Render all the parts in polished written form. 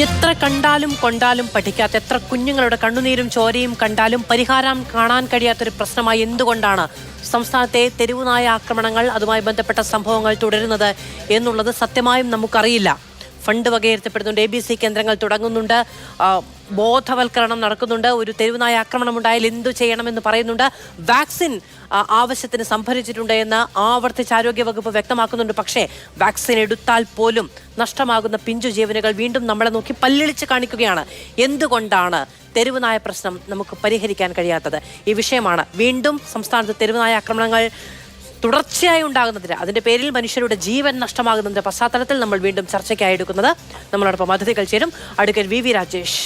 എത്ര കണ്ടാലും കൊണ്ടാലും പഠിക്കാത്ത എത്ര കുഞ്ഞുങ്ങളുടെ കണ്ണുനീരും ചോരയും കണ്ടാലും പരിഹാരം കാണാൻ കഴിയാത്തൊരു പ്രശ്നമായി എന്തുകൊണ്ടാണ് സംസ്ഥാനത്തെ തെരുവുനായ ആക്രമണങ്ങൾ അതുമായി ബന്ധപ്പെട്ട സംഭവങ്ങൾ തുടരുന്നത് എന്നുള്ളത് സത്യമായും നമുക്കറിയില്ല. ഫണ്ട് വകയിരുത്തപ്പെടുന്നുണ്ട്, ABC കേന്ദ്രങ്ങൾ തുടങ്ങുന്നുണ്ട്, ബോധവൽക്കരണം നടക്കുന്നുണ്ട്, ഒരു തെരുവുനായ ആക്രമണം ഉണ്ടായാൽ എന്തു ചെയ്യണമെന്ന് പറയുന്നുണ്ട്, വാക്സിൻ ആവശ്യത്തിന് സംഭരിച്ചിട്ടുണ്ട് എന്ന് ആവർത്തിച്ച് ആരോഗ്യവകുപ്പ് വ്യക്തമാക്കുന്നുണ്ട്. പക്ഷേ വാക്സിൻ എടുത്താൽ പോലും നഷ്ടമാകുന്ന പിഞ്ചു ജീവനുകൾ വീണ്ടും നമ്മളെ നോക്കി പല്ലിളിച്ച് കാണിക്കുകയാണ്. എന്തുകൊണ്ടാണ് തെരുവുനായ പ്രശ്നം നമുക്ക് പരിഹരിക്കാൻ കഴിയാത്തത്? ഈ വിഷയമാണ് വീണ്ടും സംസ്ഥാനത്ത് തെരുവുനായ ആക്രമണങ്ങൾ തുടർച്ചയായി ഉണ്ടാകുന്നതിന്, അതിന്റെ പേരിൽ മനുഷ്യരുടെ ജീവൻ നഷ്ടമാകുന്നതിന്റെ പശ്ചാത്തലത്തിൽ നമ്മൾ വീണ്ടും ചർച്ചയ്ക്കായി എടുക്കുന്നത്. നമ്മളോടൊപ്പം അതിഥികൾ ചേരും. അഡ്വക്കേറ്റ് VV രാജേഷ്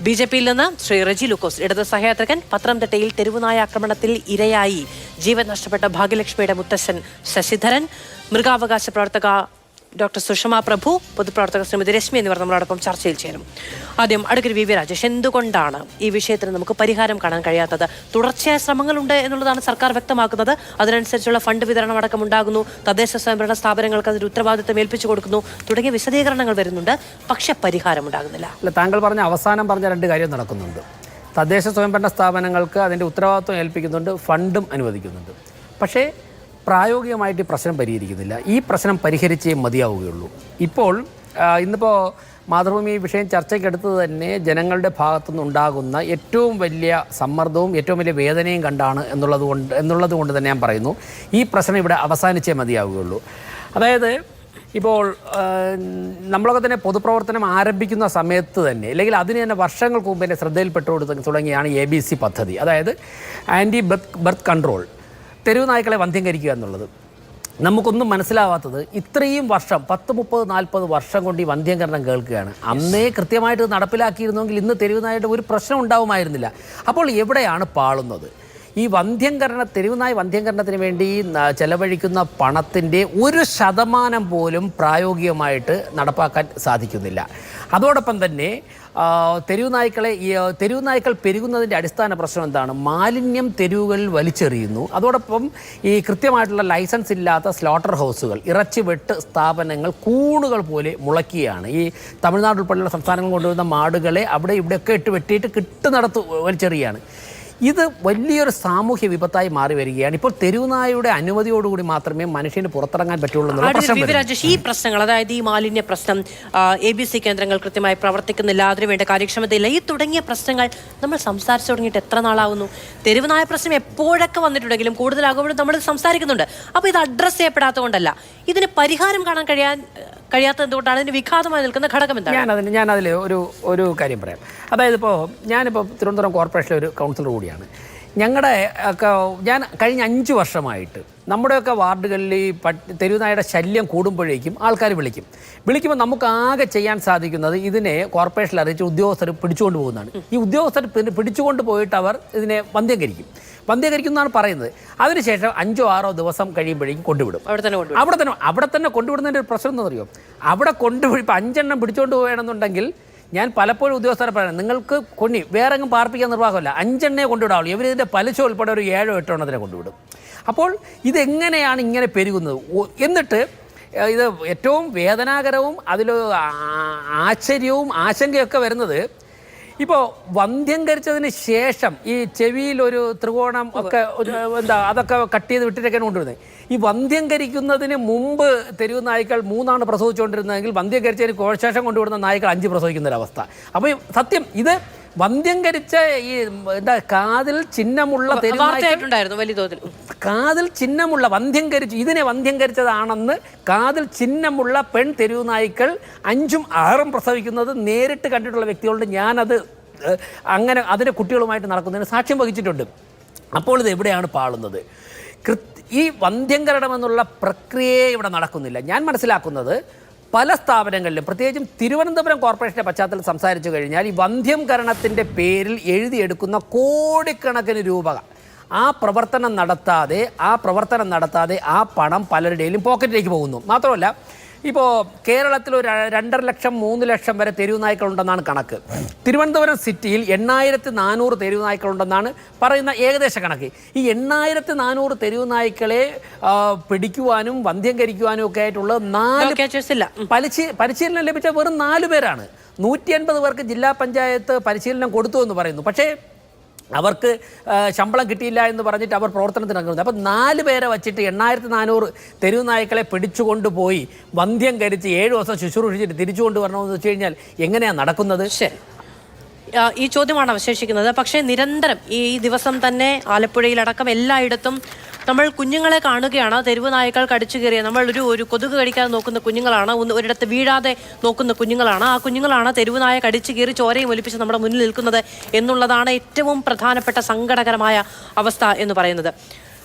BJPയിൽ നിന്ന്, ശ്രീ റെജി ലൂക്കോസ് ഇടത് സഹയാത്രികൻ, പത്തനംതിട്ടയിൽ തെരുവുനായ ആക്രമണത്തിൽ ഇരയായി ജീവൻ നഷ്ടപ്പെട്ട ഭാഗ്യലക്ഷ്മിയുടെ മുത്തശ്ശൻ ശശിധരൻ, മൃഗാവകാശ പ്രവർത്തക ഡോക്ടർ സുഷമ പ്രഭു, പൊതുപ്രവർത്തക ശ്രീമതി രശ്മി എന്നിവർ നമ്മളോടൊപ്പം ചർച്ചയിൽ ചേരും. ആദ്യം അഡ്വക്കേറ്റ് VV രാജേഷ്, എന്തുകൊണ്ടാണ് ഈ വിഷയത്തിന് നമുക്ക് പരിഹാരം കാണാൻ കഴിയാത്തത്? തുടർച്ചയായ ശ്രമങ്ങളുണ്ട് എന്നുള്ളതാണ് സർക്കാർ വ്യക്തമാക്കുന്നത്. അതിനനുസരിച്ചുള്ള ഫണ്ട് വിതരണം അടക്കം ഉണ്ടാകുന്നു, തദ്ദേശ സ്വയംഭരണ സ്ഥാപനങ്ങൾക്ക് അതിന്റെ ഉത്തരവാദിത്തം ഏൽപ്പിച്ചു കൊടുക്കുന്നു തുടങ്ങിയ വിശദീകരണങ്ങൾ വരുന്നുണ്ട്. പക്ഷെ പരിഹാരം ഉണ്ടാകുന്നില്ല. അല്ല, താങ്കൾ പറഞ്ഞ അവസാനം പറഞ്ഞ രണ്ട് കാര്യം നടക്കുന്നുണ്ട്. തദ്ദേശ സ്വയംഭരണ സ്ഥാപനങ്ങൾക്ക് അതിൻ്റെ ഉത്തരവാദിത്വം ഏൽപ്പിക്കുന്നുണ്ട്, ഫണ്ടും അനുവദിക്കുന്നുണ്ട്. പക്ഷേ പ്രായോഗികമായിട്ട് ഈ പ്രശ്നം പരിഹരിക്കുന്നില്ല. ഈ പ്രശ്നം പരിഹരിച്ചേ മതിയാവുകയുള്ളൂ. ഇപ്പോൾ ഇന്നിപ്പോൾ മാതൃഭൂമി വിഷയം ചർച്ചയ്ക്കെടുത്തത് തന്നെ ജനങ്ങളുടെ ഭാഗത്തുനിന്നുണ്ടാകുന്ന ഏറ്റവും വലിയ സമ്മർദ്ദവും ഏറ്റവും വലിയ വേദനയും കണ്ടാണ് എന്നുള്ളത് കൊണ്ട് തന്നെ ഞാൻ പറയുന്നു, ഈ പ്രശ്നം ഇവിടെ അവസാനിച്ചേ മതിയാവുകയുള്ളൂ. അതായത് ഇപ്പോൾ നമ്മളൊക്കെ തന്നെ പൊതുപ്രവർത്തനം ആരംഭിക്കുന്ന സമയത്ത് തന്നെ, അല്ലെങ്കിൽ അതിന് തന്നെ വർഷങ്ങൾക്ക് മുമ്പ് തന്നെ ശ്രദ്ധയിൽപ്പെട്ടു തുടങ്ങിയാണ് ABC പദ്ധതി. അതായത് ആൻറ്റി ബർത്ത് കൺട്രോൾ, തെരുവ് നായ്ക്കളെ വന്ധ്യംകരിക്കുക എന്നുള്ളത്. നമുക്കൊന്നും മനസ്സിലാവാത്തത്, ഇത്രയും വർഷം 10, 30, 40 വർഷം കൊണ്ട് ഈ വന്ധ്യംകരണം കേൾക്കുകയാണ്. അന്നേ കൃത്യമായിട്ട് നടപ്പിലാക്കിയിരുന്നെങ്കിൽ ഇന്ന് തെരുവുനായുടെ ഒരു പ്രശ്നം ഉണ്ടാവുമായിരുന്നില്ല. അപ്പോൾ എവിടെയാണ് പാളുന്നത്? ഈ തെരുവുനായ വന്ധ്യംകരണത്തിന് വേണ്ടി ചെലവഴിക്കുന്ന പണത്തിൻ്റെ 1% പോലും പ്രായോഗികമായിട്ട് നടപ്പാക്കാൻ സാധിക്കുന്നില്ല. അതോടൊപ്പം തന്നെ തെരുവുനായ്ക്കൾ പെരുകുന്നതിൻ്റെ അടിസ്ഥാന പ്രശ്നം എന്താണ്? മാലിന്യം തെരുവുകളിൽ വലിച്ചെറിയുന്നു. അതോടൊപ്പം ഈ കൃത്യമായിട്ടുള്ള ലൈസൻസ് ഇല്ലാത്ത സ്ലോട്ടർ ഹൗസുകൾ, ഇറച്ചി വെട്ട് സ്ഥാപനങ്ങൾ കൂണുകൾ പോലെ മുളയ്ക്കുകയാണ്. ഈ തമിഴ്നാട് ഉൾപ്പെടെയുള്ള സംസ്ഥാനങ്ങൾ കൊണ്ടുവരുന്ന മാടുകളെ അവിടെ ഇവിടെയൊക്കെ വെട്ടിയിട്ട് കിട്ടുന്നിടത്ത് വലിച്ചെറിയുകയാണ്. ഇത് വലിയൊരു സാമൂഹ്യ വിപത്തായി മാറി വരികയാണ്. ഇപ്പോൾ തെരുവുനായുടെ അനുമതിയോടുകൂടി മാത്രമേ മനുഷ്യന് പുറത്തിറങ്ങാൻ പറ്റുള്ളൂ. ഈ പ്രശ്നങ്ങൾ, അതായത് ഈ മാലിന്യ പ്രശ്നം, ABC കേന്ദ്രങ്ങൾ കൃത്യമായി പ്രവർത്തിക്കുന്നില്ല, അതിനുവേണ്ട കാര്യക്ഷമതയില്ല, ഈ തുടങ്ങിയ പ്രശ്നങ്ങൾ നമ്മൾ സംസാരിച്ചു തുടങ്ങിയിട്ട് എത്ര നാളാവുന്നു? തെരുവുനായ പ്രശ്നം എപ്പോഴൊക്കെ വന്നിട്ടുണ്ടെങ്കിലും കൂടുതലാകുമ്പോഴും നമ്മൾ സംസാരിക്കുന്നുണ്ട്. അപ്പോൾ ഇത് അഡ്രസ്സ് ചെയ്യപ്പെടാത്തതുകൊണ്ടല്ല, ഇതിന് പരിഹാരം കാണാൻ കഴിയാത്തത് എന്തുകൊണ്ടാണ്? അതിന് വിഘാതമായി നിൽക്കുന്ന ഘടകം എന്താണ്? ഞാനതിൽ ഒരു കാര്യം പറയാം. അതായത് ഞാനിപ്പോൾ തിരുവനന്തപുരം കോർപ്പറേഷനിലെ ഒരു കൗൺസിലർ കൂടിയാണ്. ഞാൻ കഴിഞ്ഞ 5 വർഷമായിട്ട് നമ്മുടെയൊക്കെ വാർഡുകളിൽ ഈ തെരുവുനായുടെ ശല്യം കൂടുമ്പോഴേക്കും ആൾക്കാർ വിളിക്കുമ്പോൾ നമുക്ക് ആകെ ചെയ്യാൻ സാധിക്കുന്നത് ഇതിനെ കോർപ്പറേഷനിൽ അറിയിച്ച് ഉദ്യോഗസ്ഥർ പിടിച്ചുകൊണ്ട് പോകുന്നതാണ്. ഈ ഉദ്യോഗസ്ഥർ പിടിച്ചുകൊണ്ട് പോയിട്ട് അവർ ഇതിനെ വന്ധ്യംകരിക്കും എന്നാണ് പറയുന്നത്. അതിനുശേഷം 5 or 6 ദിവസം കഴിയുമ്പോഴേക്കും കൊണ്ടുവിടും. അവിടെ തന്നെ കൊണ്ടുവിടുന്നതിൻ്റെ ഒരു പ്രശ്നം എന്ന് അറിയോ? അവിടെ ഇപ്പം 5 എണ്ണം പിടിച്ചുകൊണ്ട് പോകണമെന്നുണ്ടെങ്കിൽ ഞാൻ പലപ്പോഴും ഉദ്യോഗസ്ഥരെ പറയുന്നത്, നിങ്ങൾക്ക് വേറെ എങ്ങും പാർപ്പിക്കാൻ നിർവാഹമില്ല, 5 എണ്ണയെ കൊണ്ടുവിടാവുള്ളൂ. ഇവരിതിൻ്റെ പലിശ ഉൾപ്പെടെ ഒരു 7 or 8 എണ്ണത്തിനെ കൊണ്ടുവിടും. അപ്പോൾ ഇതെങ്ങനെയാണ് ഇങ്ങനെ പെരുകുന്നത്? എന്നിട്ട് ഇത് ഏറ്റവും വേദനാകരവും അതിൽ ആശ്ചര്യവും ആശങ്കയൊക്കെ വരുന്നത്, ഇപ്പോൾ വന്ധ്യംകരിച്ചതിന് ശേഷം ഈ ചെവിയിലൊരു ത്രികോണം ഒക്കെ അതൊക്കെ കട്ട് ചെയ്ത് വിട്ടിട്ടൊക്കെയാണ് കൊണ്ടുവരുന്നത്. ഈ വന്ധ്യംകരിക്കുന്നതിന് മുമ്പ് തെരുവ് നായ്ക്കൾ 3 പ്രസവിച്ചുകൊണ്ടിരുന്നതെങ്കിൽ വന്ധ്യംകരിച്ചതിന് ശേഷം കൊണ്ടുവിടുന്ന നായ്ക്കൾ 5 പ്രസവിക്കുന്നൊരവസ്ഥ. അപ്പോൾ സത്യം ഇത് വന്ധ്യംകരിച്ച ഈ കാതിൽ ചിഹ്നമുള്ള കാതിൽ ചിഹ്നമുള്ള ഇതിനെ വന്ധ്യംകരിച്ചതാണെന്ന് കാതിൽ ചിഹ്നമുള്ള പെൺ തെരുവ് നായ്ക്കൾ 5ഉം 6ഉം പ്രസവിക്കുന്നത് നേരിട്ട് കണ്ടിട്ടുള്ള വ്യക്തികളുണ്ട്. ഞാനത് അങ്ങനെ അതിൻ്റെ കുട്ടികളുമായിട്ട് നടക്കുന്നതിന് സാക്ഷ്യം വഹിച്ചിട്ടുണ്ട്. അപ്പോൾ ഇത് എവിടെയാണ് പാളുന്നത്? ഈ വന്ധ്യംകരണം എന്നുള്ള പ്രക്രിയയെ ഇവിടെ നടക്കുന്നില്ല. ഞാൻ മനസ്സിലാക്കുന്നത് പല സ്ഥാപനങ്ങളിലും, പ്രത്യേകിച്ചും തിരുവനന്തപുരം കോർപ്പറേഷൻ്റെ പശ്ചാത്തലത്തിൽ സംസാരിച്ചു കഴിഞ്ഞാൽ, ഈ വന്ധ്യംകരണത്തിൻ്റെ പേരിൽ എഴുതിയെടുക്കുന്ന കോടിക്കണക്കിന് രൂപ ആ പ്രവർത്തനം നടത്താതെ ആ പണം പലരുടെയും പോക്കറ്റിലേക്ക് പോകുന്നു. മാത്രമല്ല, ഇപ്പോൾ കേരളത്തിൽ ഒരു 2.5 ലക്ഷം 3 ലക്ഷം വരെ തെരുവ് നായ്ക്കളുണ്ടെന്നാണ് കണക്ക്. തിരുവനന്തപുരം സിറ്റിയിൽ 8400 തെരുവ് നായ്ക്കളുണ്ടെന്നാണ് പറയുന്ന ഏകദേശ കണക്ക്. ഈ 8400 തെരുവ് നായ്ക്കളെ പിടിക്കുവാനും വന്ധ്യംകരിക്കുവാനും ഒക്കെ ആയിട്ടുള്ള പരിശീലനം ലഭിച്ച വെറും 4 പേരാണ്. 150 പേർക്ക് ജില്ലാ പഞ്ചായത്ത് പരിശീലനം കൊടുത്തു എന്ന് പറയുന്നു. പക്ഷേ അവർക്ക് ശമ്പളം കിട്ടിയില്ല എന്ന് പറഞ്ഞിട്ട് അവർ പ്രവർത്തനത്തിന് ഇറങ്ങുന്നത്. അപ്പോൾ 4 പേരെ വച്ചിട്ട് 8400 തെരുവ് നായ്ക്കളെ പിടിച്ചുകൊണ്ടുപോയി വന്ധ്യം കരിച്ച് 7 ദിവസം ശുശ്രൂഷിച്ചിട്ട് തിരിച്ചു കൊണ്ടുവരണമെന്ന് വെച്ച് കഴിഞ്ഞാൽ എങ്ങനെയാണ് നടക്കുന്നത്? ശരി, ഈ ചോദ്യമാണ് അവശേഷിക്കുന്നത്. പക്ഷേ നിരന്തരം ഈ ദിവസം തന്നെ ആലപ്പുഴയിലടക്കം എല്ലായിടത്തും നമ്മൾ കുഞ്ഞുങ്ങളെ കാണുകയാണ്. തെരുവ് നായ്ക്കൾ കടിച്ചു കയറിയ നമ്മൾ ഒരു കൊതുക് കടിക്കാതെ നോക്കുന്ന കുഞ്ഞുങ്ങളാണ്, ഒരിടത്ത് വീഴാതെ നോക്കുന്ന കുഞ്ഞുങ്ങളാണ്. ആ കുഞ്ഞുങ്ങളാണ് തെരുവ് നായ കടിച്ചു കയറി ചോരയും ഒലിപ്പിച്ച് നമ്മുടെ മുന്നിൽ നിൽക്കുന്നത് എന്നുള്ളതാണ് ഏറ്റവും പ്രധാനപ്പെട്ട സങ്കടകരമായ അവസ്ഥ എന്ന് പറയുന്നത്.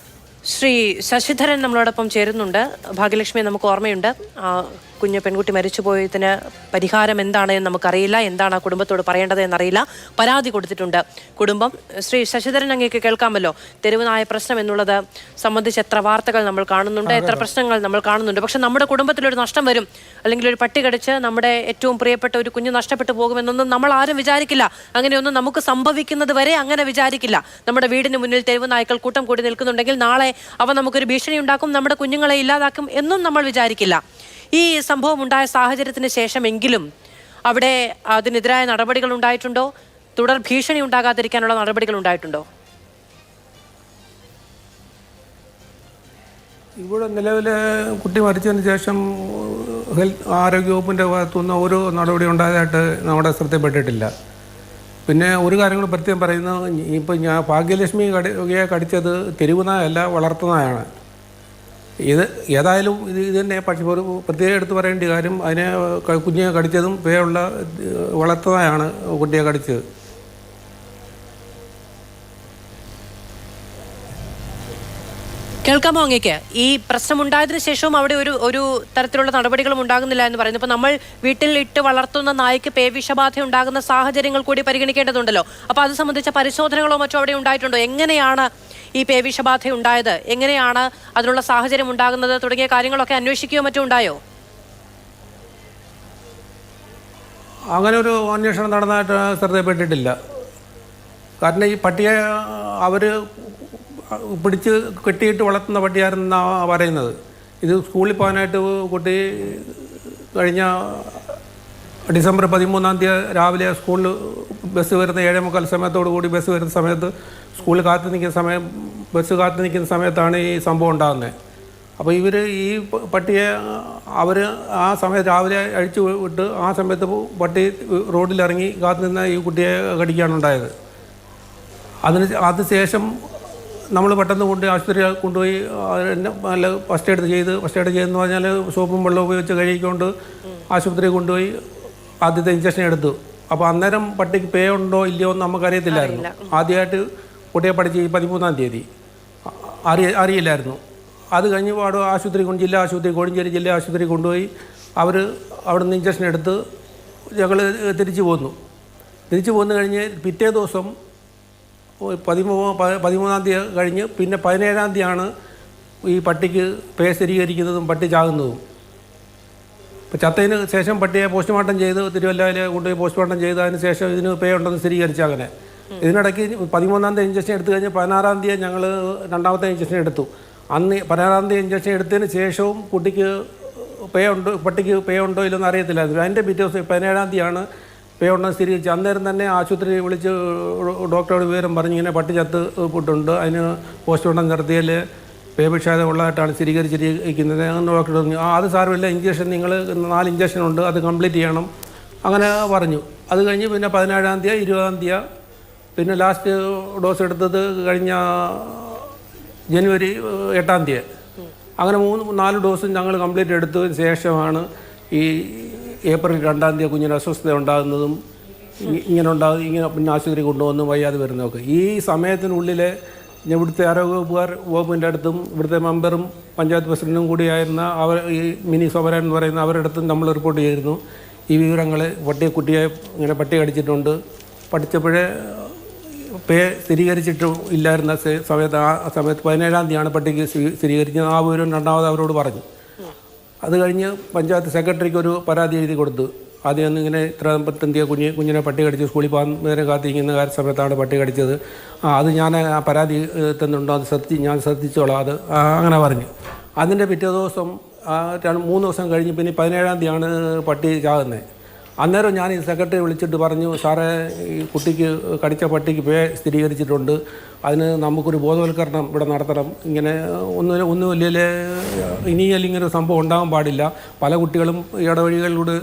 ശ്രീ ശശിധരൻ നമ്മളോടൊപ്പം ചേരുന്നുണ്ട്. ഭാഗ്യലക്ഷ്മിയെ നമുക്ക് ഓർമ്മയുണ്ട്. കുഞ്ഞ് പെൺകുട്ടി മരിച്ചുപോയതിന് പരിഹാരം എന്താണ് എന്ന് നമുക്കറിയില്ല, എന്താണ് ആ കുടുംബത്തോട് പറയേണ്ടത് എന്നറിയില്ല. പരാതി കൊടുത്തിട്ടുണ്ട് കുടുംബം. ശ്രീ ശശിധരൻ, അങ്ങേക്ക് കേൾക്കാമല്ലോ. തെരുവ് നായ പ്രശ്നം എന്നുള്ളത് സംബന്ധിച്ച് എത്ര വാർത്തകൾ നമ്മൾ കാണുന്നുണ്ട്, എത്ര പ്രശ്നങ്ങൾ നമ്മൾ കാണുന്നുണ്ട്. പക്ഷെ നമ്മുടെ കുടുംബത്തിലൊരു നഷ്ടം വരും, അല്ലെങ്കിൽ ഒരു പട്ടി കടിച്ച് നമ്മുടെ ഏറ്റവും പ്രിയപ്പെട്ട ഒരു കുഞ്ഞ് നഷ്ടപ്പെട്ടു പോകുമെന്നൊന്നും നമ്മൾ ആരും വിചാരിക്കില്ല. അങ്ങനെയൊന്നും നമുക്ക് സംഭവിക്കുന്നത് വരെ അങ്ങനെ വിചാരിക്കില്ല. നമ്മുടെ വീടിന് മുന്നിൽ തെരുവ് നായ്ക്കൾ കൂട്ടം കൂടി നിൽക്കുന്നുണ്ടെങ്കിൽ നാളെ അവ നമുക്കൊരു ഭീഷണി ഉണ്ടാക്കും, നമ്മുടെ കുഞ്ഞുങ്ങളെ ഇല്ലാതാക്കും എന്നും നമ്മൾ വിചാരിക്കില്ല. ഈ സംഭവം ഉണ്ടായ സാഹചര്യത്തിന് ശേഷമെങ്കിലും അവിടെ അതിനെതിരായ നടപടികൾ ഉണ്ടായിട്ടുണ്ടോ? തുടർ ഭീഷണി ഉണ്ടാകാതിരിക്കാനുള്ള നടപടികൾ ഉണ്ടായിട്ടുണ്ടോ? ഇവിടെ നിലവിൽ കുട്ടി മരിച്ചതിന് ശേഷം ആരോഗ്യവകുപ്പിൻ്റെ ഭാഗത്തുനിന്ന് ഒരു നടപടി ഉണ്ടായതായിട്ട് നമ്മുടെ ശ്രദ്ധയിൽപ്പെട്ടിട്ടില്ല. പിന്നെ ഒരു കാര്യം കൂടി പ്രത്യേകം പറയുന്നത്, ഇപ്പം ഞാൻ ഭാഗ്യലക്ഷ്മിയെ കടിച്ചത് തെരുവുനായല്ല, വളർത്തുനായാണ്. ഇത് ഏതായാലും ഇത് തന്നെ. പക്ഷേ ഒരു പ്രത്യേകം എടുത്ത് പറയേണ്ട കാര്യം, അതിനെ കുഞ്ഞിനെ കടിച്ചതും പേയുള്ള വളർത്തുനായാണ് കുട്ടിയെ കടിച്ചത്. കേൾക്കാമോ അങ്ങേക്ക്? ഈ പ്രശ്നം ഉണ്ടായതിനു ശേഷവും അവിടെ ഒരു തരത്തിലുള്ള നടപടികളും ഉണ്ടാകുന്നില്ല എന്ന് പറയുന്നു. ഇപ്പൊ നമ്മൾ വീട്ടിൽ ഇട്ട് വളർത്തുന്ന നായ്ക്ക് പേവിഷബാധ ഉണ്ടാകുന്ന സാഹചര്യങ്ങൾ കൂടി പരിഗണിക്കേണ്ടതുണ്ടല്ലോ. അപ്പൊ അത് സംബന്ധിച്ച പരിശോധനകളോ മറ്റോ അവിടെ ഉണ്ടായിട്ടുണ്ടോ? എങ്ങനെയാണ് ഈ പേവിഷബാധ ഉണ്ടായത്, എങ്ങനെയാണ് അതിനുള്ള സാഹചര്യം ഉണ്ടാകുന്നത് തുടങ്ങിയ കാര്യങ്ങളൊക്കെ അന്വേഷിക്കുകയോ മറ്റോ ഉണ്ടായോ? അങ്ങനെ ഒരു അന്വേഷണം നടന്നതായിട്ട് ശ്രദ്ധയിൽപ്പെട്ടിട്ടില്ല. കാരണം ഈ പട്ടിയെ അവർ പിടിച്ച് കെട്ടിയിട്ട് വളർത്തുന്ന പട്ടിയായിരുന്നാണ് പറയുന്നത്. ഇത് സ്കൂളിൽ പോകാനായിട്ട് കുട്ടി കഴിഞ്ഞ ഡിസംബർ 13-ാം തീയതി രാവിലെ സ്കൂളിൽ ബസ് വരുന്ന 7:45 സമയത്തോടു കൂടി ബസ് വരുന്ന സമയത്ത് സ്കൂളിൽ ബസ് കാത്തു നിൽക്കുന്ന സമയത്താണ് ഈ സംഭവം ഉണ്ടാകുന്നത്. അപ്പോൾ ഇവർ ഈ പട്ടിയെ ആ സമയത്ത് രാവിലെ അഴിച്ചു വിട്ട് ആ സമയത്ത് പട്ടി റോഡിലിറങ്ങി കാത്തു നിന്ന ഈ കുട്ടിയെ കടിക്കാനുണ്ടായത്. അതിനുശേഷം നമ്മൾ പെട്ടെന്ന് ആശുപത്രിയിൽ കൊണ്ടുപോയി നല്ല ഫസ്റ്റ് എയ്ഡ് ചെയ്തെന്ന് പറഞ്ഞാൽ സോപ്പും വെള്ളം ഉപയോഗിച്ച് കഴുകിക്കൊണ്ട് ആശുപത്രിയിൽ കൊണ്ടുപോയി ആദ്യത്തെ ഇഞ്ചക്ഷൻ എടുത്തു. അപ്പോൾ അന്നേരം പട്ടിക്ക് പേ ഉണ്ടോ ഇല്ലയോ എന്ന് നമുക്കറിയത്തില്ലായിരുന്നു. ആദ്യമായിട്ട് കുട്ടിയെ പഠിച്ച് 13-ാം തീയതി അറിയില്ലായിരുന്നു. അത് കഴിഞ്ഞ് ജില്ലാ ആശുപത്രി കോഴഞ്ചേരി ജില്ലാ ആശുപത്രി കൊണ്ടുപോയി അവിടെ നിന്ന് ഇഞ്ചക്ഷൻ എടുത്ത് ഞങ്ങൾ തിരിച്ചു പോന്നു കഴിഞ്ഞ് പിറ്റേ ദിവസം 13-ാം തീയതി കഴിഞ്ഞ് പിന്നെ 17-ാം തീയതിയാണ് ഈ പട്ടിക്ക് പേ സ്ഥിരീകരിക്കുന്നതും പട്ടി ചാകുന്നതും. ഇപ്പോൾ ചത്തതിന് ശേഷം പട്ടിയെ പോസ്റ്റ്മോർട്ടം ചെയ്ത് തിരുവല്ലയിൽ കൊണ്ടുപോയി പോസ്റ്റ്മോർട്ടം ചെയ്തതിന് ശേഷം ഇതിന് പേ ഉണ്ടെന്ന് സ്ഥിരീകരിച്ചു. അങ്ങനെ ഇതിനിടയ്ക്ക് 13-ാം തീയതി ഇഞ്ചക്ഷൻ എടുത്തു കഴിഞ്ഞ് 16-ാം തീയതി ഞങ്ങൾ രണ്ടാമത്തെ ഇഞ്ചക്ഷൻ എടുത്തു. അന്ന് 16-ാം തീയതി ഇഞ്ചക്ഷൻ എടുത്തതിന് ശേഷവും പട്ടിക്ക് പേ ഉണ്ടോ ഇല്ലെന്ന് അറിയത്തില്ലായിരുന്നു. അതിൻ്റെ പിറ്റേ ദിവസം 17-ാം തീയതിയാണ് പേ ഉണ്ടെന്ന് സ്ഥിരീകരിച്ചു. അന്നേരം തന്നെ ആശുപത്രി വിളിച്ച് ഡോക്ടറോട് വിവരം പറഞ്ഞ് ഇങ്ങനെ പട്ടി ചത്ത് പോയിട്ടുണ്ട്, അതിന് പോസ്റ്റ്മോർട്ടം നടത്തിയാൽ പേ വിഷാദ ഉള്ളതായിട്ടാണ് സ്ഥിരീകരിച്ചിരിക്കുന്നത് എന്ന് ഡോക്ടർ പറഞ്ഞു. അത് സാരമില്ല, ഇഞ്ചക്ഷൻ നിങ്ങൾ 4 ഇഞ്ചക്ഷൻ ഉണ്ട്, അത് കംപ്ലീറ്റ് ചെയ്യണം അങ്ങനെ പറഞ്ഞു. അത് കഴിഞ്ഞ് പിന്നെ 17-ാം തീയതി 20-ാം തീയതി പിന്നെ ലാസ്റ്റ് ഡോസ് എടുത്തത് കഴിഞ്ഞ ജനുവരി 8-ാം തീയതി. അങ്ങനെ 4 ഡോസും ഞങ്ങൾ കംപ്ലീറ്റ് എടുത്തതിന് ശേഷമാണ് ഈ ഏപ്രിൽ 2-ാം തീയതി കുഞ്ഞിന് അസ്വസ്ഥത ഉണ്ടാകുന്നതും ഇങ്ങനെ പിന്നെ ആശുപത്രി കൊണ്ടുവന്ന് വയ്യാതെ വരുന്നതൊക്കെ. ഈ സമയത്തിനുള്ളിൽ ഇവിടുത്തെ വകുപ്പിൻ്റെ അടുത്തും ഇവിടുത്തെ മെമ്പറും പഞ്ചായത്ത് പ്രസിഡൻറ്റും കൂടിയായിരുന്ന ഈ മിനി സോമരാൻ എന്ന് പറയുന്ന അവരുടെ അടുത്തും നമ്മൾ റിപ്പോർട്ട് ചെയ്തിരുന്നു ഈ വിവരങ്ങൾ. കുട്ടിയെ ഇങ്ങനെ പട്ടി കടിച്ചിട്ടുണ്ട്, പഠിച്ചപ്പോഴേ പേ സ്ഥിരീകരിച്ചിട്ടും ഇല്ലായിരുന്ന സമയത്ത് ആ സമയത്ത് 17-ാം തീയതിയാണ് പട്ടിക്ക് സ്ഥിരീകരിച്ചത്. ആ വിവരം രണ്ടാമത് അവരോട് പറഞ്ഞു. അത് കഴിഞ്ഞ് പഞ്ചായത്ത് സെക്രട്ടറിക്ക് ഒരു പരാതി എഴുതി കൊടുത്തു. ആദ്യം ഒന്ന് ഇങ്ങനെ ഇത്ര 15 കുഞ്ഞിനെ പട്ടി കടിച്ച് സ്കൂളിൽ പോകാൻ നേരം കാത്തിരിക്കുന്ന സമയത്താണ് പട്ടി കടിച്ചത്. അത് ഞാൻ ആ പരാതി തന്നുണ്ടോ, അത് ഞാൻ ശ്രദ്ധിച്ചോളാം, അത് അങ്ങനെ പറഞ്ഞു. അതിൻ്റെ പിറ്റേ ദിവസം 3 ദിവസം കഴിഞ്ഞ് പിന്നെ 17-ാം തീയതിയാണ് പട്ടി ചാകുന്നത്. അന്നേരം ഞാൻ ഈ സെക്രട്ടറി വിളിച്ചിട്ട് പറഞ്ഞു, സാറേ ഈ കുട്ടിക്ക് കടിച്ച പട്ടിക്ക് പേ സ്ഥിരീകരിച്ചിട്ടുണ്ട്, അതിന് നമുക്കൊരു ബോധവൽക്കരണം ഇവിടെ നടത്തണം, ഇങ്ങനെ ഒന്നുമില്ലേ ഇനിയല്ല ഇങ്ങനെ ഒരു സംഭവം ഉണ്ടാകാൻ പാടില്ല, പല കുട്ടികളും ഇടവഴികളിലൂടെ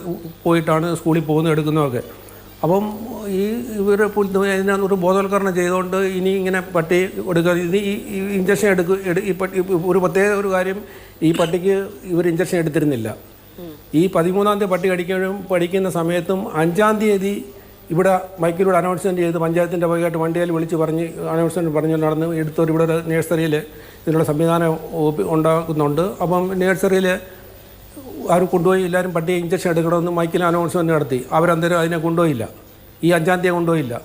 പോയിട്ടാണ് സ്കൂളിൽ പോകുന്നത് എടുക്കുന്നതൊക്കെ. അപ്പം ഈ ഇവർ ഇതിനൊരു ബോധവൽക്കരണം ചെയ്തുകൊണ്ട് ഇനി ഇങ്ങനെ പട്ടി എടുക്കുക, ഇനി ഈ ഇഞ്ചക്ഷൻ ഈ പട്ടി ഒരു പ്രത്യേക ഒരു കാര്യം, ഈ പട്ടിക്ക് ഇവർ ഇഞ്ചക്ഷൻ എടുത്തിരുന്നില്ല. ഈ 13-ാം തീയതി പട്ടി പഠിക്കുന്ന സമയത്തും 5-ാം തീയതി ഇവിടെ മൈക്കിലൂടെ അനൗൺസ്മെൻറ്റ് ചെയ്ത് പഞ്ചായത്തിൻ്റെ വകയായിട്ട് വണ്ടിയിൽ വിളിച്ച് പറഞ്ഞ് അനൗൺസ്മെൻറ്റ് പറഞ്ഞ് നടന്ന് എടുത്തൊരു ഇവിടെ ഒരു നേഴ്സറിയിൽ ഇതിനുള്ള സംവിധാനം ഉണ്ടാക്കുന്നുണ്ട്. അപ്പം നേഴ്സറിയിൽ അവർ കൊണ്ടുപോയി എല്ലാവരും പട്ടിയെ ഇഞ്ചക്ഷൻ എടുക്കണമെന്ന് മൈക്കിൽ അനൗൺസ്മെൻറ്റ് നടത്തി. അവരന്തരം അതിനെ കൊണ്ടുപോയില്ല, ഈ 5-ാം തീയതി കൊണ്ടുപോയില്ല.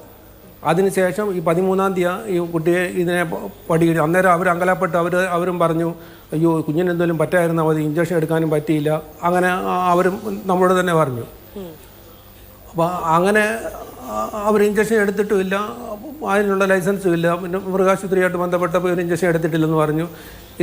അതിനുശേഷം ഈ 13-ാം തീയതി ഈ കുട്ടിയെ ഇതിനെ അന്നേരം അവർ അങ്കലാപ്പെട്ട് അവരും പറഞ്ഞു, അയ്യോ കുഞ്ഞിന് എന്തെങ്കിലും പറ്റായിരുന്നാൽ മതി, ഇഞ്ചക്ഷൻ എടുക്കാനും പറ്റിയില്ല. അങ്ങനെ അവരും നമ്മളോട് തന്നെ പറഞ്ഞു. അപ്പോൾ അങ്ങനെ അവർ ഇഞ്ചക്ഷൻ എടുത്തിട്ടുമില്ല, അതിനുള്ള ലൈസൻസും ഇല്ല. പിന്നെ മൃഗാശുപത്രിയായിട്ട് ബന്ധപ്പെട്ടപ്പോൾ ഒരു ഇഞ്ചക്ഷൻ എടുത്തിട്ടില്ലെന്ന് പറഞ്ഞു.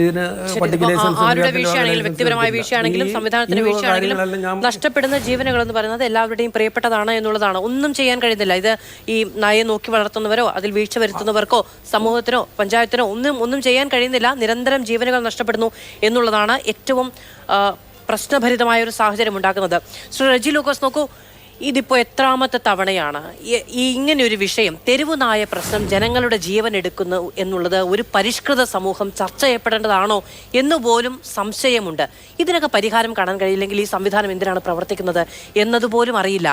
ഇതിന് പട്ടിക്ക് ആരുടെ വീഴ്ചയാണെങ്കിലും വ്യക്തിപരമായ വീഴ്ചയാണെങ്കിലും സംവിധാനത്തിന്റെ വീഴ്ചയാണെങ്കിലും നഷ്ടപ്പെടുന്ന ജീവനുകൾ എന്ന് പറയുന്നത് എല്ലാവരുടെയും പ്രിയപ്പെട്ടതാണ് എന്നുള്ളതാണ്. ഒന്നും ചെയ്യാൻ കഴിയുന്നില്ല. ഇത് ഈ നായയെ നോക്കി വളർത്തുന്നവരോ അതിൽ വീഴ്ച വരുത്തുന്നവർക്കോ സമൂഹത്തിനോ പഞ്ചായത്തിനോ ഒന്നും ചെയ്യാൻ കഴിയുന്നില്ല. നിരന്തരം ജീവനുകൾ നഷ്ടപ്പെടുന്നു എന്നുള്ളതാണ് ഏറ്റവും പ്രശ്നഭരിതമായ ഒരു സാഹചര്യം ഉണ്ടാക്കുന്നത്. ശ്രീ റെജി ലൂക്കോസ്, നോക്കൂ, ഇതിപ്പോൾ എത്രാമത്തെ തവണയാണ് ഈ ഇങ്ങനെയൊരു വിഷയം, തെരുവു നായ പ്രശ്നം ജനങ്ങളുടെ ജീവൻ എടുക്കുന്നു എന്നുള്ളത് ഒരു പരിഷ്കൃത സമൂഹം ചർച്ച ചെയ്യപ്പെടേണ്ടതാണോ എന്നുപോലും സംശയമുണ്ട്. ഇതിനൊക്കെ പരിഹാരം കാണാൻ കഴിയില്ലെങ്കിൽ ഈ സംവിധാനം എന്തിനാണ് പ്രവർത്തിക്കുന്നത് എന്നതുപോലും അറിയില്ല.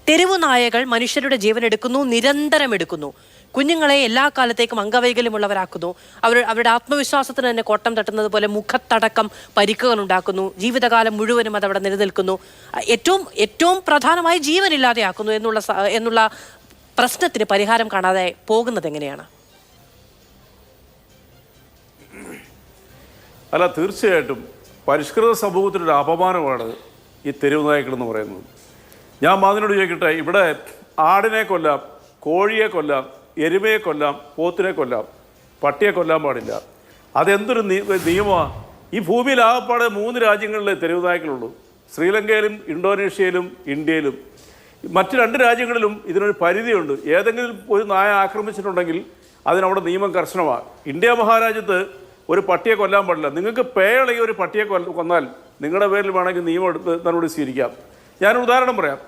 തെരുവു നായകൾ മനുഷ്യരുടെ ജീവൻ എടുക്കുന്നു, നിരന്തരം എടുക്കുന്നു. കുഞ്ഞുങ്ങളെ എല്ലാ കാലത്തേക്കും അംഗവൈകല്യമുള്ളവരാക്കുന്നു. അവരുടെ ആത്മവിശ്വാസത്തിന് തന്നെ കോട്ടം തട്ടുന്നത് പോലെ മുഖത്തടക്കം പരിക്കുകൾ ഉണ്ടാക്കുന്നു. ജീവിതകാലം മുഴുവനും അതവിടെ നിലനിൽക്കുന്നു. ഏറ്റവും പ്രധാനമായി ജീവനില്ലാതെയാക്കുന്നു എന്നുള്ള പ്രശ്നത്തിന് പരിഹാരം കാണാതെ പോകുന്നത് എങ്ങനെയാണ്? അല്ല, തീർച്ചയായിട്ടും പരിഷ്കൃത സമൂഹത്തിനൊരു അപമാനമാണ് ഈ തെരുവ് നായ്ക്കളെന്ന് പറയുന്നത്. ഞാൻ മാതിനോട് ചോദിക്കട്ടെ, ഇവിടെ ആടിനെ കൊല്ലാം, കോഴിയെ കൊല്ലാം, എരുമയെ കൊല്ലാം, പോത്തിനെ കൊല്ലാം, പട്ടിയെ കൊല്ലാൻ പാടില്ല. അതെന്തൊരു നിയമമാണ്? ഈ ഭൂമിയിൽ ആകപ്പാടെ 3 രാജ്യങ്ങളിലെ തെരുവ് നായ്ക്കളുള്ളൂ. ശ്രീലങ്കയിലും ഇന്തോനേഷ്യയിലും ഇന്ത്യയിലും. മറ്റ് 2 രാജ്യങ്ങളിലും ഇതിനൊരു പരിധിയുണ്ട്. ഏതെങ്കിലും ഒരു നായ ആക്രമിച്ചിട്ടുണ്ടെങ്കിൽ അതിനവിടെ നിയമം കർശനമാണ്. ഇന്ത്യ മഹാരാജ്യത്ത് ഒരു പട്ടിയെ കൊല്ലാൻ പാടില്ല. നിങ്ങൾക്ക് പേയളകി ഒരു പട്ടിയെ കൊന്നാൽ നിങ്ങളുടെ പേരിൽ വേണമെങ്കിൽ നിയമം എടുത്ത് നടപടി സ്വീകരിക്കാം. ഞാനൊരു ഉദാഹരണം പറയാം.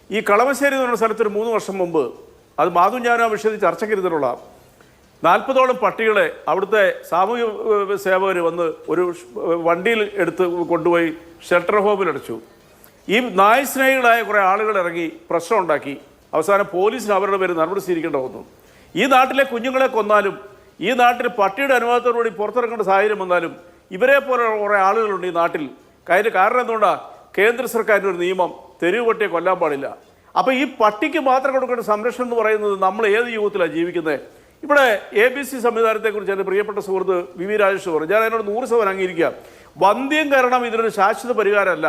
ഈ കളമശ്ശേരി എന്ന് പറഞ്ഞ സ്ഥലത്തൊരു 3 വർഷം മുമ്പ്, അത് മാധു ഞാനും ആ വിഷയത്തിൽ ചർച്ചയ്ക്കിരുന്നിട്ടുള്ള 40ഓളം പട്ടികളെ അവിടുത്തെ സാമൂഹ്യ സേവകർ വന്ന് ഒരു വണ്ടിയിൽ എടുത്ത് കൊണ്ടുപോയി ഷെൽട്ടർ ഹോമിൽ അടച്ചു. ഈ നായ് സ്നേഹികളായ കുറേ ആളുകൾ ഇറങ്ങി പ്രശ്നം ഉണ്ടാക്കി. അവസാനം പോലീസിന് അവരുടെ പേര് നടപടി സ്വീകരിക്കേണ്ട വന്നു. ഈ നാട്ടിലെ കുഞ്ഞുങ്ങളെ കൊന്നാലും ഈ നാട്ടിൽ പട്ടിയുടെ അനുവാദത്തോടുകൂടി പുറത്തിറങ്ങേണ്ട സാഹചര്യം വന്നാലും ഇവരെ പോലെ കുറേ ആളുകളുണ്ട് ഈ നാട്ടിൽ. കാരണം എന്തുകൊണ്ടാണ്? കേന്ദ്ര സർക്കാരിൻ്റെ ഒരു നിയമം, തെരുവ് പട്ടിയെ കൊല്ലാൻ പാടില്ല. അപ്പോൾ ഈ പട്ടിക്ക് മാത്രം കൊടുക്കേണ്ട സംരക്ഷണം എന്ന് പറയുന്നത് നമ്മൾ ഏത് യുഗത്തിലാണ് ജീവിക്കുന്നത്? ഇവിടെ ABC സംവിധാനത്തെക്കുറിച്ച് എൻ്റെ പ്രിയപ്പെട്ട സുഹൃത്ത് വി രാജേഷ് പറഞ്ഞു. ഞാൻ അതിനോട് 100% അംഗീകരിക്കാം. വന്ധ്യംകരണം ഇതിനൊരു ശാശ്വത പരിഹാരമല്ല.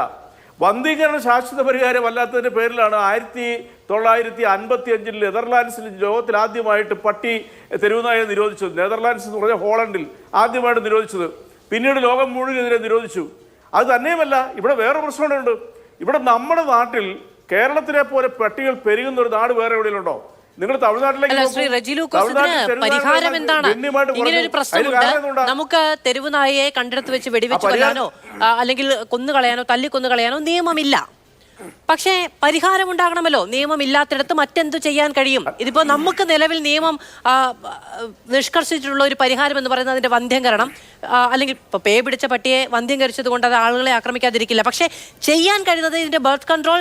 വന്ധ്യീകരണം ശാശ്വത പരിഹാരമല്ലാത്തതിൻ്റെ പേരിലാണ് 1955 നെതർലാൻഡ്സിൽ ലോകത്തിൽ ആദ്യമായിട്ട് പട്ടി തെരുവുനായെ നിരോധിച്ചത്. നെതർലാൻഡ്സ് എന്ന് പറഞ്ഞാൽ ഹോളണ്ടിൽ ആദ്യമായിട്ട് നിരോധിച്ചത്. പിന്നീട് ലോകം മുഴുവനെതിരെ നിരോധിച്ചു. അത് തന്നെയുമല്ല, ഇവിടെ വേറെ പ്രശ്നമുണ്ട്. ഇവിടെ നമ്മുടെ നാട്ടിൽ കേരളത്തിലെ പോലെ പട്ടികൾ പെരുകുന്ന ഒരു നാട് വേറെ എവിടെയുണ്ടോ? നിങ്ങൾ തമിഴ്നാട്ടിലേക്ക് പരിഹാരം എന്താണ്? ഇങ്ങനെ ഒരു പ്രശ്നമുണ്ട്. നമുക്ക് തെരുവ് നായയെ കണ്ടെടുത്ത് വെച്ച് വെടിവെച്ച് കൊല്ലാനോ അല്ലെങ്കിൽ കൊന്നുകളയാനോ തല്ലിക്കൊന്നുകളയാനോ നിയമമില്ല. പക്ഷേ പരിഹാരം ഉണ്ടാകണമല്ലോ. നിയമം ഇല്ലാത്തിടത്ത് മറ്റെന്തു ചെയ്യാൻ കഴിയും? ഇതിപ്പോ നമുക്ക് നിലവിൽ നിയമം നിഷ്കർഷിച്ചിട്ടുള്ള ഒരു പരിഹാരം എന്ന് പറയുന്നത് അതിന്റെ വന്ധ്യംകരണം, അല്ലെങ്കിൽ ഇപ്പൊ പേ പിടിച്ച പട്ടിയെ വന്ധ്യംകരിച്ചത് കൊണ്ട് അത് ആളുകളെ ആക്രമിക്കാതിരിക്കില്ല. പക്ഷെ ചെയ്യാൻ കഴിയുന്നത് ഇതിന്റെ ബർത്ത് കൺട്രോൾ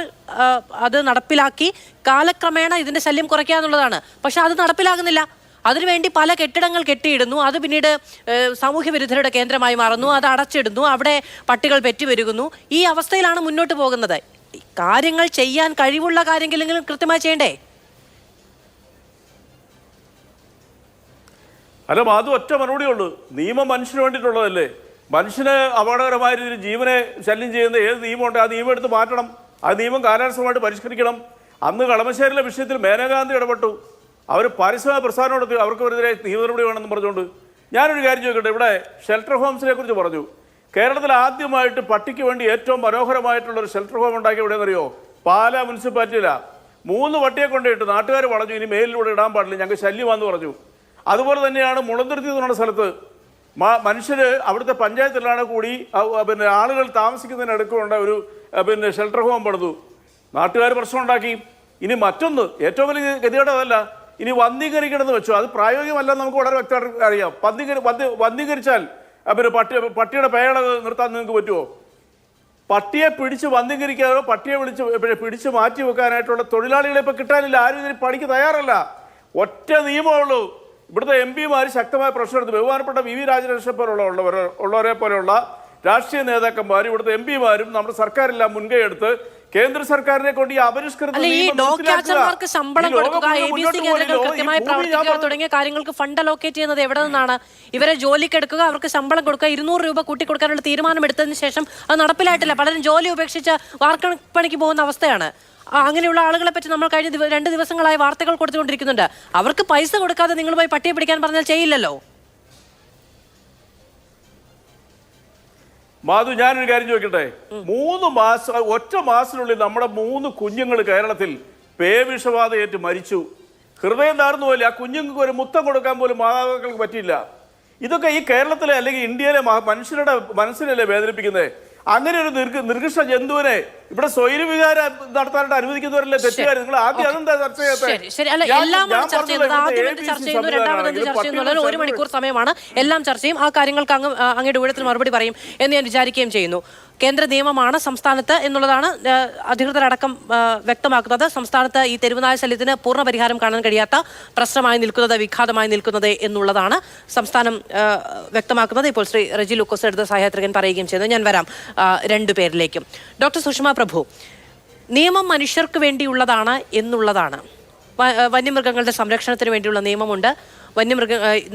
അത് നടപ്പിലാക്കി കാലക്രമേണ ഇതിന്റെ ശല്യം കുറയ്ക്കുക എന്നുള്ളതാണ്. പക്ഷെ അത് നടപ്പിലാകുന്നില്ല. അതിനുവേണ്ടി പല കെട്ടിടങ്ങൾ കെട്ടിയിടുന്നു. അത് പിന്നീട് സാമൂഹ്യ വിരുദ്ധരുടെ കേന്ദ്രമായി മാറുന്നു. അത് അടച്ചിടുന്നു. അവിടെ പട്ടികൾ പെറ്റുപെരുകുന്നു. ഈ അവസ്ഥയിലാണ് മുന്നോട്ട് പോകുന്നത്. കാര്യങ്ങൾ ചെയ്യാൻ കഴിവുള്ള കാര്യങ്ങളെങ്കിലും കൃത്യമായി ചെയ്യണ്ടേ? അല്ല, അത് ഒറ്റ മറുപടിയുള്ളൂ. നിയമം മനുഷ്യന് വേണ്ടിയിട്ടുള്ളതല്ലേ? മനുഷ്യന് അപകടകരമായ രീതിയിൽ ജീവനെ ശല്യം ചെയ്യുന്ന ഏത് നിയമമുണ്ട് ആ നിയമം എടുത്ത് മാറ്റണം. ആ നിയമം കാലാനുസൃതമായിട്ട് പരിഷ്കരിക്കണം. അന്ന് കളമശ്ശേരിയിലെ വിഷയത്തിൽ മേനകാന്തി ഇടപെട്ടു. അവർ പാരിശ്രമിക പ്രസ്ഥാനം നടത്തി. അവർക്കെതിരെ നിയമ നടപടി വേണമെന്ന് പറഞ്ഞുകൊണ്ട് ഞാനൊരു കാര്യം ചോദിക്കട്ടെ. ഇവിടെ ഷെൽട്ടർ ഹോംസിനെ കുറിച്ച് പറഞ്ഞു. കേരളത്തിൽ ആദ്യമായിട്ട് പട്ടിക്ക് വേണ്ടി ഏറ്റവും മനോഹരമായിട്ടുള്ളൊരു ഷെൽട്ടർ ഹോം ഉണ്ടാക്കി എവിടെയെന്നറിയോ? പാലാ മുനിസിപ്പാലിറ്റിയിലാ 3 പട്ടിയെ കൊണ്ടിട്ട് നാട്ടുകാർ പറഞ്ഞു ഇനി മേലിലൂടെ ഇടാൻ പാടില്ല, ഞങ്ങൾക്ക് ശല്യമാണെന്ന് പറഞ്ഞു. അതുപോലെ തന്നെയാണ് മുളന്തുരുത്തി എന്ന് പറഞ്ഞ സ്ഥലത്ത് മനുഷ്യർ അവിടുത്തെ പഞ്ചായത്തിലാണ് കൂടി പിന്നെ ആളുകൾ താമസിക്കുന്നതിനടുക്കുള്ള ഒരു പിന്നെ ഷെൽട്ടർ ഹോം പണിതു. നാട്ടുകാർ പ്രശ്നം ഉണ്ടാക്കി. ഇനി മറ്റൊന്ന് ഏറ്റവും വലിയ ഗതികേട് അതല്ല, ഇനി വന്ധീകരിക്കണമെന്ന് വെച്ചു. അത് പ്രായോഗികമല്ലെന്ന് നമുക്ക് വളരെ വ്യക്തമായിട്ട് അറിയാം. വന്ധീകരിച്ചാൽ പിന്നെ പട്ടിയുടെ പേള നിർത്താൻ നിങ്ങൾക്ക് പറ്റുമോ? പട്ടിയെ പിടിച്ച് വന്ധീകരിക്കാനോ പട്ടിയെ പിടിച്ച് മാറ്റി വെക്കാനായിട്ടുള്ള തൊഴിലാളികളെ ഇപ്പോൾ കിട്ടാനില്ല. ആരും ഇതിന് പണിക്ക് തയ്യാറല്ല. ഒറ്റ നിയമമുള്ളൂ. ഇവിടുത്തെ MP-മാർ ശക്തമായ പ്രശ്നം എടുത്ത് ബഹുമാനപ്പെട്ട VV രാജേഷെ ഉള്ളവരെ പോലെയുള്ള രാഷ്ട്രീയ നേതാക്കന്മാരും ഇവിടുത്തെ MP-മാരും നമ്മുടെ സർക്കാരെല്ലാം മുൻകൈ എടുത്ത് കേന്ദ്ര സർക്കാരിനെ കൊണ്ട് ഈ അപരിഷ്കൃത ഡോക്ടർമാർക്ക് ശമ്പളം കൊടുക്കുക, ABC കേന്ദ്രങ്ങൾ കൃത്യമായി പ്രവർത്തിക്കുക തുടങ്ങിയ കാര്യങ്ങൾക്ക് ഫണ്ട് അലോക്കേറ്റ് ചെയ്യുന്നത് എവിടെ നിന്നാണ്? ഇവരെ ജോലിക്കെടുക്കുക, അവർക്ക് ശമ്പളം കൊടുക്കുക, 200 രൂപ കൂട്ടി കൊടുക്കാനുള്ള തീരുമാനം എടുത്തതിന് ശേഷം അത് നടപ്പിലായിട്ടില്ല. പലരും ജോലി ഉപേക്ഷിച്ച് വാർക്കപ്പണിക്ക് പോകുന്ന അവസ്ഥയാണ്. അങ്ങനെയുള്ള ആളുകളെ പറ്റി നമ്മൾ കഴിഞ്ഞ 2 ദിവസങ്ങളായി വാർത്തകൾ കൊടുത്തുകൊണ്ടിരിക്കുന്നുണ്ട്. അവർക്ക് പൈസ കൊടുക്കാതെ നിങ്ങൾ പോയി പട്ടിയെ പിടിക്കാൻ പറഞ്ഞാൽ ചെയ്യില്ലല്ലോ. മാധു, ഞാനൊരു കാര്യം ചോദിക്കട്ടെ. 3 മാസം, ഒറ്റ മാസത്തിനുള്ളിൽ നമ്മുടെ 3 കുഞ്ഞുങ്ങൾ കേരളത്തിൽ പേവിഷബാധയേറ്റ് മരിച്ചു. ഹൃദയം താഴ്ന്നു പോയില്ല. ആ കുഞ്ഞുങ്ങൾക്ക് ഒരു മുത്തം കൊടുക്കാൻ പോലും മാതാപിതാക്കൾക്ക് പറ്റിയില്ല. ഇതൊക്കെ ഈ കേരളത്തിലെ അല്ലെങ്കിൽ ഇന്ത്യയിലെ മനുഷ്യരുടെ മനസ്സിലല്ലേ വേദനിപ്പിക്കുന്നത്? അങ്ങനെ ഒരു നിർകൃഷ്ട ജന്തുവിനെ ഇവിടെ സ്വൈരവികാരം നടത്താനായിട്ട് അനുവദിക്കുന്നവരല്ലേ തെറ്റുകാർ? നിങ്ങൾ ആദ്യം അതെന്താ ചർച്ച ചെയ്യാത്തത്? ഒരു മണിക്കൂർ സമയമാണ്. എല്ലാം ചർച്ചയും ആ കാര്യങ്ങൾക്ക് അങ്ങയുടെ ഊഴത്തിൽ മറുപടി പറയും എന്ന് ഞാൻ വിചാരിക്കുകയും ചെയ്യുന്നു. കേന്ദ്ര നിയമമാണ് സംസ്ഥാനത്ത് എന്നുള്ളതാണ് അധികൃതരടക്കം വ്യക്തമാക്കുന്നത്. സംസ്ഥാനത്ത് ഈ തെരുവുനായ ശല്യത്തിന് പൂർണ്ണ പരിഹാരം കാണാൻ കഴിയാത്ത പ്രശ്നമായി നിൽക്കുന്നത്, വിഘാതമായി നിൽക്കുന്നത് എന്നുള്ളതാണ് സംസ്ഥാനം വ്യക്തമാക്കുന്നത്. ഇപ്പോൾ ശ്രീ റെജി ലൂക്കോസ് എടുത്ത സഹയാത്രികൻ പറയുകയും ചെയ്യുന്നത്. ഞാൻ വരാം 2 പേരിലേക്കും. ഡോക്ടർ സുഷമ പ്രഭു, നിയമം മനുഷ്യർക്ക് വേണ്ടിയുള്ളതാണ് എന്നുള്ളതാണ്. വന്യമൃഗങ്ങളുടെ സംരക്ഷണത്തിന് വേണ്ടിയുള്ള നിയമമുണ്ട്.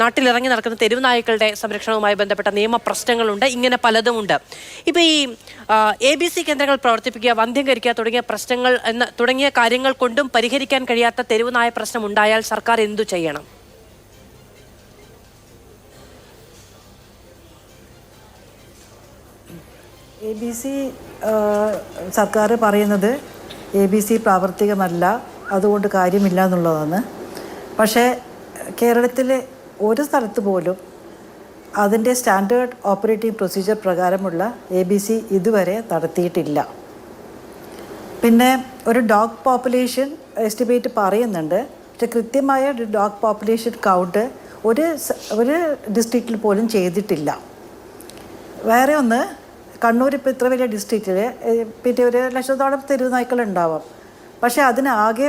നാട്ടിലിറങ്ങി നടക്കുന്ന തെരുവ് നായ്ക്കളുടെ സംരക്ഷണവുമായി ബന്ധപ്പെട്ട നിയമ പ്രശ്നങ്ങളുണ്ട്. ഇങ്ങനെ പലതുമുണ്ട്. ഇപ്പോൾ ഈ ABC കേന്ദ്രങ്ങൾ പ്രവർത്തിപ്പിക്കുക, വന്ധ്യംകരിക്കുക തുടങ്ങിയ കാര്യങ്ങൾ കൊണ്ടും പരിഹരിക്കാൻ കഴിയാത്ത തെരുവ് നായ പ്രശ്നം ഉണ്ടായാൽ സർക്കാർ എന്തു ചെയ്യണം? ABC സർക്കാർ പറയുന്നത് ABC പ്രാവർത്തികമല്ല, അതുകൊണ്ട് കാര്യമില്ല എന്നുള്ളതാണ്. പക്ഷേ കേരളത്തിലെ ഒരു സ്ഥലത്ത് പോലും അതിൻ്റെ സ്റ്റാൻഡേർഡ് ഓപ്പറേറ്റിംഗ് പ്രൊസീജിയർ പ്രകാരമുള്ള ABC ഇതുവരെ നടത്തിയിട്ടില്ല. പിന്നെ ഒരു ഡോഗ് പോപ്പുലേഷൻ എസ്റ്റിമേറ്റ് പറയുന്നുണ്ട്. പക്ഷെ കൃത്യമായ ഒരു ഡോഗ് പോപ്പുലേഷൻ കൗണ്ട് ഒരു ഡിസ്ട്രിക്റ്റിൽ പോലും ചെയ്തിട്ടില്ല. വേറെ ഒന്ന്, കണ്ണൂർ ഇപ്പോൾ ഇത്ര വലിയ ഡിസ്ട്രിക്റ്റിൽ പിന്നെ 1,00,000-ഓളം തെരുവുനായ്ക്കളുണ്ടാവാം. പക്ഷേ അതിനാകെ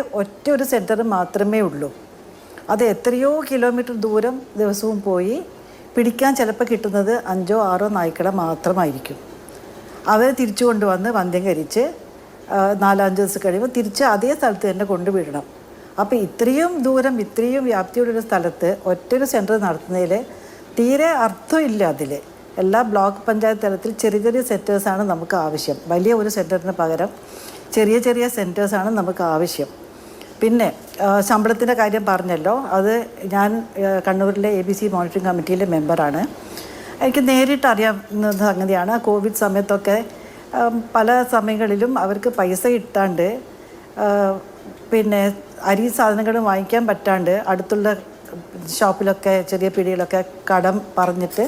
ഒരു സെൻറ്റർ മാത്രമേ ഉള്ളൂ. അത് എത്രയോ കിലോമീറ്റർ ദൂരം ദിവസവും പോയി പിടിക്കാൻ ചിലപ്പോൾ കിട്ടുന്നത് 5-6 നായ്ക്കളെ മാത്രമായിരിക്കും. അവരെ തിരിച്ചു കൊണ്ടുവന്ന് വന്ധ്യംകരിച്ച് 4-5 ദിവസം കഴിയുമ്പോൾ തിരിച്ച് അതേ സ്ഥലത്ത് തന്നെ കൊണ്ടുവിടണം. അപ്പോൾ ഇത്രയും ദൂരം, ഇത്രയും വ്യാപ്തിയുള്ളൊരു സ്ഥലത്ത് ഒറ്റൊരു സെൻറ്റർ നടത്തുന്നതിൽ തീരെ അർത്ഥമില്ല. അതിൽ എല്ലാ ബ്ലോക്ക് പഞ്ചായത്ത് തലത്തിൽ ചെറിയ ചെറിയ സെൻറ്റേഴ്സാണ് നമുക്ക് ആവശ്യം. വലിയ ഒരു സെൻറ്ററിന് പകരം ചെറിയ ചെറിയ സെൻറ്റേഴ്സാണ് നമുക്ക് ആവശ്യം. പിന്നെ ശമ്പളത്തിൻ്റെ കാര്യം പറഞ്ഞല്ലോ, അത് ഞാൻ കണ്ണൂരിലെ ABC മോണിറ്ററിംഗ് കമ്മിറ്റിയിലെ മെമ്പറാണ്. എനിക്ക് നേരിട്ട് അറിയാവുന്ന സംഗതിയാണ്. കോവിഡ് സമയത്തൊക്കെ പല സമയങ്ങളിലും അവർക്ക് പൈസ കിട്ടാണ്ട്, പിന്നെ അരി സാധനങ്ങളും വാങ്ങിക്കാൻ പറ്റാണ്ട് അടുത്തുള്ള ഷോപ്പിലൊക്കെ ചെറിയ പീടികളൊക്കെ കടം പറഞ്ഞിട്ട്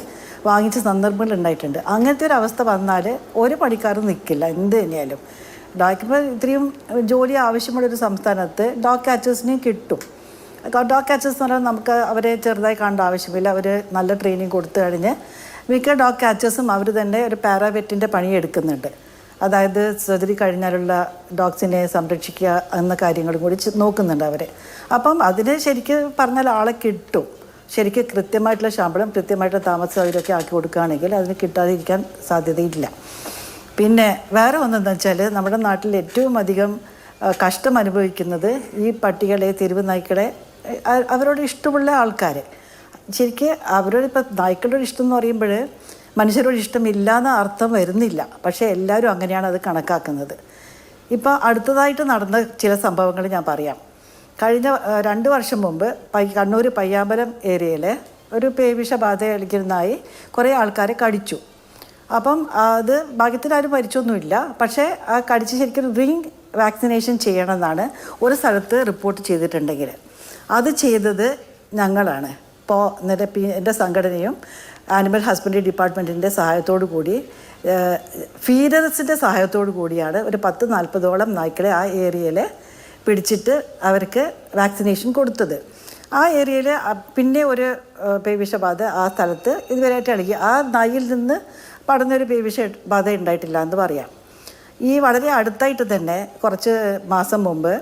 വാങ്ങിച്ച സന്ദർഭങ്ങൾ ഉണ്ടായിട്ടുണ്ട്. അങ്ങനത്തെ ഒരു അവസ്ഥ വന്നാൽ ഒരു പണിക്കാരും നിൽക്കില്ല എന്ത് തന്നെയാലും. ഇപ്പോൾ ഇത്രയും ജോലി ആവശ്യമുള്ളൊരു സംസ്ഥാനത്ത് ഡോഗ് കാച്ചേഴ്സിനെയും കിട്ടും. ഡോഗ് കാച്ചേഴ്സ് എന്ന് പറഞ്ഞാൽ നമുക്ക് അവരെ ചെറുതായി കാണേണ്ട ആവശ്യമില്ല. അവർ നല്ല ട്രെയിനിങ് കൊടുത്തു കഴിഞ്ഞ് മിക്ക ഡോഗ് കാച്ചേഴ്സും അവർ തന്നെ ഒരു പാരാവെറ്റിൻ്റെ പണിയെടുക്കുന്നുണ്ട്. അതായത് സർജറി കഴിഞ്ഞാലുള്ള ഡോഗ്സിനെ സംരക്ഷിക്കുക എന്ന കാര്യങ്ങളും കൂടി നോക്കുന്നുണ്ട് അവർ. അപ്പം അതിന് ശരിക്കും പറഞ്ഞാൽ ആളെ കിട്ടും. ശരിക്കും കൃത്യമായിട്ടുള്ള ശമ്പളം, കൃത്യമായിട്ടുള്ള താമസ സൗകര്യമൊക്കെ ആക്കി കൊടുക്കുകയാണെങ്കിൽ അതിന് കിട്ടാതിരിക്കാൻ സാധ്യതയില്ല. പിന്നെ വേറെ ഒന്നെന്ന് വെച്ചാൽ നമ്മുടെ നാട്ടിൽ ഏറ്റവും അധികം കഷ്ടം അനുഭവിക്കുന്നത് ഈ പട്ടികളെ, തെരുവ് നായ്ക്കളെ, അവരോട് ഇഷ്ടമുള്ള ആൾക്കാർ. ശരിക്കും അവരോട് ഇപ്പോൾ നായ്ക്കളുടെ ഇഷ്ടം എന്ന് പറയുമ്പോൾ മനുഷ്യരോട് ഇഷ്ടമില്ലാന്ന അർത്ഥം വരുന്നില്ല. പക്ഷേ എല്ലാവരും അങ്ങനെയാണ് അത് കണക്കാക്കുന്നത്. ഇപ്പോൾ അടുത്തതായിട്ട് നടന്ന ചില സംഭവങ്ങൾ ഞാൻ പറയാം. കഴിഞ്ഞ 2 വർഷം മുമ്പ് കണ്ണൂർ പയ്യാമ്പലം ഏരിയയിൽ ഒരു പേവിഷബാധ കളിക്കുന്നതായി കുറേ ആൾക്കാരെ കടിച്ചു. അപ്പം അത് ഭാഗ്യത്തിൽ ആരും മരിച്ചൊന്നുമില്ല. പക്ഷേ ആ കടിച്ച് ശരിക്കും റിങ് വാക്സിനേഷൻ ചെയ്യണമെന്നാണ് ഒരു സ്ഥലത്ത് റിപ്പോർട്ട് ചെയ്തിട്ടുണ്ടെങ്കിൽ അത് ചെയ്തത് ഞങ്ങളാണ്. ഇപ്പോൾ എൻ്റെ സംഘടനയും ആനിമൽ ഹസ്ബൻഡറി ഡിപ്പാർട്ട്മെൻറ്റിൻ്റെ സഹായത്തോടു കൂടി ഫീഡേഴ്സിൻ്റെ സഹായത്തോടു കൂടിയാണ് ഒരു 10-40ഓളം നായ്ക്കളെ ആ ഏരിയയിൽ പിടിച്ചിട്ട് അവർക്ക് വാക്സിനേഷൻ കൊടുത്തത്. ആ ഏരിയയിൽ പിന്നെ ഒരു പേവിഷബാധ ആ സ്ഥലത്ത് ഇതുവരെയായിട്ട് ഇളകി ആ നായിൽ നിന്ന് പടർന്നൊരു പേവിഷബാധ ഉണ്ടായിട്ടില്ല എന്ന് പറയാം. ഈ വളരെ അടുത്തായിട്ട് തന്നെ കുറച്ച് മാസം മുമ്പ്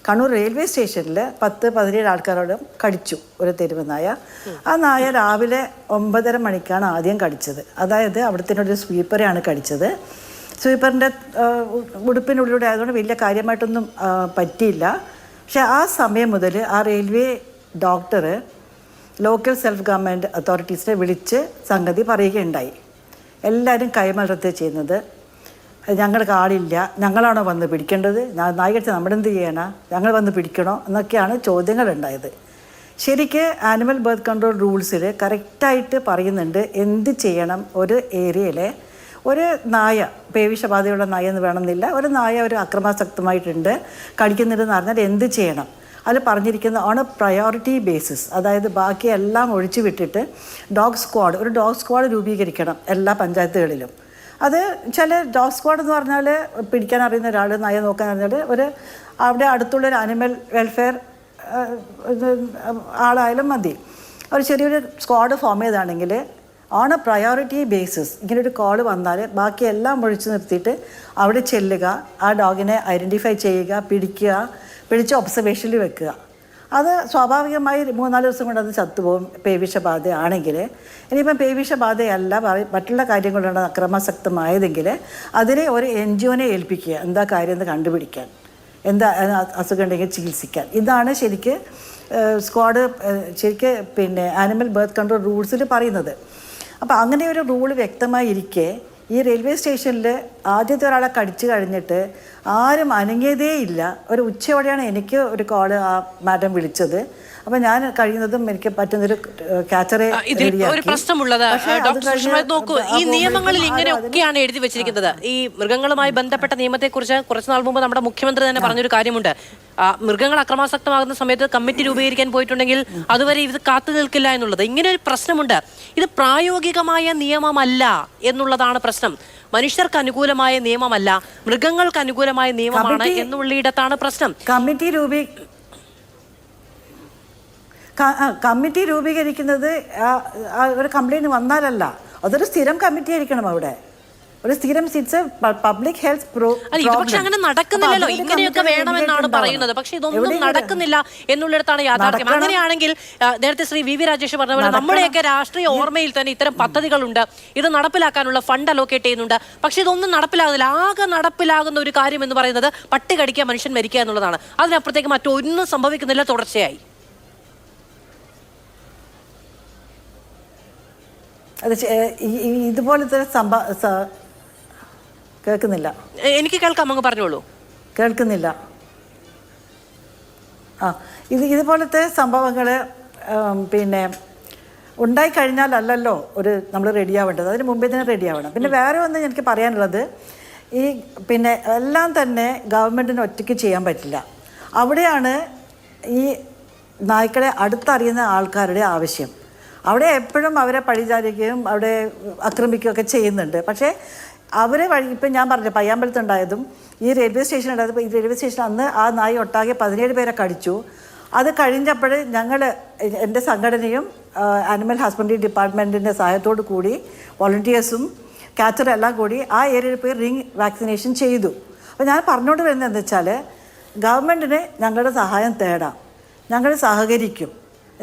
കണ്ണൂർ റെയിൽവേ സ്റ്റേഷനിൽ 10-17 ആൾക്കാരോടും കടിച്ചു ഒരു തെരുവ് നായ. ആ നായ രാവിലെ 9:30 മണിക്കാണ് ആദ്യം കടിച്ചത്. അതായത് അവിടുത്തെ ഒരു സ്വീപ്പറെയാണ് കടിച്ചത്. സ്വീപ്പറിൻ്റെ ഉടുപ്പിനുള്ളിലൂടെ ആയതുകൊണ്ട് വലിയ കാര്യമായിട്ടൊന്നും പറ്റിയില്ല. പക്ഷെ ആ സമയം മുതൽ ആ railway doctor local self government അതോറിറ്റീസിനെ വിളിച്ച് സംഗതി പറയുകയുണ്ടായി. എല്ലാവരും കൈമലർത്തി ചെയ്യുന്നത് ഞങ്ങൾക്ക് ആളില്ല, ഞങ്ങളാണോ വന്ന് പിടിക്കേണ്ടത്, നായ കടിച്ച നമ്മളെന്ത് ചെയ്യാനാ, ഞങ്ങൾ വന്ന് പിടിക്കണോ എന്നൊക്കെയാണ് ചോദ്യങ്ങളുണ്ടായത്. ശരിക്ക് ആനിമൽ ബർത്ത് കൺട്രോൾ റൂൾസിൽ കറക്റ്റായിട്ട് പറയുന്നുണ്ട് എന്ത് ചെയ്യണം. ഒരു ഏരിയയിലെ ഒരു നായ, പേവിഷബാധയുള്ള നായ എന്ന് വേണമെന്നില്ല, ഒരു നായ ഒരു അക്രമാസക്തമായിട്ടുണ്ട് കടിക്കുന്നുണ്ടെന്ന് പറഞ്ഞാൽ എന്ത് ചെയ്യണം. അത് പറഞ്ഞിരിക്കുന്ന ഓൺ എ പ്രയോറിറ്റി ബേസിസ്, അതായത് ബാക്കിയെല്ലാം ഒഴിച്ചു വിട്ടിട്ട് ഒരു ഡോഗ് സ്ക്വാഡ് രൂപീകരിക്കണം എല്ലാ പഞ്ചായത്തുകളിലും. അത് ചില ഡോഗ് സ്ക്വാഡ് എന്ന് പറഞ്ഞാൽ പിടിക്കാൻ അറിയുന്ന ഒരാൾ, നായ നോക്കാൻ അറിഞ്ഞാൽ അവിടെ അടുത്തുള്ളൊരു ആനിമൽ വെൽഫെയർ ആളായാലും മതി. ഒരു ചെറിയൊരു സ്ക്വാഡ് ഫോം ചെയ്താണെങ്കിൽ ഓൺ എ പ്രയോറിറ്റി ബേസിസ് ഇങ്ങനൊരു കോൾ വന്നാൽ ബാക്കി എല്ലാം ഒഴിച്ചു നിർത്തിയിട്ട് അവിടെ ചെല്ലുക, ആ ഡോഗിനെ ഐഡൻറ്റിഫൈ ചെയ്യുക, പിടിച്ച് ഒബ്സർവേഷനിൽ വെക്കുക. അത് സ്വാഭാവികമായി 3-4 ദിവസം കൊണ്ട് അത് ചത്തുപോകും പേവിഷബാധ ആണെങ്കിൽ. ഇനിയിപ്പം പേവിഷബാധയല്ല മറ്റുള്ള കാര്യങ്ങളുണ്ട് അക്രമാസക്തമായതെങ്കിൽ അതിനെ ഒരു NGOനെ ഏൽപ്പിക്കുക, എന്താ കാര്യം എന്ന് കണ്ടുപിടിക്കാൻ, എന്താ അസുഖം ഉണ്ടെങ്കിൽ ചികിത്സിക്കാൻ. ഇതാണ് ശരിക്ക് ആനിമൽ ബർത്ത് കൺട്രോൾ റൂൾസിൽ പറയുന്നത്. അപ്പോൾ അങ്ങനെ ഒരു റൂള് വ്യക്തമായിരിക്കെ ഈ റെയിൽവേ സ്റ്റേഷനിൽ ആദ്യത്തെ ഒരാളെ കടിച്ചു കഴിഞ്ഞിട്ട് ആരും അനങ്ങിയതേ ഇല്ല. ഒരു ഉച്ചയോടെയാണ് എനിക്ക് ഒരു കോള് ആ മാഡം വിളിച്ചത്. അപ്പോൾ ഞാൻ കഴിയുന്നതും എനിക്ക് പറ്റുന്നൊരു ക്യാച്ചറെ ഒരു പ്രശ്നമുള്ളത് ഡോക്ടർ സുഷമ നോക്കൂ, ഈ നിയമങ്ങളിൽ ഇങ്ങനെയൊക്കെയാണ് എഴുതി വെച്ചിരിക്കുന്നത്. ഈ മൃഗങ്ങളുമായി ബന്ധപ്പെട്ട നിയമത്തെക്കുറിച്ച് കുറച്ച് നാൾ മുമ്പ് നമ്മുടെ മുഖ്യമന്ത്രി തന്നെ പറഞ്ഞൊരു കാര്യമുണ്ട്. മൃഗങ്ങൾ അക്രമാസക്തമാകുന്ന സമയത്ത് കമ്മിറ്റി രൂപീകരിക്കാൻ പോയിട്ടുണ്ടെങ്കിൽ അതുവരെ ഇത് കാത്തു നിൽക്കില്ല എന്നുള്ളത്. ഇങ്ങനെ ഒരു പ്രശ്നമുണ്ട്. ഇത് പ്രായോഗികമായ നിയമമല്ല എന്നുള്ളതാണ് പ്രശ്നം. മനുഷ്യർക്ക് അനുകൂലമായ നിയമമല്ല, മൃഗങ്ങൾക്ക് അനുകൂലമായ നിയമമാണ് എന്നുള്ളിടത്താണ് പ്രശ്നം. കമ്മിറ്റി രൂപീകരിക്കുന്നത് ഒരു കംപ്ലൈൻറ്റ് വന്നാലല്ല, അതൊരു സ്ഥിരം കമ്മിറ്റി ആയിരിക്കണം. അവിടെ ഒരു സ്ഥിരം പബ്ലിക് ഹെൽത്ത് പക്ഷെ അങ്ങനെ നടക്കുന്നില്ലല്ലോ. ഇങ്ങനെയൊക്കെ വേണമെന്നാണ് പറയുന്നത്, പക്ഷെ ഇതൊന്നും നടക്കുന്നില്ല എന്നുള്ളിടത്താണ് യാഥാർത്ഥ്യം. അങ്ങനെയാണെങ്കിൽ നേരത്തെ ശ്രീ വി രാജേഷ് പറഞ്ഞ പോലെ നമ്മുടെയൊക്കെ രാഷ്ട്രീയ ഓർമ്മയിൽ തന്നെ ഇത്തരം പദ്ധതികളുണ്ട്, ഇത് നടപ്പിലാക്കാനുള്ള ഫണ്ട് അലോക്കേറ്റ് ചെയ്യുന്നുണ്ട്. പക്ഷെ ഇതൊന്നും നടപ്പിലാകുന്നില്ല. ആകെ നടപ്പിലാകുന്ന ഒരു കാര്യം എന്ന് പറയുന്നത് പട്ടി കടിക്കുക, മനുഷ്യൻ മരിക്കുക എന്നുള്ളതാണ്. അതിനപ്പുറത്തേക്ക് മറ്റൊന്നും സംഭവിക്കുന്നില്ല തുടർച്ചയായി. അത് ഇതുപോലത്തെ കേൾക്കുന്നില്ല. എനിക്ക് കേൾക്കാം, അങ്ങ് പറഞ്ഞോളൂ. കേൾക്കുന്നില്ല. ഇതുപോലത്തെ സംഭവങ്ങൾ ഉണ്ടായിക്കഴിഞ്ഞാലല്ലോ നമ്മൾ റെഡിയാവേണ്ടത്, അതിന് മുമ്പേ തന്നെ റെഡിയാവണം. പിന്നെ വേറെ ഒന്ന് എനിക്ക് പറയാനുള്ളത്, എല്ലാം തന്നെ ഗവൺമെൻറ്റിന് ഒറ്റയ്ക്ക് ചെയ്യാൻ പറ്റില്ല. അവിടെയാണ് ഈ നായ്ക്കളെ അടുത്തറിയുന്ന ആൾക്കാരുടെ ആവശ്യം. അവിടെ എപ്പോഴും അവരെ പഴിചാരിക്കുകയും അവിടെ ആക്രമിക്കുകയൊക്കെ ചെയ്യുന്നുണ്ട്. പക്ഷേ അവരെ ഇപ്പം ഞാൻ പറഞ്ഞു പയ്യാമ്പലത്തുണ്ടായതും ഈ റെയിൽവേ സ്റ്റേഷനുണ്ടായതും, ഈ റെയിൽവേ സ്റ്റേഷൻ അന്ന് ആ നായി ഒട്ടാകെ 17 പേരെ കടിച്ചു. അത് കഴിഞ്ഞപ്പോൾ എൻ്റെ സംഘടനയും ആനിമൽ ഹസ്ബൻഡറി ഡിപ്പാർട്ട്മെൻറ്റിൻ്റെ സഹായത്തോടു കൂടി വോളണ്ടിയേഴ്സും ക്യാച്ചറും എല്ലാം കൂടി ആ ഏരിയയിൽ പോയി റിംഗ് വാക്സിനേഷൻ ചെയ്തു. അപ്പോൾ ഞാൻ പറഞ്ഞുകൊണ്ട് വരുന്നത് എന്താ വെച്ചാൽ, ഗവൺമെൻറ്റിന് ഞങ്ങളുടെ സഹായം തേടാം, ഞങ്ങൾ സഹകരിക്കും.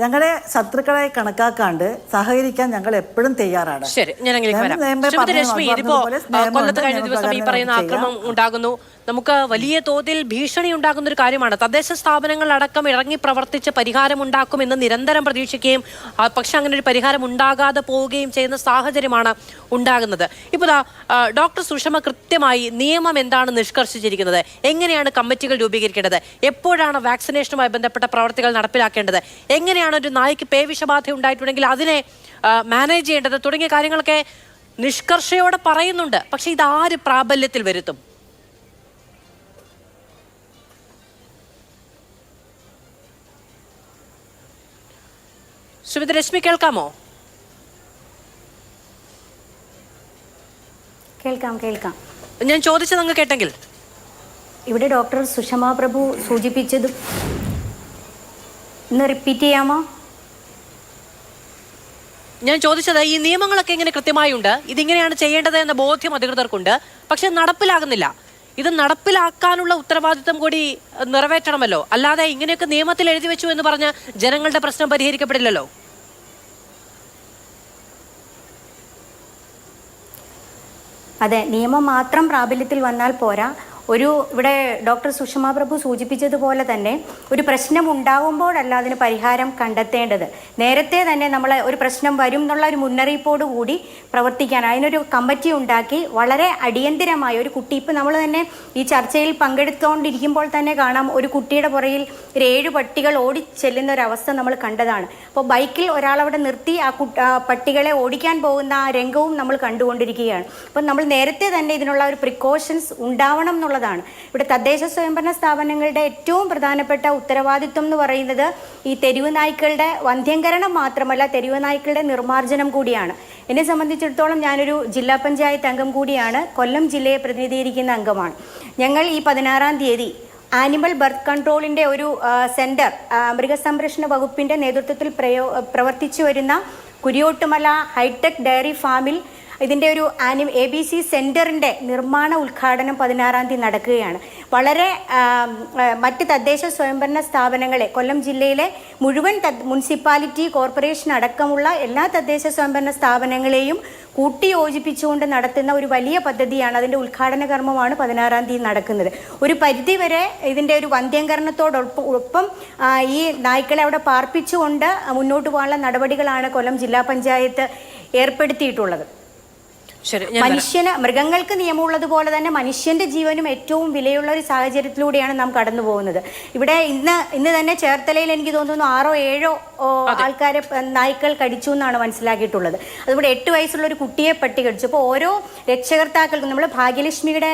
ഞങ്ങളെ ശത്രുക്കളായി കണക്കാക്കാണ്ട് സഹകരിക്കാൻ ഞങ്ങൾ എപ്പോഴും തയ്യാറാണ്. ശരി, ഞാൻ രശ്മി, ഇതിപ്പോ കൊല്ലത്ത് കഴിഞ്ഞ ദിവസം ഈ പറയുന്ന ആക്രമണം ഉണ്ടാകുന്നു. നമുക്ക് വലിയ തോതിൽ ഭീഷണി ഉണ്ടാകുന്ന ഒരു കാര്യമാണ്. തദ്ദേശ സ്ഥാപനങ്ങൾ അടക്കം ഇറങ്ങി പ്രവർത്തിച്ച് പരിഹാരമുണ്ടാക്കുമെന്ന് നിരന്തരം പ്രതീക്ഷിക്കുകയും പക്ഷെ അങ്ങനെ ഒരു പരിഹാരം ഉണ്ടാകാതെ പോവുകയും ചെയ്യുന്ന സാഹചര്യമാണ് ഉണ്ടാകുന്നത്. ഇപ്പോൾ ഡോക്ടർ സുഷമ കൃത്യമായി നിയമം എന്താണ് നിഷ്കർഷിച്ചിരിക്കുന്നത്, എങ്ങനെയാണ് കമ്മിറ്റികൾ രൂപീകരിക്കേണ്ടത്, എപ്പോഴാണ് വാക്സിനേഷനുമായി ബന്ധപ്പെട്ട പ്രവർത്തികൾ നടപ്പിലാക്കേണ്ടത്, എങ്ങനെയാണ് ഒരു നായ്ക്ക് പേവിഷബാധ ഉണ്ടായിട്ടുണ്ടെങ്കിൽ അതിനെ മാനേജ് ചെയ്യേണ്ടത് തുടങ്ങിയ കാര്യങ്ങളൊക്കെ നിഷ്കർഷയോടെ പറയുന്നുണ്ട്. പക്ഷെ ഇതാര് പ്രാബല്യത്തിൽ വരുത്തും? ശ്രീമതി രശ്മി കേൾക്കാമോ? കേൾക്കാം. ഞാൻ ചോദിച്ചത് അങ്ങ് കേട്ടെങ്കിൽ. ഇവിടെ ഡോക്ടർ സുഷമ പ്രഭു സൂചിപ്പിച്ചത് ഒന്ന് റിപ്പീറ്റ് ചെയ്യാമോ? ഞാൻ ചോദിച്ചത് ഈ നിയമങ്ങളൊക്കെ ഇങ്ങനെ കൃത്യമായുണ്ട്, ഇതിങ്ങനെയാണ് ചെയ്യേണ്ടത് എന്ന ബോധ്യം അധികൃതർക്കുണ്ട്, പക്ഷെ നടപ്പിലാകുന്നില്ല. ഇത് നടപ്പിലാക്കാനുള്ള ഉത്തരവാദിത്വം കൂടി നിറവേറ്റണമല്ലോ. അല്ലാതെ ഇങ്ങനെയൊക്കെ നിയമത്തിൽ എഴുതി വെച്ചു എന്ന് പറഞ്ഞ് ജനങ്ങളുടെ പ്രശ്നം പരിഹരിക്കപ്പെടില്ലല്ലോ. അതെ, നിയമം മാത്രം പ്രാബല്യത്തിൽ വന്നാൽ പോരാ. ഇവിടെ ഡോക്ടർ സുഷമ പ്രഭു സൂചിപ്പിച്ചതുപോലെ തന്നെ ഒരു പ്രശ്നം ഉണ്ടാകുമ്പോഴല്ല അതിന് പരിഹാരം കണ്ടെത്തേണ്ടത്. നേരത്തെ തന്നെ നമ്മൾ ഒരു പ്രശ്നം വരും എന്നുള്ള ഒരു മുന്നറിയിപ്പോട് കൂടി പ്രവർത്തിക്കാൻ അതിനൊരു കമ്മിറ്റി ഉണ്ടാക്കി വളരെ അടിയന്തിരമായ ഒരു കുട്ടി, ഇപ്പം നമ്മൾ തന്നെ ഈ ചർച്ചയിൽ പങ്കെടുത്തുകൊണ്ടിരിക്കുമ്പോൾ തന്നെ കാണാം, ഒരു കുട്ടിയുടെ പുറകിൽ ഒരു 7 പട്ടികൾ ഓടിച്ചെല്ലുന്ന ഒരവസ്ഥ നമ്മൾ കണ്ടതാണ്. അപ്പോൾ ബൈക്കിൽ ഒരാളവിടെ നിർത്തി ആ പട്ടികളെ ഓടിക്കാൻ പോകുന്ന ആ രംഗവും നമ്മൾ കണ്ടുകൊണ്ടിരിക്കുകയാണ്. അപ്പം നമ്മൾ നേരത്തെ തന്നെ ഇതിനുള്ള ഒരു പ്രിക്കോഷൻസ് ഉണ്ടാവണം എന്നുള്ളതാണ്. ഇവിടെ തദ്ദേശ സ്വയംഭരണ സ്ഥാപനങ്ങളുടെ ഏറ്റവും പ്രധാനപ്പെട്ട ഉത്തരവാദിത്വം എന്ന് പറയുന്നത് ഈ തെരുവ് നായ്ക്കളുടെ വന്ധ്യംകരണം മാത്രമല്ല, തെരുവ് നായ്ക്കളുടെ നിർമ്മാർജ്ജനം കൂടിയാണ്. എന്നെ സംബന്ധിച്ചിടത്തോളം ഞാനൊരു ജില്ലാ പഞ്ചായത്ത് അംഗം കൂടിയാണ്, കൊല്ലം ജില്ലയെ പ്രതിനിധീകരിക്കുന്ന അംഗമാണ്. ഞങ്ങൾ ഈ 16-ാം തീയതി ആനിമൽ ബർത്ത് കൺട്രോളിൻ്റെ ഒരു സെൻറ്റർ മൃഗസംരക്ഷണ വകുപ്പിൻ്റെ നേതൃത്വത്തിൽ പ്രവർത്തിച്ചു വരുന്ന കുരിയോട്ടുമല ഹൈടെക് ഡയറി ഫാമിൽ ഇതിൻ്റെ ഒരു ABC സെൻറ്ററിൻ്റെ നിർമ്മാണ ഉദ്ഘാടനം 16-ാം തീയതി നടക്കുകയാണ്. വളരെ മറ്റ് തദ്ദേശ സ്വയംഭരണ സ്ഥാപനങ്ങളെ, കൊല്ലം ജില്ലയിലെ മുഴുവൻ മുനിസിപ്പാലിറ്റി കോർപ്പറേഷൻ അടക്കമുള്ള എല്ലാ തദ്ദേശ സ്വയംഭരണ സ്ഥാപനങ്ങളെയും കൂട്ടിയോജിപ്പിച്ചുകൊണ്ട് നടത്തുന്ന ഒരു വലിയ പദ്ധതിയാണ്. അതിൻ്റെ ഉദ്ഘാടന കർമ്മമാണ് 16-ാം തീയതി നടക്കുന്നത്. ഒരു പരിധിവരെ ഇതിൻ്റെ ഒരു വന്ധ്യംകരണത്തോടൊപ്പം ഈ നായ്ക്കളെ അവിടെ പാർപ്പിച്ചുകൊണ്ട് മുന്നോട്ട് പോകാനുള്ള നടപടികളാണ് കൊല്ലം ജില്ലാ പഞ്ചായത്ത് ഏർപ്പെടുത്തിയിട്ടുള്ളത്. മൃഗങ്ങൾക്ക് നിയമമുള്ളതുപോലെ തന്നെ മനുഷ്യന്റെ ജീവനും ഏറ്റവും വിലയുള്ള ഒരു സാഹചര്യത്തിലൂടെയാണ് നാം കടന്നു പോകുന്നത്. ഇവിടെ ഇന്ന് തന്നെ ചേർത്തലയിൽ എനിക്ക് തോന്നുന്നു 6 or 7 ആൾക്കാരെ നായ്ക്കൾ കടിച്ചു എന്നാണ് മനസ്സിലാക്കിയിട്ടുള്ളത്. അതുകൊണ്ട് 8 വയസ്സുള്ള ഒരു കുട്ടിയെ പട്ടി കടിച്ചു. അപ്പോൾ ഓരോ രക്ഷകർത്താക്കൾക്കും, നമ്മൾ ഭാഗ്യലക്ഷ്മിയുടെ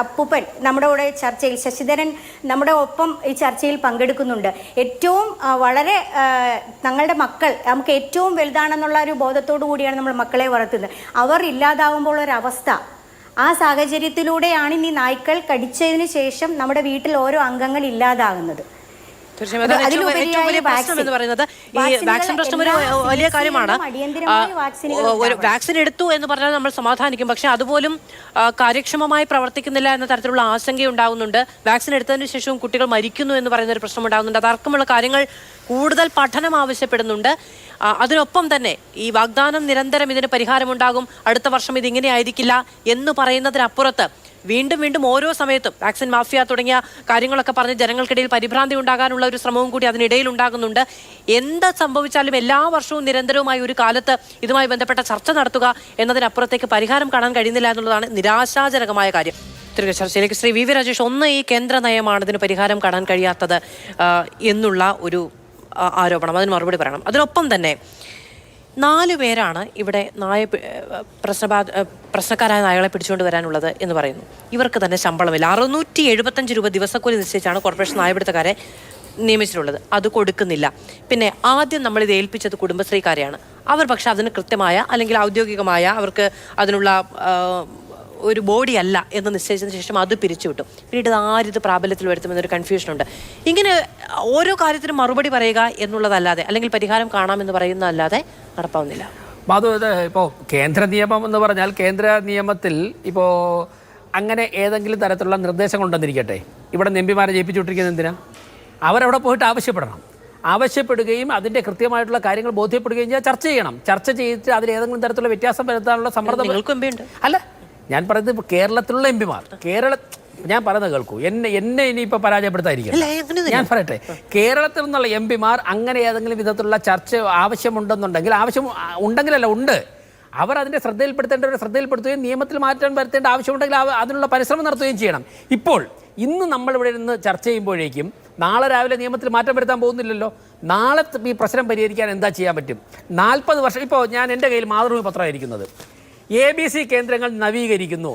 അപ്പൂപ്പൻ നമ്മുടെ കൂടെ ചർച്ചയിൽ, ശശിധരൻ നമ്മുടെ ഒപ്പം ഈ ചർച്ചയിൽ പങ്കെടുക്കുന്നുണ്ട്. ഏറ്റവും വളരെ തങ്ങളുടെ മക്കൾ നമുക്ക് ഏറ്റവും വലുതാണെന്നുള്ള ഒരു ബോധത്തോടു കൂടിയാണ് നമ്മൾ മക്കളെ വളർത്തുന്നത്. അവർ ഇല്ലാതാവുമ്പോൾ ഒരവസ്ഥ, ആ സാഹചര്യത്തിലൂടെയാണ് ഇനി നായ്ക്കൾ കടിച്ചതിന് ശേഷം നമ്മുടെ വീട്ടിൽ ഓരോ അംഗങ്ങൾ ഇല്ലാതാകുന്നത്. വാക്സിൻ പ്രശ്നം ഒരു വലിയ കാര്യമാണ്. ഒരു വാക്സിൻ എടുത്തു എന്ന് പറഞ്ഞാൽ നമ്മൾ സമാധാനിക്കും, പക്ഷെ അതുപോലും കാര്യക്ഷമമായി പ്രവർത്തിക്കുന്നില്ല എന്ന തരത്തിലുള്ള ആശങ്കയുണ്ടാകുന്നുണ്ട്. വാക്സിൻ എടുത്തതിന് ശേഷവും കുട്ടികൾ മരിക്കുന്നു എന്ന് പറയുന്ന ഒരു പ്രശ്നം ഉണ്ടാകുന്നുണ്ട്. അതടക്കമുള്ള കാര്യങ്ങൾ കൂടുതൽ പഠനം ആവശ്യപ്പെടുന്നുണ്ട്. അതിനൊപ്പം തന്നെ ഈ വാഗ്ദാനം നിരന്തരം ഇതിന് പരിഹാരമുണ്ടാകും, അടുത്ത വർഷം ഇതിങ്ങനെ ആയിരിക്കില്ല എന്ന് പറയുന്നതിനപ്പുറത്ത് വീണ്ടും ഓരോ സമയത്തും വാക്സിൻ മാഫിയ തുടങ്ങിയ കാര്യങ്ങളൊക്കെ പറഞ്ഞ് ജനങ്ങൾക്കിടയിൽ പരിഭ്രാന്തി ഉണ്ടാകാനുള്ള ഒരു ശ്രമവും കൂടി അതിനിടയിൽ ഉണ്ടാകുന്നുണ്ട്. എന്ത് സംഭവിച്ചാലും എല്ലാ വർഷവും നിരന്തരവുമായി ഒരു കാലത്ത് ഇതുമായി ബന്ധപ്പെട്ട ചർച്ച നടത്തുക എന്നതിനപ്പുറത്തേക്ക് പരിഹാരം കാണാൻ കഴിയുന്നില്ല എന്നുള്ളതാണ് നിരാശാജനകമായ കാര്യം. തിരികെ ചർച്ചയിലേക്ക് ശ്രീ വി രാജേഷ്, ഒന്ന് ഈ കേന്ദ്ര നയമാണ് ഇതിന് പരിഹാരം കാണാൻ കഴിയാത്തത് എന്നുള്ള ഒരു ആരോപണം, അതിന് മറുപടി പറയണം. അതിനൊപ്പം തന്നെ 4 പേരാണ് ഇവിടെ പ്രശ്നക്കാരായ നായകളെ പിടിച്ചുകൊണ്ട് വരാനുള്ളത് എന്ന് പറയുന്നു. ഇവർക്ക് തന്നെ ശമ്പളമില്ല. 675 രൂപ ദിവസക്കൂലി നിശ്ചയിച്ചാണ് കോർപ്പറേഷൻ നായപിടുത്തക്കാരെ നിയമിച്ചിട്ടുള്ളത്. അത് കൊടുക്കുന്നില്ല. പിന്നെ ആദ്യം നമ്മളിത് ഏൽപ്പിച്ചത് കുടുംബശ്രീക്കാരെയാണ്. അവർ പക്ഷെ അതിന് കൃത്യമായ അല്ലെങ്കിൽ ഔദ്യോഗികമായ അവർക്ക് അതിനുള്ള ഒരു ബോഡി അല്ല എന്ന് നിശ്ചയിച്ചതിന് ശേഷം അത് പിരിച്ചുവിട്ടു. പിന്നീട് ആരിത് പ്രാബല്യത്തിൽ വരുത്തുമെന്നൊരു കൺഫ്യൂഷനുണ്ട്. ഇങ്ങനെ ഓരോ കാര്യത്തിനും മറുപടി പറയുക എന്നുള്ളതല്ലാതെ അല്ലെങ്കിൽ പരിഹാരം കാണാമെന്ന് പറയുന്നതല്ലാതെ നടപ്പാവുന്നില്ല. മാധു, ഇത് ഇപ്പോൾ കേന്ദ്ര നിയമം എന്ന് പറഞ്ഞാൽ കേന്ദ്ര നിയമത്തിൽ ഇപ്പോൾ അങ്ങനെ ഏതെങ്കിലും തരത്തിലുള്ള നിർദ്ദേശങ്ങൾ ഉണ്ടെന്നിരിക്കട്ടെ, ഇവിടെ എംപിമാരെ ജയിപ്പിച്ചുകൊണ്ടിരിക്കുന്നത് എന്തിനാ? അവരവിടെ പോയിട്ട് ആവശ്യപ്പെടുകയും അതിൻ്റെ കൃത്യമായിട്ടുള്ള കാര്യങ്ങൾ ബോധ്യപ്പെടുകയും ചെയ്യാൻ ചർച്ച ചെയ്യണം. ചർച്ച ചെയ്തിട്ട് അതിൽ ഏതെങ്കിലും തരത്തിലുള്ള വ്യത്യാസം വരുത്താനുള്ള സമ്മർദ്ദം അല്ല ഞാൻ പറയുന്നത്. ഇപ്പോൾ കേരളത്തിലുള്ള എംപിമാർ ഞാൻ പറയുന്നത് കേൾക്കൂ, എന്നെ ഇനിയിപ്പോൾ പരാജയപ്പെടുത്താതിരിക്കും. ഞാൻ പറയട്ടെ, കേരളത്തിൽ നിന്നുള്ള എംപിമാർ അങ്ങനെ ഏതെങ്കിലും വിധത്തിലുള്ള ചർച്ച ഉണ്ട്, അവർ അതിൻ്റെ ശ്രദ്ധയിൽപ്പെടുത്തുകയും നിയമത്തിൽ മാറ്റം വരുത്തേണ്ട ആവശ്യമുണ്ടെങ്കിൽ അതിനുള്ള പരിശ്രമം നടത്തുകയും ചെയ്യണം. ഇന്ന് നമ്മളിവിടെ നിന്ന് ചർച്ച ചെയ്യുമ്പോഴേക്കും നാളെ രാവിലെ നിയമത്തിൽ മാറ്റം വരുത്താൻ പോകുന്നില്ലല്ലോ. നാളെ ഈ പ്രശ്നം പരിഹരിക്കാൻ എന്താ ചെയ്യാൻ പറ്റും? 40 വർഷം ഇപ്പോൾ എൻ്റെ കയ്യിൽ മാതൃഭൂമി പത്രമായിരിക്കുന്നത്. ABC കേന്ദ്രങ്ങൾ നവീകരിക്കുന്നു.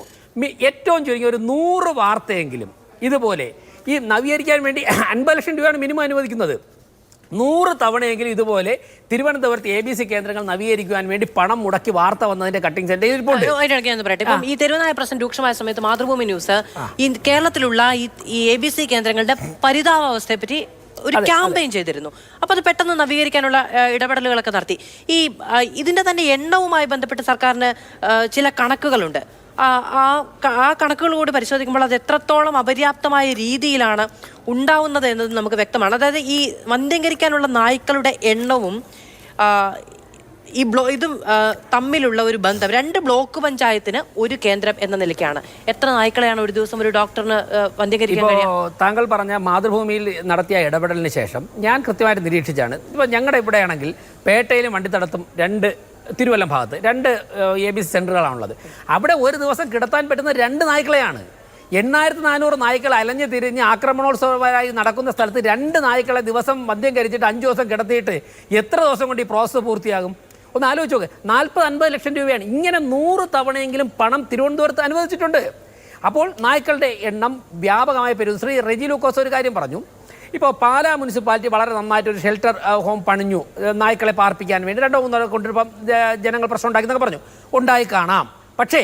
ഏറ്റവും ചുരുങ്ങിയ ഒരു 100 വാർത്തയെങ്കിലും ഇതുപോലെ ഈ നവീകരിക്കാൻ വേണ്ടി 50 ലക്ഷം രൂപയാണ് മിനിമം അനുവദിക്കുന്നത്. 100 തവണയെങ്കിലും ഇതുപോലെ തിരുവനന്തപുരത്ത് ABC കേന്ദ്രങ്ങൾ നവീകരിക്കുവാൻ വേണ്ടി പണം മുടക്കി വാർത്ത വന്നതിന്റെ കട്ടിംഗ് സെന്റ് ചെയ്തിട്ടുണ്ട്. അതിനിടയ്ക്ക് ഞാൻ പറയട്ടെ, ഇപ്പം ഈ തെരുവുനായ പ്രശ്നം രൂക്ഷമായ സമയത്ത് മാതൃഭൂമി ന്യൂസ് ഈ കേരളത്തിലുള്ള ഈ ABC കേന്ദ്രങ്ങളുടെ പരിതാപാവസ്ഥയെ പറ്റി ഒരു ക്യാമ്പയിൻ ചെയ്തിരുന്നു. അപ്പോൾ അത് പെട്ടെന്ന് നവീകരിക്കാനുള്ള ഇടപെടലുകളൊക്കെ നടത്തി. ഇതിന്റെ തന്നെ എണ്ണവുമായി ബന്ധപ്പെട്ട് സർക്കാരിന് ചില കണക്കുകളുണ്ട്. ആ കണക്കുകൾ കൂടി പരിശോധിക്കുമ്പോൾ അത് എത്രത്തോളം അപര്യാപ്തമായ രീതിയിലാണ് ഉണ്ടാവുന്നത് എന്നത് നമുക്ക് വ്യക്തമാണ്. അതായത് ഈ വന്ധ്യംകരിക്കാനുള്ള നായ്ക്കളുടെ എണ്ണവും ഇതും തമ്മിലുള്ള ഒരു ബന്ധം 2 ബ്ലോക്ക് പഞ്ചായത്തിന് ഒരു കേന്ദ്രം എന്ന നിലയ്ക്കാണ്. എത്ര നായ്ക്കളെയാണ് ഒരു ദിവസം ഒരു ഡോക്ടറിന് വന്ധ്യംകരിക്കാൻ കഴിയുക? താങ്കൾ പറഞ്ഞ മാതൃഭൂമിയിൽ നടത്തിയ ഇടപെടലിന് ശേഷം ഞാൻ കൃത്യമായിട്ട് നിരീക്ഷിച്ചാണ്. ഇപ്പോൾ ഞങ്ങളുടെ ഇവിടെയാണെങ്കിൽ പേട്ടയിലും വണ്ടിത്തടത്തും 2 തിരുവല്ലം ഭാഗത്ത് 2 ABC സെൻ്ററുകളാണുള്ളത്. അവിടെ ഒരു ദിവസം കിടത്താൻ പറ്റുന്ന 2 നായ്ക്കളെയാണ്. 8400 നായ്ക്കൾ അലഞ്ഞു തിരിഞ്ഞ് ആക്രമണോത്സവമായി നടക്കുന്ന സ്ഥലത്ത് 2 നായ്ക്കളെ ദിവസം വന്ധ്യംകരിച്ചിട്ട് 5 ദിവസം കിടത്തിയിട്ട് എത്ര ദിവസം കൊണ്ട് ഈ പ്രോസസ്സ് പൂർത്തിയാകും? ഒന്ന് ആലോചിച്ച് നോക്ക്. 40-50 ലക്ഷം രൂപയാണ്. ഇങ്ങനെ 100 തവണയെങ്കിലും പണം തിരുവനന്തപുരത്ത് അനുവദിച്ചിട്ടുണ്ട്. അപ്പോൾ നായ്ക്കളുടെ എണ്ണം വ്യാപകമായി പെരുകും. ശ്രീ റെജി ലൂക്കോസ് ഒരു കാര്യം പറഞ്ഞു. ഇപ്പോൾ പാലാ മുനിസിപ്പാലിറ്റി വളരെ നന്നായിട്ടൊരു ഷെൽട്ടർ ഹോം പണിഞ്ഞു നായ്ക്കളെ പാർപ്പിക്കാൻ വേണ്ടി. 2-3 കൊണ്ടിപ്പം ജനങ്ങൾ പ്രശ്നം ഉണ്ടാക്കി എന്നൊക്കെ പറഞ്ഞു. ഉണ്ടായി കാണാം. പക്ഷേ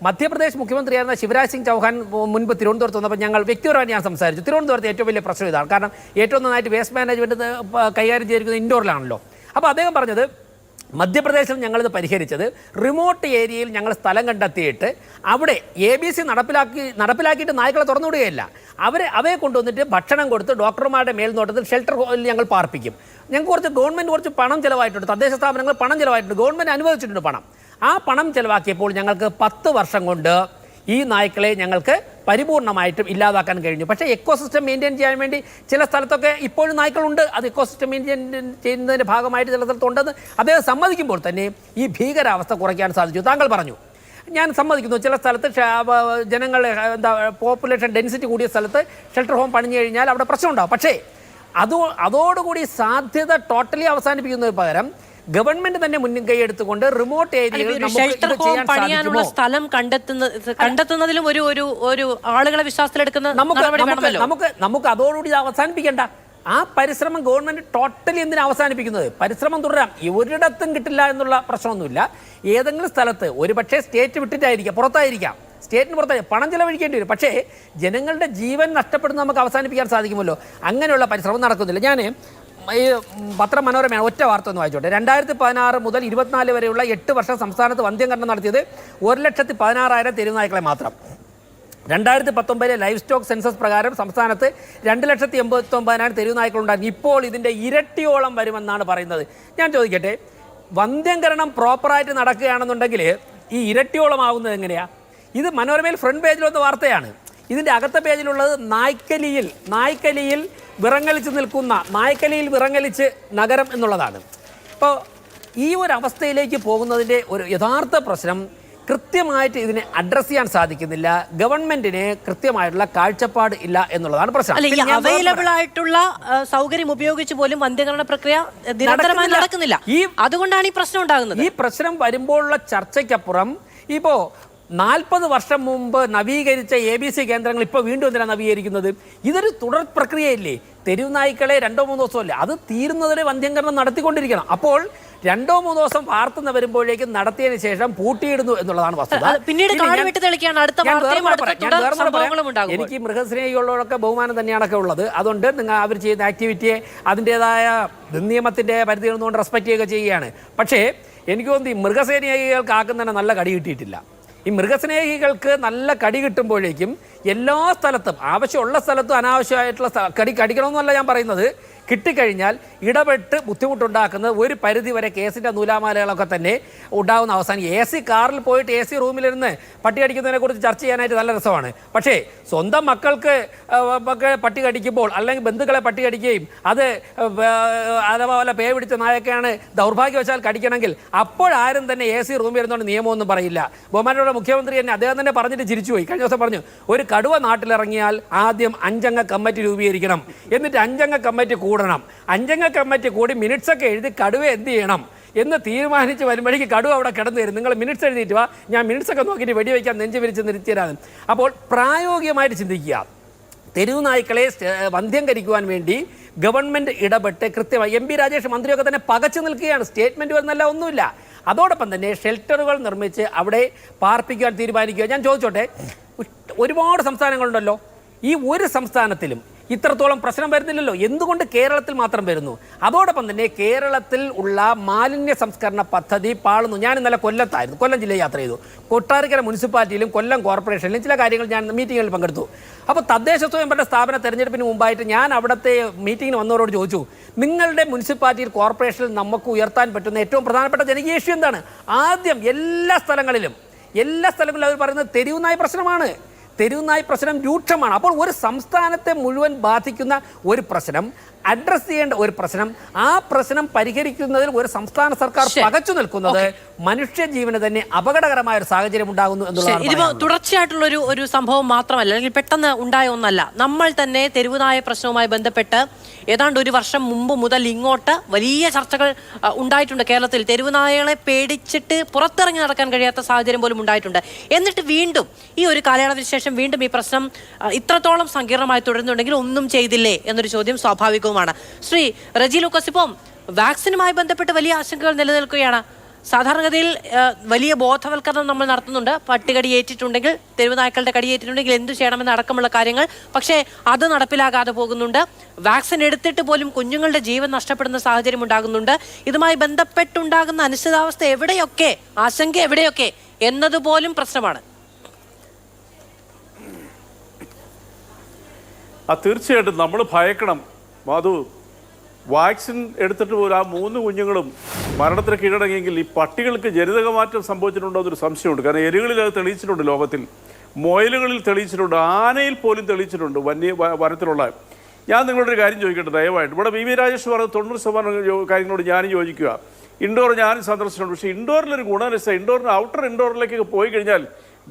മധ്യപ്രദേശ് മുഖ്യമന്ത്രിയായിരുന്ന ശിവരാജ് സിംഗ് ചൗഹാൻ മുൻപ് തിരുവനന്തപുരത്ത് വന്നപ്പോൾ ഞങ്ങൾ വ്യക്തിപരമായി ഞാൻ സംസാരിച്ചു. തിരുവനന്തപുരത്ത് ഏറ്റവും വലിയ പ്രശ്നം ഇതാണ്. കാരണം ഏറ്റവും നന്നായിട്ട് വേസ്റ്റ് മാനേജ്മെൻറ്റ് കൈകാര്യം ചെയ്തിരിക്കുന്നത് ഇൻഡോറിലാണല്ലോ. അപ്പോൾ അദ്ദേഹം പറഞ്ഞത് മധ്യപ്രദേശിൽ ഞങ്ങളിത് പരിഹരിച്ചത് റിമോട്ട് ഏരിയയിൽ ഞങ്ങൾ സ്ഥലം കണ്ടെത്തിയിട്ട് അവിടെ ABC നടപ്പിലാക്കിയിട്ട് നായ്ക്കളെ തുറന്നുവിടുകയല്ല. അവയെ കൊണ്ടുവന്നിട്ട് ഭക്ഷണം കൊടുത്ത് ഡോക്ടർമാരുടെ മേൽനോട്ടത്തിൽ ഷെൽട്ടർ ഹോളിൽ ഞങ്ങൾ പാർപ്പിക്കും. ഞങ്ങൾക്ക് ഗവൺമെൻറ് കുറച്ച് പണം ചിലവായിട്ടുണ്ട്. തദ്ദേശ സ്ഥാപനങ്ങൾ പണം ചിലവായിട്ടുണ്ട്. ഗവൺമെൻറ് അനുവദിച്ചിട്ടുണ്ട് പണം. ആ പണം ചിലവാക്കിയപ്പോൾ ഞങ്ങൾക്ക് 10 വർഷം കൊണ്ട് ഈ നായ്ക്കളെ ഞങ്ങൾക്ക് പരിപൂർണമായിട്ടും ഇല്ലാതാക്കാൻ കഴിഞ്ഞു. പക്ഷേ എക്കോസിസ്റ്റം മെയിൻറ്റെയിൻ ചെയ്യാൻ വേണ്ടി ചില സ്ഥലത്തൊക്കെ ഇപ്പോഴും നായ്ക്കളുണ്ട്. അത് എക്കോസിസ്റ്റം മെയിൻറ്റെയിൻ ചെയ്യുന്നതിൻ്റെ ഭാഗമായിട്ട് ചില സ്ഥലത്തുണ്ടെന്ന് അദ്ദേഹം സമ്മതിക്കുമ്പോൾ തന്നെ ഈ ഭീകരാവസ്ഥ കുറയ്ക്കാൻ സാധിച്ചു. താങ്കൾ പറഞ്ഞു, ഞാൻ സമ്മതിക്കുന്നു, ചില സ്ഥലത്ത് ജനങ്ങൾ പോപ്പുലേഷൻ ഡെൻസിറ്റി കൂടിയ സ്ഥലത്ത് ഷെൽട്ടർ ഹോം പണിഞ്ഞു കഴിഞ്ഞാൽ അവിടെ പ്രശ്നം ഉണ്ടാവും. പക്ഷേ അതോടുകൂടി സാധ്യത ടോട്ടലി അവസാനിപ്പിക്കുന്നതിന് പകരം ഗവൺമെന്റ് തന്നെ മുൻകൈ എടുത്തുകൊണ്ട് റിമോട്ട് ഏരിയകളിൽ പണിയാനുള്ള സ്ഥലം കണ്ടെത്തുന്നതിലും ഒരു ആളുകളെ വിശ്വാസത്തിലെടുക്കുന്ന നമുക്ക് അതോടുകൂടി അവസാനിപ്പിക്കേണ്ട. ആ പരിശ്രമം ഗവൺമെന്റ് ടോട്ടലി എന്തിനാ അവസാനിപ്പിക്കുന്നത്? പരിശ്രമം തുടരാം. ഒരിടത്തും കിട്ടില്ല എന്നുള്ള പ്രശ്നമൊന്നുമില്ല. ഏതെങ്കിലും സ്ഥലത്ത് ഒരുപക്ഷെ സ്റ്റേറ്റ് വിട്ടിട്ടായിരിക്കാം, പുറത്തായിരിക്കാം, സ്റ്റേറ്റിന് പുറത്തായി പണം ചിലവഴിക്കേണ്ടി വരും. പക്ഷേ ജനങ്ങളുടെ ജീവൻ നഷ്ടപ്പെടുന്നത് നമുക്ക് അവസാനിപ്പിക്കാൻ സാധിക്കുമല്ലോ. അങ്ങനെയുള്ള പരിശ്രമം നടക്കുന്നില്ല. ഞാൻ ഈ പത്രമനോരമയാണ് ഒറ്റ വാർത്ത ഒന്ന് വായിച്ചോട്ടെ. 2016 മുതൽ 24 വരെയുള്ള 8 വർഷം സംസ്ഥാനത്ത് വന്ധ്യംകരണം നടത്തിയത് 1,16,000 തെരുവുനായ്ക്കളെ മാത്രം. 2019 ലൈഫ് സ്റ്റോക്ക് സെൻസസ് പ്രകാരം സംസ്ഥാനത്ത് 2,89,000 തെരുവുനായ്ക്കളുണ്ടായിരുന്നു. ഇപ്പോൾ ഇതിൻ്റെ ഇരട്ടിയോളം വരുമെന്നാണ് പറയുന്നത്. ഞാൻ ചോദിക്കട്ടെ, വന്ധ്യംകരണം പ്രോപ്പറായിട്ട് നടക്കുകയാണെന്നുണ്ടെങ്കിൽ ഈ ഇരട്ടിയോളം ആകുന്നത് എങ്ങനെയാണ്? ഇത് മനോരമയിൽ ഫ്രണ്ട് പേജിലൊന്ന് വാർത്തയാണ്. ഇതിൻ്റെ അകത്തെ പേജിലുള്ളത് നായ്ക്കലിയിൽ വിറങ്ങലിച്ച് നിൽക്കുന്ന നായ്ക്കലിയിൽ വിറങ്ങലിച്ച് നഗരം എന്നുള്ളതാണ്. അപ്പോൾ ഈ ഒരു അവസ്ഥയിലേക്ക് പോകുന്നതിൻ്റെ ഒരു യഥാർത്ഥ പ്രശ്നം കൃത്യമായിട്ട് ഇതിനെ അഡ്രസ് ചെയ്യാൻ സാധിക്കുന്നില്ല. ഗവൺമെന്റിന് കൃത്യമായിട്ടുള്ള കാഴ്ചപ്പാട് ഇല്ല എന്നുള്ളതാണ് പ്രശ്നം. അവൈലബിൾ ആയിട്ടുള്ള സൗകര്യം ഉപയോഗിച്ച് പോലും വന്ധ്യകരണ പ്രക്രിയ നിരന്തരമായി നടക്കുന്നില്ല. അതുകൊണ്ടാണ് ഈ പ്രശ്നം ഉണ്ടാകുന്നത്. ഈ പ്രശ്നം വരുമ്പോഴുള്ള ചർച്ചയ്ക്കപ്പുറം ഇപ്പോൾ 40 വർഷം മുമ്പ് നവീകരിച്ച ABC കേന്ദ്രങ്ങൾ ഇപ്പോൾ വീണ്ടും എന്തിനാണ് നവീകരിക്കുന്നത്? ഇതൊരു തുടർ പ്രക്രിയയില്ലേ? തെരുവുനായ്ക്കളെ 2-3 ദിവസമല്ലേ, അത് തീരുന്നവരെ വന്ധ്യംകരണം നടത്തിക്കൊണ്ടിരിക്കണം. അപ്പോൾ 2-3 ദിവസം വാർത്ത വരുമ്പോഴേക്കും നടത്തിയതിനു ശേഷം പൂട്ടിയിടുന്നു എന്നുള്ളതാണ് വസ്തുത. എനിക്ക് മൃഗസ്നേഹികളോടൊക്കെ ബഹുമാനം തന്നെയാണൊക്കെ ഉള്ളത്. അതുകൊണ്ട് നിങ്ങൾ അവർ ചെയ്യുന്ന ആക്ടിവിറ്റിയെ അതിൻ്റെതായ നിയമത്തിൻ്റെ പരിധി നിന്നുകൊണ്ട് റെസ്പെക്റ്റ് ചെയ്യുക ചെയ്യുകയാണ്. പക്ഷേ എനിക്ക് തോന്നുന്നു ഈ മൃഗസ്നേഹികൾക്ക് ആക്കും തന്നെ നല്ല കടി കിട്ടിയിട്ടില്ല. ഈ മൃഗസ്നേഹികൾക്ക് നല്ല കടി കിട്ടുമ്പോഴേക്കും എല്ലാ സ്ഥലത്തും ആവശ്യമുള്ള സ്ഥലത്തും അനാവശ്യമായിട്ടുള്ള കടിക്കണമെന്നല്ല ഞാൻ പറയുന്നത്. കിട്ടിക്കഴിഞ്ഞാൽ ഇടപെട്ട് ബുദ്ധിമുട്ടുണ്ടാക്കുന്നത് ഒരു പരിധിവരെ കേസിൻ്റെ നൂലാമാലകളൊക്കെ തന്നെ ഉണ്ടാകുന്ന അവസാനം AC കാറിൽ പോയിട്ട് AC റൂമിലിരുന്ന് പട്ടി കടിക്കുന്നതിനെ കുറിച്ച് ചർച്ച ചെയ്യാനായിട്ട് നല്ല രസമാണ്. പക്ഷേ സ്വന്തം മക്കൾക്ക് പട്ടി കടിക്കുമ്പോൾ അല്ലെങ്കിൽ ബന്ധുക്കളെ പട്ടി കടിക്കുകയും അത് അതേപോലെ പേ പിടിച്ച നായൊക്കെയാണ് ദൗർഭാഗ്യവശാൽ കടിക്കണമെങ്കിൽ അപ്പോഴാരും തന്നെ AC റൂമിൽ ഇരുന്നുകൊണ്ട് നിയമമൊന്നും പറയില്ല. ബഹുമാനോടെ മുഖ്യമന്ത്രി തന്നെ അദ്ദേഹം തന്നെ പറഞ്ഞിട്ട് ചിരിച്ചുപോയി. കഴിഞ്ഞ ദിവസം പറഞ്ഞു, ഒരു കടുവ നാട്ടിലിറങ്ങിയാൽ ആദ്യം 5 അംഗ കമ്മിറ്റി രൂപീകരിക്കണം, എന്നിട്ട് 5 അംഗ കമ്മിറ്റി കൂടണം, 5 അംഗ കമ്മിറ്റി കൂടി മിനിറ്റ്സൊക്കെ എഴുതി കടുവ എന്ത് ചെയ്യണം എന്ന് തീരുമാനിച്ച് വരുമ്പോഴേക്ക് കടുവ അവിടെ കിടന്നു തരും. നിങ്ങൾ മിനിറ്റ്സ് എഴുതിയിട്ട് വാ, ഞാൻ മിനിറ്റ്സൊക്കെ നോക്കിയിട്ട് വെടിവെക്കാൻ നെഞ്ചു വിരിച്ച് നിർത്തിയതാണ്. അപ്പോൾ പ്രായോഗികമായിട്ട് ചിന്തിക്കുക. തെരുവുനായ്ക്കളെ വന്ധ്യംകരിക്കുവാൻ വേണ്ടി ഗവൺമെൻറ് ഇടപെട്ട് കൃത്യമായി MP രാജേഷ് മന്ത്രിയൊക്കെ തന്നെ പകച്ചു നിൽക്കുകയാണ്. സ്റ്റേറ്റ്മെൻറ്റ് വരുന്നല്ല ഒന്നുമില്ല. അതോടൊപ്പം തന്നെ ഷെൽട്ടറുകൾ നിർമ്മിച്ച് അവിടെ പാർപ്പിക്കുവാൻ തീരുമാനിക്കുക. ഞാൻ ചോദിച്ചോട്ടെ, ഒരുപാട് സംസ്ഥാനങ്ങളുണ്ടല്ലോ, ഈ ഒരു സംസ്ഥാനത്തിലും ഇത്രത്തോളം പ്രശ്നം വരുന്നില്ലല്ലോ. എന്തുകൊണ്ട് കേരളത്തിൽ മാത്രം വരുന്നു? അതോടൊപ്പം തന്നെ കേരളത്തിൽ ഉള്ള മാലിന്യ സംസ്കരണ പദ്ധതി പാളുന്നു. ഞാൻ ഇന്നലെ കൊല്ലത്തായിരുന്നു, കൊല്ലം ജില്ലയിൽ യാത്ര ചെയ്തു. കൊട്ടാരക്കര മുനിസിപ്പാലിറ്റിയിലും കൊല്ലം കോർപ്പറേഷനിലും ചില കാര്യങ്ങൾ ഞാൻ മീറ്റിങ്ങുകളിൽ പങ്കെടുത്തു. അപ്പോൾ തദ്ദേശ സ്വയംഭരണ സ്ഥാപന തെരഞ്ഞെടുപ്പിന് മുമ്പായിട്ട് ഞാൻ അവിടുത്തെ മീറ്റിങ്ങിന് വന്നവരോട് ചോദിച്ചു, നിങ്ങളുടെ മുനിസിപ്പാലിറ്റിയിൽ കോർപ്പറേഷനിൽ നമുക്ക് ഉയർത്താൻ പറ്റുന്ന ഏറ്റവും പ്രധാനപ്പെട്ട ജനകീയ ഇഷ്യൂ എന്താണ്? ആദ്യം എല്ലാ സ്ഥലങ്ങളിലും അവർ പറയുന്നത് തെരുവുനായ പ്രശ്നമാണ്. തെരുവുനായി പ്രശ്നം രൂക്ഷമാണ്. അപ്പോൾ ഒരു സംസ്ഥാനത്തെ മുഴുവൻ ബാധിക്കുന്ന ഒരു പ്രശ്നം, അഡ്രസ് ചെയ്യേണ്ട ഒരു പ്രശ്നം, ആ പ്രശ്നം പരിഹരിക്കുന്നതിൽ ഒരു സംസ്ഥാന സർക്കാർ പകച്ചു നിൽക്കുന്നത് മനുഷ്യജീവന് തന്നെ അപകടകരമായ ഒരു സാഹചര്യം ഉണ്ടാകുന്നു എന്നുള്ളതാണ്. ഇതിപ്പോ തുടർച്ചയായിട്ടുള്ള ഒരു സംഭവം മാത്രമല്ല, അല്ലെങ്കിൽ പെട്ടെന്ന് ഉണ്ടായ ഒന്നല്ല. നമ്മൾ തന്നെ തെരുവുനായ പ്രശ്നവുമായി ബന്ധപ്പെട്ട് ഏതാണ്ട് ഒരു വർഷം മുമ്പ് മുതൽ ഇങ്ങോട്ട് വലിയ ചർച്ചകൾ ഉണ്ടായിട്ടുണ്ട്. കേരളത്തിൽ തെരുവുനായകളെ പേടിച്ചിട്ട് പുറത്തിറങ്ങി നടക്കാൻ കഴിയാത്ത സാഹചര്യം പോലും ഉണ്ടായിട്ടുണ്ട്. എന്നിട്ട് വീണ്ടും ഈ ഒരു കാലയളവിന് ശേഷം വീണ്ടും ഈ പ്രശ്നം ഇത്രത്തോളം സങ്കീർണമായി തുടരുന്നുണ്ടെങ്കിൽ ഒന്നും ചെയ്തില്ലേ എന്നൊരു ചോദ്യം സ്വാഭാവികവുമാണ്. ശ്രീ റജി ലൂക്കോസ്, ഇപ്പം വാക്സിനുമായി ബന്ധപ്പെട്ട് വലിയ ആശങ്കകൾ നിലനിൽക്കുകയാണ്. സാധാരണഗതിയിൽ വലിയ ബോധവൽക്കരണം നമ്മൾ നടത്തുന്നുണ്ട്. പട്ടികടിയേറ്റിട്ടുണ്ടെങ്കിൽ, തെരുവുനായ്ക്കളുടെ കടിയേറ്റിട്ടുണ്ടെങ്കിൽ എന്തു ചെയ്യണമെന്ന് അടക്കമുള്ള കാര്യങ്ങൾ. പക്ഷേ അത് നടപ്പിലാകാതെ പോകുന്നുണ്ട്. വാക്സിൻ എടുത്തിട്ട് പോലും കുഞ്ഞുങ്ങളുടെ ജീവൻ നഷ്ടപ്പെടുന്ന സാഹചര്യം ഉണ്ടാകുന്നുണ്ട്. ഇതുമായി ബന്ധപ്പെട്ടുണ്ടാകുന്ന അനിശ്ചിതാവസ്ഥ എവിടെയൊക്കെ, ആശങ്ക എവിടെയൊക്കെ എന്നതുപോലും പ്രശ്നമാണ്. തീർച്ചയായിട്ടും നമ്മൾ ഭയക്കണം. മാധു, വാക്സിൻ എടുത്തിട്ട് പോലും ആ 3 കുഞ്ഞുങ്ങളും മരണത്തിന് കീഴടങ്ങിയെങ്കിൽ ഈ പട്ടികൾക്ക് ജനിതകമാറ്റം സംഭവിച്ചിട്ടുണ്ടോ എന്നൊരു സംശയമുണ്ട്. കാരണം എലികളിൽ അത് തെളിയിച്ചിട്ടുണ്ട്, ലോകത്തിൽ മുയലുകളിൽ തെളിയിച്ചിട്ടുണ്ട്, ആനയിൽ പോലും തെളിയിച്ചിട്ടുണ്ട്, വനത്തിലുള്ള. ഞാൻ നിങ്ങളോടൊരു കാര്യം ചോദിക്കട്ടെ ദയവായിട്ട്. ഇവിടെ വി രാജേഷ് പറഞ്ഞ 90% കാര്യങ്ങളോട് ഞാനും യോജിക്കുക. ഇൻഡോർ ഞാനും സന്ദർശിച്ചിട്ടുണ്ട്. പക്ഷേ ഇൻഡോറിലൊരു ഗുണരസ, ഇൻഡോറിന് ഔട്ടർ ഇൻഡോറിലേക്കൊക്കെ പോയി കഴിഞ്ഞാൽ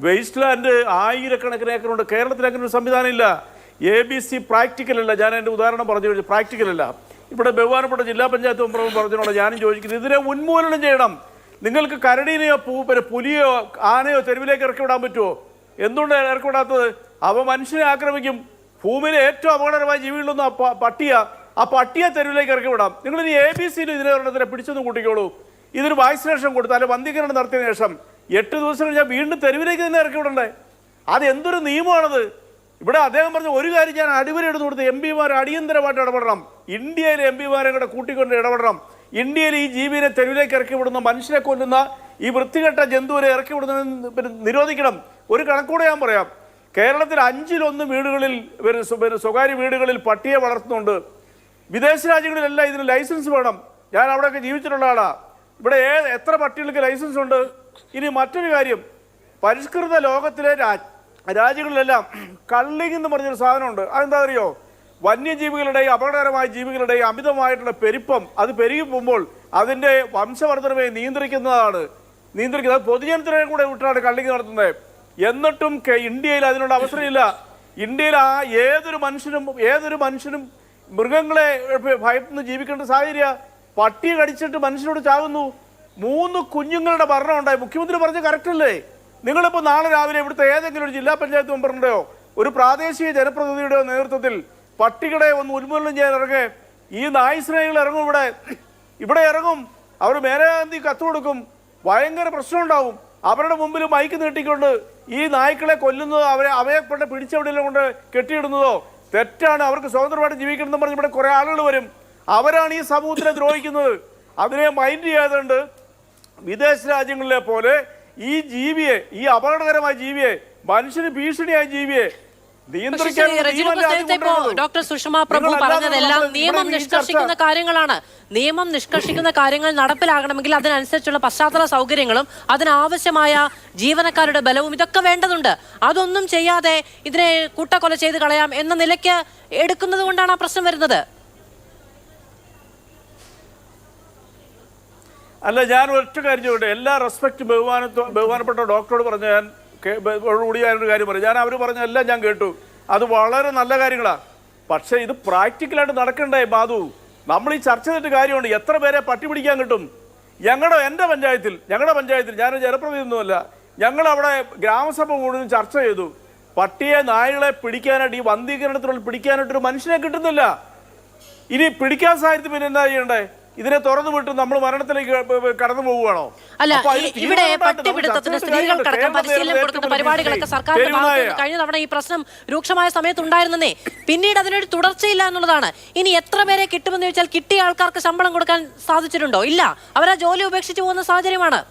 വേസ്റ്റ് ലാൻഡ് ആയിരക്കണക്കിന് ഏക്കറുണ്ട്. കേരളത്തിൽ അങ്ങനെ ഒരു സംവിധാനം ഇല്ല. ABC പ്രാക്ടിക്കൽ അല്ല. ഞാൻ എൻ്റെ ഉദാഹരണം പറഞ്ഞു കഴിഞ്ഞാൽ പ്രാക്ടിക്കൽ അല്ല. ഇവിടെ ബഹുമാനപ്പെട്ട ജില്ലാ പഞ്ചായത്ത് മെമ്പർ പറഞ്ഞോളൂ, ഞാനും ചോദിക്കുന്നത് ഇതിനെ ഉന്മൂലനം ചെയ്യണം. നിങ്ങൾക്ക് കരടീനെയോ പുലിയോ ആനയോ തെരുവിലേക്ക് ഇറക്കി വിടാൻ പറ്റുമോ? എന്തുകൊണ്ടാണ് ഇറക്കി വിടാത്തത്? അവ മനുഷ്യനെ ആക്രമിക്കും. ഭൂമിയിലെ ഏറ്റവും അപകടകരമായ ജീവികളിലൊന്നും ആ പട്ടിയെ തെരുവിലേക്ക് ഇറക്കി വിടാം. നിങ്ങളിനി ABCയിൽ ഇതിനെ പിടിച്ചൊന്നും കൂട്ടിക്കോളൂ. ഇതിന് വാക്സിനേഷൻ കൊടുത്താൽ വന്ധീകരണം നടത്തിയതിനു ശേഷം 8 ദിവസം കഴിഞ്ഞാൽ വീണ്ടും തെരുവിലേക്ക് തന്നെ ഇറക്കി വിടണ്ടേ? അത് എന്തൊരു നിയമമാണത്? ഇവിടെ അദ്ദേഹം പറഞ്ഞ ഒരു കാര്യം ഞാൻ അടിവരെ എടുത്തു കൊടുത്ത്, MP-മാർ അടിയന്തരമായിട്ട് ഇടപെടണം. ഇന്ത്യയിലെ MP-മാരെ കൂടെ കൂട്ടിക്കൊണ്ട് ഇടപെടണം. ഇന്ത്യയിൽ ഈ ജീവിനെ തെരുവിലേക്ക് ഇറക്കി വിടുന്ന, മനുഷ്യനെ കൊല്ലുന്ന ഈ വൃത്തികെട്ട ജന്തുവിനെ ഇറക്കി വിടുന്നത് നിരോധിക്കണം. ഒരു കണക്കൂടെ ഞാൻ പറയാം. കേരളത്തിൽ 5-1 വീടുകളിൽ, സ്വകാര്യ വീടുകളിൽ പട്ടിയെ വളർത്തുന്നുണ്ട്. വിദേശ രാജ്യങ്ങളിലെല്ലാം ഇതിന് ലൈസൻസ് വേണം. ഞാൻ അവിടെയൊക്കെ ജീവിച്ചിട്ടുള്ള ആളാണ്. ഇവിടെ എത്ര പട്ടികൾക്ക് ലൈസൻസ് ഉണ്ട്? ഇനി മറ്റൊരു കാര്യം, പരിഷ്കൃത ലോകത്തിലെ രാജ്യങ്ങളിലെല്ലാം കള്ളിങ് എന്ന് പറഞ്ഞൊരു സാധനമുണ്ട്. അതെന്താ അറിയോ? വന്യജീവികളുടെയും അപകടകരമായ ജീവികളുടെയും അമിതമായിട്ടുള്ള പെരുപ്പം, അത് പെരുകി പോകുമ്പോൾ അതിൻ്റെ വംശവർദ്ധനയെ നിയന്ത്രിക്കുന്നത് പൊതുജനത്തിനെ കൂടെ വിട്ടാണ് കള്ളിങ് നടത്തുന്നത്. എന്നിട്ടും ഇന്ത്യയിൽ അതിനുള്ള അവസരമില്ല. ഇന്ത്യയിൽ ഏതൊരു മനുഷ്യനും മൃഗങ്ങളെ ഭയന്ന് ജീവിക്കേണ്ട സാഹചര്യം. പട്ടിയെ കടിച്ചിട്ട് മനുഷ്യനോട് ചാകുന്നു. 3 കുഞ്ഞുങ്ങളുടെ മരണം ഉണ്ടായി. മുഖ്യമന്ത്രി പറഞ്ഞ കറക്റ്റ് അല്ലേ? നിങ്ങളിപ്പോൾ നാളെ രാവിലെ ഇവിടുത്തെ ഏതെങ്കിലും ഒരു ജില്ലാ പഞ്ചായത്ത് മെമ്പറിൻ്റെയോ ഒരു പ്രാദേശിക ജനപ്രതിനിധിയുടെയോ നേതൃത്വത്തിൽ പട്ടികളെ ഒന്ന് ഉന്മൂലനം ചെയ്യാൻ ഇറങ്ങേ. ഈ നായ് സ്നേഹികൾ ഇറങ്ങും. ഇവിടെ ഇറങ്ങും. അവർ മേലാന്തി കത്ത് കൊടുക്കും. ഭയങ്കര പ്രശ്നം ഉണ്ടാവും. അവരുടെ മുമ്പിൽ മൈക്ക് നീട്ടിക്കൊണ്ട് ഈ നായ്ക്കളെ കൊല്ലുന്നതോ അവയെ കൊണ്ട് പിടിച്ചെവിടെയെല്ലാം കൊണ്ട് കെട്ടിയിടുന്നതോ തെറ്റാണ്. അവർക്ക് സ്വതന്ത്രമായിട്ട് ജീവിക്കണമെന്ന് പറഞ്ഞ് ഇവിടെ കുറേ ആളുകൾ വരും. അവരാണ് ഈ സമൂഹത്തിനെ ദ്രോഹിക്കുന്നത്. അതിനെ മൈൻഡ് ചെയ്യാതുകൊണ്ട് വിദേശ രാജ്യങ്ങളിലെ പോലെ ഈ ജീവിയെ, ഈ അപകടകരമായ ജീവിയെ, മനുഷ്യന് ഭീഷണിയായ ജീവിയെ ഡോക്ടർ സുഷമ പ്രഭു പറഞ്ഞതെല്ലാം നിയമം നിഷ്കർഷിക്കുന്ന കാര്യങ്ങളാണ്. നിയമം നിഷ്കർഷിക്കുന്ന കാര്യങ്ങൾ നടപ്പിലാകണമെങ്കിൽ അതിനനുസരിച്ചുള്ള പശ്ചാത്തല സൗകര്യങ്ങളും അതിനാവശ്യമായ ജീവനക്കാരുടെ ബലവും ഇതൊക്കെ വേണ്ടതുണ്ട്. അതൊന്നും ചെയ്യാതെ ഇതിനെ കൂട്ടക്കൊല ചെയ്ത് കളയാം എന്ന നിലയ്ക്ക് എടുക്കുന്നത് കൊണ്ടാണ് ആ പ്രശ്നം വരുന്നത്. അല്ല, ഞാൻ ഒറ്റ കാര്യം ചോദിക്കട്ടെ. എല്ലാ റെസ്പെക്റ്റും ബഹുമാനപ്പെട്ട ഡോക്ടറോട് പറഞ്ഞ ഞാൻ കൂടി ഞാനൊരു കാര്യം പറയും. ഞാൻ അവർ പറഞ്ഞ എല്ലാം ഞാൻ കേട്ടു. അത് വളരെ നല്ല കാര്യങ്ങളാണ്. പക്ഷേ ഇത് പ്രാക്ടിക്കലായിട്ട് നടക്കണ്ടേ മാധു? നമ്മൾ ഈ ചർച്ച ചെയ്തിട്ട് കാര്യമുണ്ട്. എത്ര പേരെ പട്ടി പിടിക്കാൻ കിട്ടും? ഞങ്ങളുടെ പഞ്ചായത്തിൽ ഞാനൊരു ജനപ്രതിനിധിയൊന്നുമല്ല, ഞങ്ങളവിടെ ഗ്രാമസഭ മുഴുവൻ ചർച്ച ചെയ്തു. പട്ടിയെ നായകളെ പിടിക്കാനായിട്ട്, ഈ വന്ധീകരണത്തിനുള്ള പിടിക്കാനായിട്ടൊരു മനുഷ്യനെ കിട്ടുന്നില്ല. ഇനി പിടിക്കാൻ സാഹചര്യത്തിൽ പിന്നെ എന്താ ചെയ്യണ്ടേ? ഇതിനെ തുറന്നു വിട്ട് നമ്മൾ മരണത്തിലേക്ക് കടന്നു പോവുകയാണോ? അല്ല, ഇവിടെ പട്ടിപിടുത്തത്തിന് സ്ത്രീകൾക്കടക്കം പരിശീലനം കൊടുക്കുന്ന പരിപാടികളൊക്കെ സർക്കാരിന്റെ ഭാഗത്ത് നിന്ന് കഴിഞ്ഞ തവണ ഈ പ്രശ്നം രൂക്ഷമായ സമയത്തുണ്ടായിരുന്നേ. പിന്നീട് അതിനൊരു തുടർച്ചയില്ല എന്നുള്ളതാണ്. ഇനി എത്ര പേരെ കിട്ടുമെന്ന് ചോദിച്ചാൽ കിട്ടിയ ആൾക്കാർക്ക് ശമ്പളം കൊടുക്കാൻ സാധിച്ചിട്ടുണ്ടോ? ഇല്ല, അവരാ ജോലി ഉപേക്ഷിച്ച് പോകുന്ന സാഹചര്യമാണ്.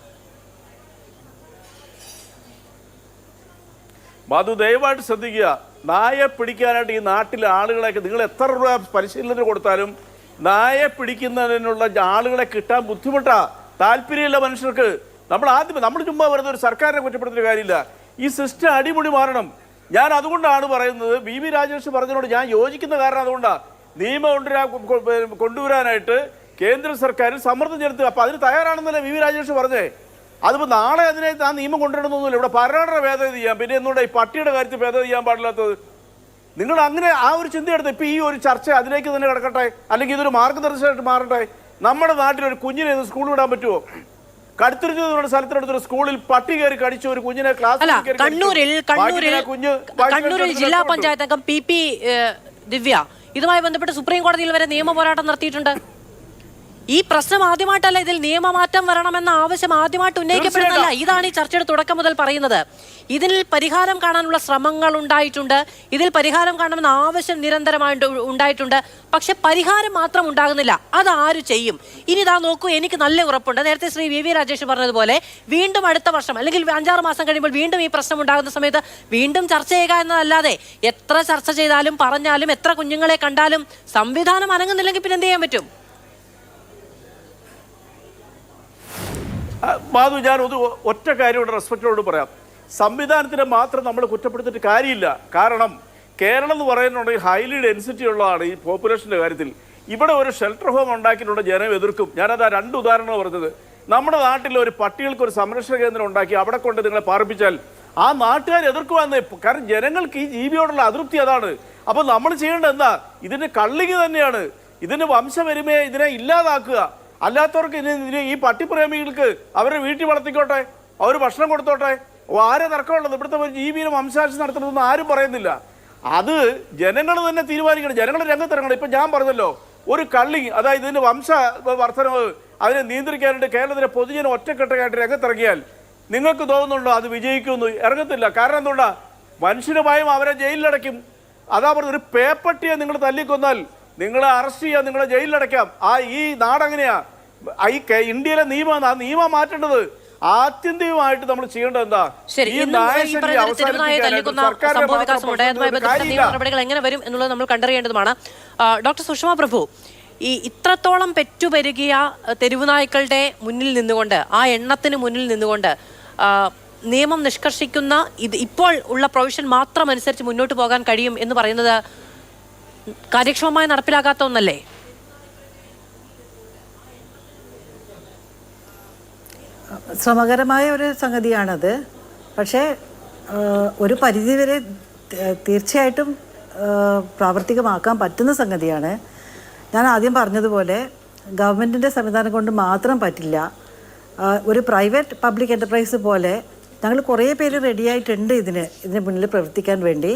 മധു, ദയവായിട്ട് ശ്രദ്ധിക്കുക. നായെ പിടിക്കാനായിട്ട് ഈ നാട്ടിലെ ആളുകളെയൊക്കെ നിങ്ങൾ എത്ര രൂപ പരിശീലനത്തിന് കൊടുത്താലും നായെ പിടിക്കുന്നതിനുള്ള ആളുകളെ കിട്ടാൻ ബുദ്ധിമുട്ടാ. താല്പര്യമില്ല മനുഷ്യർക്ക്. നമ്മൾ ചുമ്മാ വെറുതെ ഒരു സർക്കാരിനെ കുറ്റപ്പെടുത്തുന്ന കാര്യമില്ല. ഈ സിസ്റ്റം അടിമുടി മാറണം. ഞാൻ അതുകൊണ്ടാണ് പറയുന്നത്, വി രാജേഷ് പറഞ്ഞതിനോട് ഞാൻ യോജിക്കുന്ന കാരണം അതുകൊണ്ടാണ്. നിയമം കൊണ്ടുവരാനായിട്ട് കേന്ദ്ര സർക്കാർ സമ്മർദ്ദം ചെലുത്തുക. അപ്പം അതിന് തയ്യാറാണെന്നല്ലേ വി രാജേഷ് പറഞ്ഞേ. അതിപ്പോൾ നാളെ അതിനെ ആ നിയമം കൊണ്ടുവരണമെന്നൊന്നുമില്ല. ഇവിടെ ഭരണഘടന ഭേദഗതി ചെയ്യാം. പിന്നെ എന്തുകൊണ്ട് ഈ പട്ടിയുടെ കാര്യത്തിൽ ഭേദഗതി ചെയ്യാൻ പാടില്ലാത്തത്? നിങ്ങൾ അങ്ങനെ ആ ഒരു ചിന്തയെടുത്ത് ഇപ്പം ഈ ഒരു ചർച്ച അതിലേക്ക് തന്നെ കിടക്കട്ടെ, അല്ലെങ്കിൽ ഇതൊരു മാർഗ്ഗദർശനമായിട്ട് മാറട്ടെ. നമ്മുടെ നാട്ടിലൊരു കുഞ്ഞിനെ സ്കൂളിൽ വിടാൻ പറ്റുമോ? കടുത്തുരുത്തി സ്ഥലത്തിനടുത്തൊരു സ്കൂളിൽ പട്ടി കയറി കടിച്ചു ഒരു കുഞ്ഞിനെ കണ്ണൂരിൽ ജില്ലാ പഞ്ചായത്ത് അംഗം പി ദിവ്യ ഇതുമായി ബന്ധപ്പെട്ട് സുപ്രീം കോടതിയിൽ വരെ നിയമ പോരാട്ടം നടത്തിയിട്ടുണ്ട്. ഈ പ്രശ്നം ആദ്യമായിട്ടല്ല, ഇതിൽ നിയമമാറ്റം വരണമെന്ന ആവശ്യം ആദ്യമായിട്ട് ഉന്നയിക്കപ്പെടുന്നതല്ല. ഇതാണ് ഈ ചർച്ചയുടെ തുടക്കം മുതൽ പറയുന്നത്. ഇതിൽ പരിഹാരം കാണാനുള്ള ശ്രമങ്ങൾ ഉണ്ടായിട്ടുണ്ട്. ഇതിൽ പരിഹാരം കാണണമെന്ന ആവശ്യം നിരന്തരമായിട്ട് ഉണ്ടായിട്ടുണ്ട്. പക്ഷെ പരിഹാരം മാത്രം ഉണ്ടാകുന്നില്ല. അതാര് ചെയ്യും? ഇനി ഇതാ നോക്കൂ, എനിക്ക് നല്ല ഉറപ്പുണ്ട്. നേരത്തെ ശ്രീ വി രാജേഷ് പറഞ്ഞതുപോലെ വീണ്ടും അടുത്ത വർഷം അല്ലെങ്കിൽ 5-6 മാസം കഴിയുമ്പോൾ വീണ്ടും ഈ പ്രശ്നം ഉണ്ടാകുന്ന സമയത്ത് വീണ്ടും ചർച്ച ചെയ്യുക എന്നതല്ലാതെ എത്ര ചർച്ച ചെയ്താലും പറഞ്ഞാലും എത്ര കുഞ്ഞുങ്ങളെ കണ്ടാലും സംവിധാനം അനങ്ങുന്നില്ലെങ്കിൽ പിന്നെ എന്ത് ചെയ്യാൻ പറ്റും? മാധു, ഞാൻ ഒറ്റ കാര്യം ഇവിടെ റെസ്പെക്റ്റോട് പറയാം. സംവിധാനത്തിനെ മാത്രം നമ്മൾ കുറ്റപ്പെടുത്തിയിട്ട് കാര്യമില്ല. കാരണം കേരളം എന്ന് പറയുന്നുണ്ടെങ്കിൽ ഹൈലി ഡെൻസിറ്റി ഉള്ളതാണ് ഈ പോപ്പുലേഷൻ്റെ കാര്യത്തിൽ. ഇവിടെ ഒരു ഷെൽട്ടർ ഹോം ഉണ്ടാക്കിയിട്ടുണ്ട്, ജനം എതിർക്കും. ഞാനത് 2 ഉദാഹരണങ്ങൾ പറഞ്ഞത്. നമ്മുടെ നാട്ടിൽ ഒരു പട്ടികൾക്ക് ഒരു സംരക്ഷണ കേന്ദ്രം ഉണ്ടാക്കി അവിടെ കൊണ്ട് നിങ്ങളെ പാർപ്പിച്ചാൽ ആ നാട്ടുകാർ എതിർക്കുവാന്നേ. കാരണം ജനങ്ങൾക്ക് ഈ ജീവിയോടുള്ള അതൃപ്തി അതാണ്. അപ്പോൾ നമ്മൾ ചെയ്യേണ്ടത് എന്താ? ഇതിൻ്റെ കള്ളിങ് തന്നെയാണ്. ഇതിൻ്റെ വംശപരിമയെ ഇതിനെ ഇല്ലാതാക്കുക. അല്ലാത്തവർക്ക് ഈ പട്ടിപ്രേമികൾക്ക് അവരെ വീട്ടിൽ വളർത്തിക്കോട്ടെ, അവർ ഭക്ഷണം കൊടുത്തോട്ടെ. ആരെ തർക്കമുള്ളത്? ഇവിടുത്തെ ഒരു ജീവിയെ വംശനാശം നടത്തണമെന്ന് ആരും പറയുന്നില്ല. അത് ജനങ്ങൾ തന്നെ തീരുമാനിക്കണം. ജനങ്ങൾ രംഗത്തിറങ്ങണം. ഇപ്പം ഞാൻ പറഞ്ഞല്ലോ, ഒരു കള്ളിങ്, അതായത് ഇതിൻ്റെ വംശ വർധനവ് അതിനെ നിയന്ത്രിക്കാനായിട്ട് കേരളത്തിലെ പൊതുജനം ഒറ്റക്കെട്ടായിട്ട് രംഗത്തിറങ്ങിയാൽ നിങ്ങൾക്ക് തോന്നുന്നുണ്ടോ അത് വിജയിക്കുമെന്ന്? ഇറങ്ങത്തില്ല. കാരണം എന്തുകൊണ്ടാ? മനുഷ്യന് ഭയം, അവരെ ജയിലിലടയ്ക്കും. അതാ പറഞ്ഞത്, ഒരു പേപ്പട്ടിയെ നിങ്ങൾ തല്ലിക്കൊന്നാൽ നിങ്ങളെ അറസ്റ്റ് ചെയ്യാം, നിങ്ങളെ ജയിലിലടയ്ക്കാം. ഈ നാടെങ്ങനെയാ? ഈ ഇന്ത്യയിലെ നിയമം, ആ നിയമം മാറ്റേണ്ടത് ആത്യന്തികമായിട്ട് നമ്മൾ ചെയ്യേണ്ടത് എന്താ? നടപടികൾ എങ്ങനെ വരും എന്നുള്ളത് നമ്മൾ കണ്ടറിയേണ്ടതുമാണ്. ഡോക്ടർ സുഷമ പ്രഭു, ഈ ഇത്രത്തോളം പെറ്റുപെരുകിയ തെരുവുനായ്ക്കളുടെ മുന്നിൽ നിന്നുകൊണ്ട്, ആ എണ്ണത്തിന് മുന്നിൽ നിന്നുകൊണ്ട് നിയമം നിഷ്കർഷിക്കുന്ന ഇപ്പോൾ ഉള്ള പ്രൊവിഷൻ മാത്രം അനുസരിച്ച് മുന്നോട്ട് പോകാൻ കഴിയും എന്ന് പറയുന്നത് കാര്യക്ഷമമായി നടപ്പിലാകാത്ത ഒന്നല്ലേ? ശ്രമകരമായ ഒരു സംഗതിയാണത്. പക്ഷേ ഒരു പരിധിവരെ തീർച്ചയായിട്ടും പ്രാവർത്തികമാക്കാൻ പറ്റുന്ന സംഗതിയാണ്. ഞാൻ ആദ്യം പറഞ്ഞതുപോലെ ഗവൺമെൻറ്റിൻ്റെ സംവിധാനം കൊണ്ട് മാത്രം പറ്റില്ല. ഒരു പ്രൈവറ്റ് പബ്ലിക് എൻ്റർപ്രൈസ് പോലെ ഞങ്ങൾ കുറേ പേര് റെഡിയായിട്ടുണ്ട് ഇതിന് മുന്നിൽ പ്രവർത്തിക്കാൻ വേണ്ടി,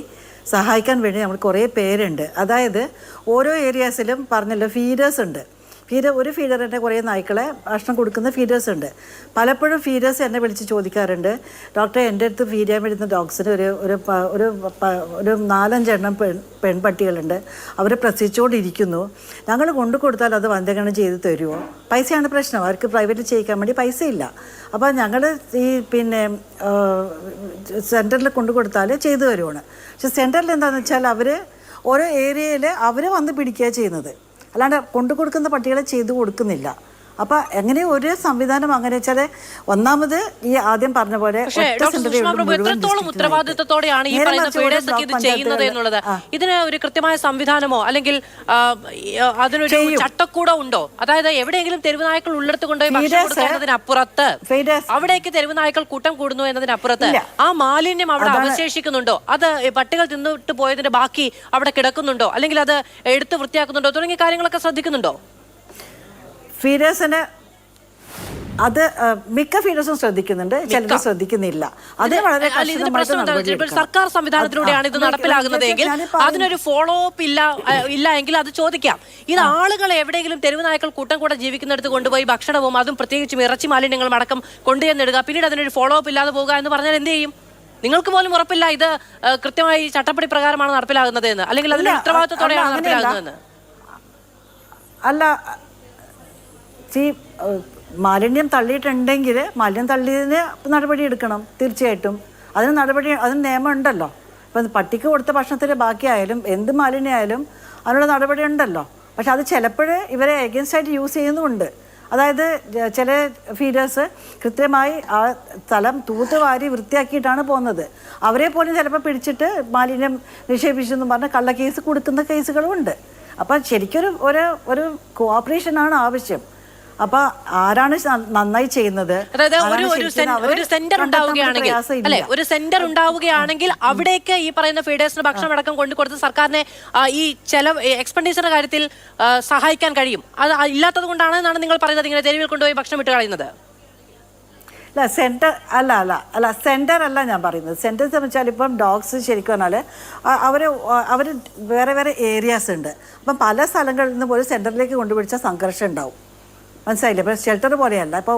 സഹായിക്കാൻ വേണ്ടി നമ്മൾ കുറേ പേരുണ്ട്. അതായത് ഓരോ ഏരിയാസിലും പറഞ്ഞല്ലോ ഫീഡേഴ്സ് ഉണ്ട്. ഒരു ഫീഡറിൻ്റെ കുറേ നായ്ക്കളെ ഭക്ഷണം കൊടുക്കുന്ന ഫീഡേഴ്സ് ഉണ്ട്. പലപ്പോഴും ഫീഡേഴ്സ് എന്നെ വിളിച്ച് ചോദിക്കാറുണ്ട്, ഡോക്ടറെ എൻ്റെ അടുത്ത് ഫീഡ് ചെയ്യാൻ വരുന്ന ഡോഗ്സിന് ഒരു 4-5 എണ്ണം പെൺപട്ടികളുണ്ട്, അവരെ പ്രസവിച്ചുകൊണ്ടിരിക്കുന്നു, ഞങ്ങൾ കൊണ്ടു കൊടുത്താൽ അത് വന്ധ്യകരണം ചെയ്ത് തരുമോ? പൈസയാണ് പ്രശ്നം. അവർക്ക് പ്രൈവറ്റ് ചെയ്യിക്കാൻ വേണ്ടി പൈസയില്ല. അപ്പോൾ ഞങ്ങൾ ഈ സെൻറ്ററിൽ കൊണ്ടു കൊടുത്താൽ ചെയ്തു തരുവാണ്. പക്ഷെ സെൻറ്ററിൽ എന്താണെന്ന് വെച്ചാൽ അവർ ഓരോ ഏരിയയിൽ അവർ വന്ന് പിടിക്കുക ചെയ്യുന്നത്, അല്ലാണ്ട് കൊണ്ടു കൊടുക്കുന്ന പട്ടികളെ ചെയ്തു കൊടുക്കുന്നില്ല. അപ്പോൾ എങ്ങനെ ഒരു സംവിധാനം അങ്ങനെ വെച്ചാൽ ഒന്നാമത് ഈ ആദ്യം പറഞ്ഞ പോലെ എത്രത്തോളം ഉത്തരവാദിത്തത്തോടെയാണ് ഈ പറയുന്ന ഫീഡേഴ്സൊക്കെ ഇത് ചെയ്യുന്നത് എന്നുള്ളത്, ഇതിന് ഒരു കൃത്യമായ സംവിധാനമോ അല്ലെങ്കിൽ അതിനൊരു ചട്ടക്കൂടോ ഉണ്ടോ? അതായത് എവിടെയെങ്കിലും തെരുവുനായ്ക്കൾ ഉള്ളിടത്ത് കൊണ്ടുപോയി ഭക്ഷണം കൊടുക്കുന്നതിനപ്പുറത്ത് അവിടേക്ക് തെരുവുനായ്ക്കൾ കൂട്ടം കൂടുന്നു എന്നതിനപ്പുറത്ത് ആ മാലിന്യം അവിടെ അവശേഷിക്കുന്നുണ്ടോ? അത് പട്ടികൾ തിന്നിട്ട് പോയതിന്റെ ബാക്കി അവിടെ കിടക്കുന്നുണ്ടോ? അല്ലെങ്കിൽ അത് എടുത്ത് വൃത്തിയാക്കുന്നുണ്ടോ? തുടങ്ങിയ കാര്യങ്ങളൊക്കെ ശ്രദ്ധിക്കുന്നുണ്ടോ? ഫീഡേഴ്സിന് അത് മിക്ക ഫീഡേഴ്സും ശ്രദ്ധിക്കുന്നുണ്ട്, ചിലർ ശ്രദ്ധിക്കുന്നില്ല. അത് വളരെ സർക്കാർ സംവിധാനത്തിലൂടെയാണ് ഇത് നടപ്പിലാകുന്നതെങ്കിൽ അതിനൊരു ഫോളോ അപ്പ് ഇല്ല എങ്കിൽ അത് ചോദിക്കാം. ഇത് ആളുകൾ എവിടെയെങ്കിലും തെരുവ് നായ്ക്കൾ കൂട്ടം കൂടെ ജീവിക്കുന്നിടത്ത് കൊണ്ടുപോയി ഭക്ഷണവും അതും പ്രത്യേകിച്ചും ഇറച്ചി മാലിന്യങ്ങളും അടക്കം കൊണ്ടുചെന്നിടുക, പിന്നീട് അതിനൊരു ഫോളോ അപ്പ് ഇല്ലാതെ പോകുക എന്ന് പറഞ്ഞാൽ എന്ത് ചെയ്യും? നിങ്ങൾക്ക് പോലും ഉറപ്പില്ല ഇത് കൃത്യമായി ചട്ടപ്പടി പ്രകാരമാണ് നടപ്പിലാകുന്നത് എന്ന്, അല്ലെങ്കിൽ അതിന്റെ ഉത്തരവാദിത്വത്തോടെയാണ് നടപ്പിലാകുന്നതെന്ന്. അല്ല, മാലിന്യം തള്ളിയിട്ടുണ്ടെങ്കിൽ മാലിന്യം തള്ളിയതിന് നടപടി എടുക്കണം, തീർച്ചയായിട്ടും. അതിന് നിയമം ഉണ്ടല്ലോ. ഇപ്പം പട്ടിക്ക് കൊടുത്ത ഭക്ഷണത്തിൻ്റെ ബാക്കിയായാലും എന്ത് മാലിന്യമായാലും അതിനുള്ള നടപടി ഉണ്ടല്ലോ. പക്ഷെ അത് ചിലപ്പോൾ ഇവരെ എഗൻസ്റ്റായിട്ട് യൂസ് ചെയ്യുന്നുമുണ്ട്. അതായത് ചില ഫീഡേഴ്സ് കൃത്യമായി ആ സ്ഥലം തൂത്തുവാരി വൃത്തിയാക്കിയിട്ടാണ് പോകുന്നത്. അവരെ പോലും ചിലപ്പോൾ പിടിച്ചിട്ട് മാലിന്യം നിക്ഷേപിച്ചെന്ന് പറഞ്ഞ് കള്ളക്കേസ് കൊടുക്കുന്ന കേസുകളും ഉണ്ട്. അപ്പം ശരിക്കൊരു ഒരു കോഓപ്പറേഷനാണ് ആവശ്യം. അപ്പൊ ആരാണ് നന്നായി ചെയ്യുന്നത്? അതായത് ഒരു സെന്റർ ഉണ്ടാവുകയാണെങ്കിൽ, അല്ലെ, ഒരു സെന്റർ ഉണ്ടാവുകയാണെങ്കിൽ അവിടേക്ക് ഈ പറയുന്ന ഫീഡേഴ്സിന് ഭക്ഷണം അടക്കം കൊണ്ടുകൊടുത്ത് സർക്കാരിനെ ഈ എക്സ്പെൻഡിച്ചറിന്റെ കാര്യത്തിൽ സഹായിക്കാൻ കഴിയും. അത് ഇല്ലാത്തത് കൊണ്ടാണ് നിങ്ങൾ പറയുന്നത് ഇങ്ങനെ തെരുവിൽ കൊണ്ടുപോയി ഭക്ഷണം ഇട്ട് കളയുന്നത്. അല്ല, സെന്റർ അല്ല സെന്റർ അല്ല ഞാൻ പറയുന്നത്. സെന്റർ വെച്ചാൽ ഇപ്പം ഡോഗ്സ് ശരിക്കും പറഞ്ഞാൽ അവർ വേറെ വേറെ ഏരിയാസ് ഉണ്ട്. അപ്പം പല സ്ഥലങ്ങളിൽ നിന്നും ഒരു സെന്ററിലേക്ക് കൊണ്ടുപിടിച്ചാൽ സംഘർഷം ഉണ്ടാവും. മനസ്സിലായില്ലേ? ഇപ്പോൾ ഷെൽട്ടർ പോലെയല്ല. ഇപ്പോൾ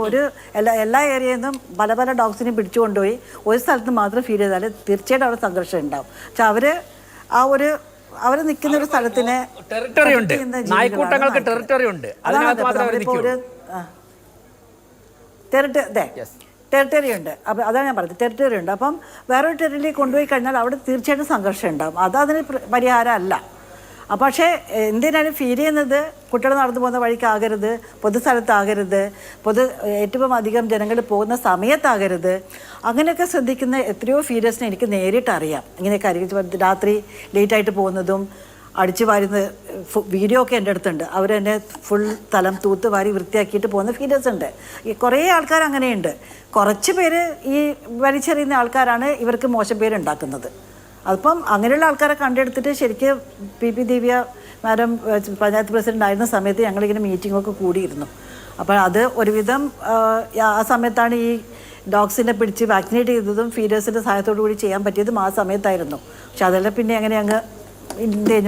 എല്ലാ ഏരിയയിൽ നിന്നും പല പല ഡോഗ്സിനെയും പിടിച്ചു കൊണ്ടുപോയി ഒരു സ്ഥലത്ത് മാത്രം ഫീഡ് ചെയ്താൽ തീർച്ചയായിട്ടും അവിടെ സംഘർഷം ഉണ്ടാവും. പക്ഷെ അവർ നിൽക്കുന്ന ഒരു സ്ഥലത്തിന് ടെറിട്ടറി ഉണ്ട്, നായ്ക്കൂട്ടങ്ങൾക്ക് ടെറിട്ടറി ഉണ്ട്. ടെറിട്ടറി ഉണ്ട്. അപ്പം അതാണ് ഞാൻ പറഞ്ഞത്, ടെറിട്ടറി ഉണ്ട്. അപ്പം വേറൊരു ടെറിട്ടറിയിൽ കൊണ്ടുപോയി കഴിഞ്ഞാൽ അവിടെ തീർച്ചയായിട്ടും സംഘർഷം ഉണ്ടാകും. അതിന് പരിഹാരമല്ല. പക്ഷേ എന്തിനാണ് ഫീൽ ചെയ്യുന്നത്? കുട്ടികൾ നടന്നു പോകുന്ന വഴിക്കാകരുത്, പൊതുസ്ഥലത്താകരുത്, ഏറ്റവും അധികം ജനങ്ങൾ പോകുന്ന സമയത്താകരുത്. അങ്ങനെയൊക്കെ ശ്രദ്ധിക്കുന്ന എത്രയോ ഫീഡേഴ്സിനെ എനിക്ക് നേരിട്ട് അറിയാം. ഇങ്ങനെയൊക്കെ രാത്രി ലേറ്റായിട്ട് പോകുന്നതും അടിച്ചു വാരുന്ന വീഡിയോ ഒക്കെ എൻ്റെ അടുത്തുണ്ട്. അവർ തന്നെ ഫുൾ സ്ഥലം തൂത്ത് വാരി വൃത്തിയാക്കിയിട്ട് പോകുന്ന ഫീഡേഴ്സ് ഉണ്ട്. കുറേ ആൾക്കാർ അങ്ങനെയുണ്ട്. കുറച്ച് പേര് ഈ വലിച്ചെറിയുന്ന ആൾക്കാരാണ് ഇവർക്ക് മോശം പേരുണ്ടാക്കുന്നത്. അപ്പം അങ്ങനെയുള്ള ആൾക്കാരെ കണ്ടെടുത്തിട്ട് ശരിക്കും പി ദിവ്യ മാഡം പഞ്ചായത്ത് പ്രസിഡന്റ് ആയിരുന്ന സമയത്ത് ഞങ്ങളിങ്ങനെ മീറ്റിങ്ങൊക്കെ കൂടിയിരുന്നു. അപ്പോൾ അത് ഒരുവിധം ആ സമയത്താണ് ഈ ഡോഗ്സിനെ പിടിച്ച് വാക്സിനേറ്റ് ചെയ്തതും ഫീഡേഴ്സിൻ്റെ സഹായത്തോടു കൂടി ചെയ്യാൻ പറ്റിയതും ആ സമയത്തായിരുന്നു. പക്ഷെ അതെല്ലാം പിന്നെ അങ്ങനെ അങ്ങ്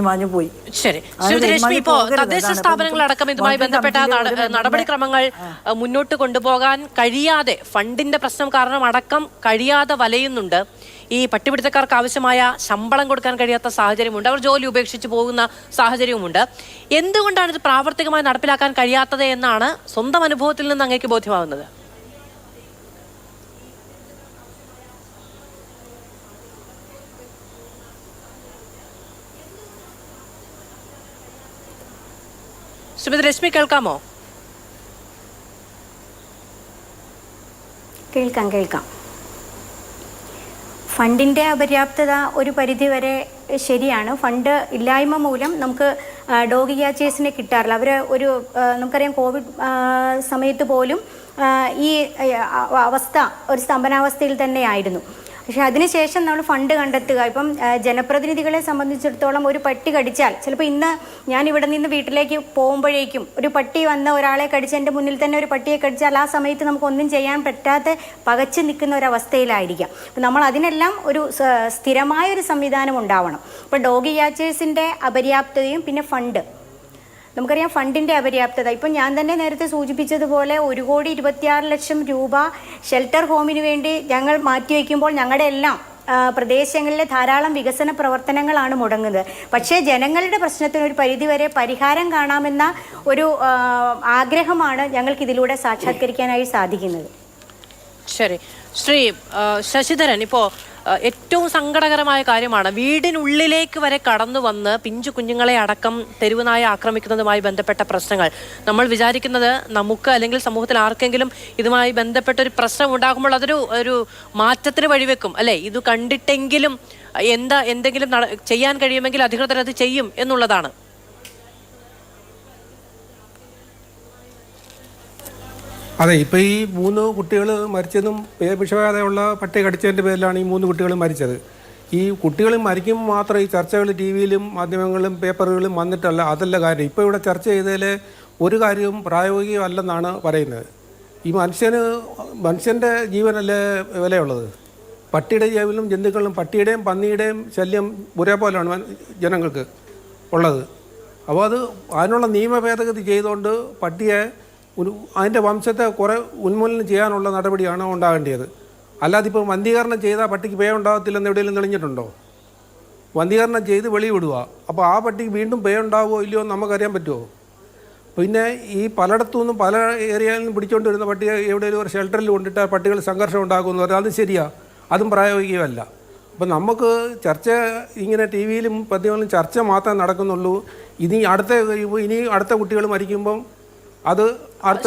മാഞ്ഞു പോയി. ശരി, രശ്മി, ഇപ്പോ തദ്ദേശ സ്ഥാപനങ്ങളടക്കം ഇതുമായി ബന്ധപ്പെട്ട നടപടിക്രമങ്ങൾ മുന്നോട്ട് കൊണ്ടുപോകാൻ കഴിയാതെ, ഫണ്ടിന്റെ പ്രശ്നം കാരണം അടക്കം കഴിയാതെ വലയുന്നുണ്ട്. ഈ പട്ടിപിടുത്തക്കാർക്ക് ആവശ്യമായ ശമ്പളം കൊടുക്കാൻ കഴിയാത്ത സാഹചര്യമുണ്ട്. അവർ ജോലി ഉപേക്ഷിച്ച് പോകുന്ന സാഹചര്യവുമുണ്ട്. എന്തുകൊണ്ടാണ് ഇത് പ്രാവർത്തികമായി നടപ്പിലാക്കാൻ കഴിയാത്തത് എന്നാണ് സ്വന്തം അനുഭവത്തിൽ നിന്ന് അങ്ങേക്ക് ബോധ്യമാകുന്നത്? ശ്രീമതി രശ്മി, കേൾക്കാമോ? കേൾക്കാം. ഫണ്ടിൻ്റെ അപര്യാപ്തത ഒരു പരിധിവരെ ശരിയാണ്. ഫണ്ട് ഇല്ലായ്മ മൂലം നമുക്ക് ഡോഗ് ക്യാച്ചേഴ്സിനെ കിട്ടാറില്ല. അവർ നമുക്കറിയാം, കോവിഡ് സമയത്ത് പോലും ഈ അവസ്ഥ ഒരു സ്തംഭനാവസ്ഥയിൽ തന്നെയായിരുന്നു. പക്ഷെ അതിനുശേഷം നമ്മൾ ഫണ്ട് കണ്ടെത്തുക. ഇപ്പം ജനപ്രതിനിധികളെ സംബന്ധിച്ചിടത്തോളം ഒരു പട്ടി കടിച്ചാൽ, ചിലപ്പോൾ ഇന്ന് ഞാൻ ഇവിടെ നിന്ന് വീട്ടിലേക്ക് പോകുമ്പോഴേക്കും ഒരു പട്ടി വന്ന ഒരാളെ കടിച്ച് എൻ്റെ മുന്നിൽ തന്നെ ഒരു പട്ടിയെ കടിച്ചാൽ ആ സമയത്ത് നമുക്കൊന്നും ചെയ്യാൻ പറ്റാതെ പകച്ചു നിൽക്കുന്ന ഒരവസ്ഥയിലായിരിക്കാം. അപ്പം നമ്മൾ അതിനെല്ലാം ഒരു സ്ഥിരമായ ഒരു സംവിധാനം ഉണ്ടാവണം. ഇപ്പോൾ ഡോഗ് ക്യാച്ചേഴ്സിൻ്റെ അപര്യാപ്തതയും പിന്നെ ഫണ്ട്, നമുക്കറിയാം ഫണ്ടിൻ്റെ അപര്യാപ്തത. ഇപ്പം ഞാൻ തന്നെ നേരത്തെ സൂചിപ്പിച്ചതുപോലെ 1,26,00,000 രൂപ ഷെൽട്ടർ ഹോമിന് വേണ്ടി ഞങ്ങൾ മാറ്റിവെക്കുമ്പോൾ ഞങ്ങളുടെ എല്ലാം പ്രദേശങ്ങളിലെ ധാരാളം വികസന പ്രവർത്തനങ്ങളാണ് മുടങ്ങുന്നത്. പക്ഷേ ജനങ്ങളുടെ പ്രശ്നത്തിന് ഒരു പരിധിവരെ പരിഹാരം കാണാമെന്ന ഒരു ആഗ്രഹമാണ് ഞങ്ങൾക്ക് ഇതിലൂടെ സാക്ഷാത്കരിക്കാനായി സാധിക്കുന്നത്. ശരി, ശ്രീ ശശിധരൻ, ഇപ്പോൾ ഏറ്റവും സങ്കടകരമായ കാര്യമാണ് വീടിനുള്ളിലേക്ക് വരെ കടന്നു വന്ന് പിഞ്ചു കുഞ്ഞുങ്ങളെ അടക്കം തെരുവുനായ ആക്രമിക്കുന്നതുമായി ബന്ധപ്പെട്ട പ്രശ്നങ്ങൾ. നമ്മൾ വിചാരിക്കുന്നത് നമുക്ക് അല്ലെങ്കിൽ സമൂഹത്തിൽ ആർക്കെങ്കിലും ഇതുമായി ബന്ധപ്പെട്ട ഒരു പ്രശ്നം ഉണ്ടാകുമ്പോൾ അതൊരു മാറ്റത്തിന് വഴിവെക്കും, അല്ലേ? ഇത് കണ്ടിട്ടെങ്കിലും എന്തെങ്കിലും ചെയ്യാൻ കഴിയുമെങ്കിൽ അധികൃതർ അത് ചെയ്യും എന്നുള്ളതാണ്. അതെ, ഇപ്പോൾ ഈ 3 കുട്ടികൾ മരിച്ചതും വിഷബാധയുള്ള പട്ടി കടിച്ചതിൻ്റെ പേരിലാണ് ഈ 3 കുട്ടികൾ മരിച്ചത്. ഈ കുട്ടികൾ മരിക്കുമ്പോൾ മാത്രം ഈ ചർച്ചകൾ ടി വിയിലും മാധ്യമങ്ങളിലും പേപ്പറുകളിലും വന്നിട്ടല്ല, അതല്ല കാര്യം. ഇപ്പോൾ ഇവിടെ ചർച്ച ചെയ്തതിൽ ഒരു കാര്യവും പ്രായോഗികമല്ലെന്നാണ് പറയുന്നത്. ഈ മനുഷ്യൻ്റെ ജീവനല്ലേ വിലയുള്ളത്. പട്ടിയുടെ ജീവനും ജന്തുക്കളും പട്ടിയുടെയും പന്നിയുടെയും ശല്യം ഒരേപോലെയാണ് ജനങ്ങൾക്ക് ഉള്ളത്. അപ്പോൾ അതിനുള്ള നിയമ ഭേദഗതി ചെയ്തുകൊണ്ട് പട്ടിയെ അതിൻ്റെ വംശത്തെ കുറേ ഉന്മൂലനം ചെയ്യാനുള്ള നടപടിയാണ് ഉണ്ടാകേണ്ടത്. അല്ലാതെ ഇപ്പോൾ വന്ധീകരണം ചെയ്താൽ പട്ടിക്ക് പേ ഉണ്ടാകത്തില്ലെന്ന് എവിടെയെങ്കിലും തെളിഞ്ഞിട്ടുണ്ടോ? വന്ധീകരണം ചെയ്ത് വെളിവിടുക. അപ്പോൾ ആ പട്ടിക്ക് വീണ്ടും പേ ഉണ്ടാവുമോ ഇല്ലയോ എന്ന് നമുക്കറിയാൻ പറ്റുമോ? പിന്നെ ഈ പലയിടത്തു നിന്നും പല ഏരിയയിൽ നിന്നും പിടിച്ചുകൊണ്ട് വരുന്ന പട്ടിയെ എവിടെയെങ്കിലും ഒരു ഷെൽട്ടറിൽ കൊണ്ടിട്ട് പട്ടികൾ സംഘർഷം ഉണ്ടാക്കുമെന്ന് പറഞ്ഞാൽ അത് ശരിയാ, അതും പ്രായോഗികമല്ല. അപ്പം നമുക്ക് ചർച്ച ഇങ്ങനെ ടി വിയിലും പദ്യങ്ങളിലും ചർച്ച മാത്രമേ നടക്കുന്നുള്ളൂ. ഇനി അടുത്ത കുട്ടികൾ മരിക്കുമ്പം അത് അടുത്ത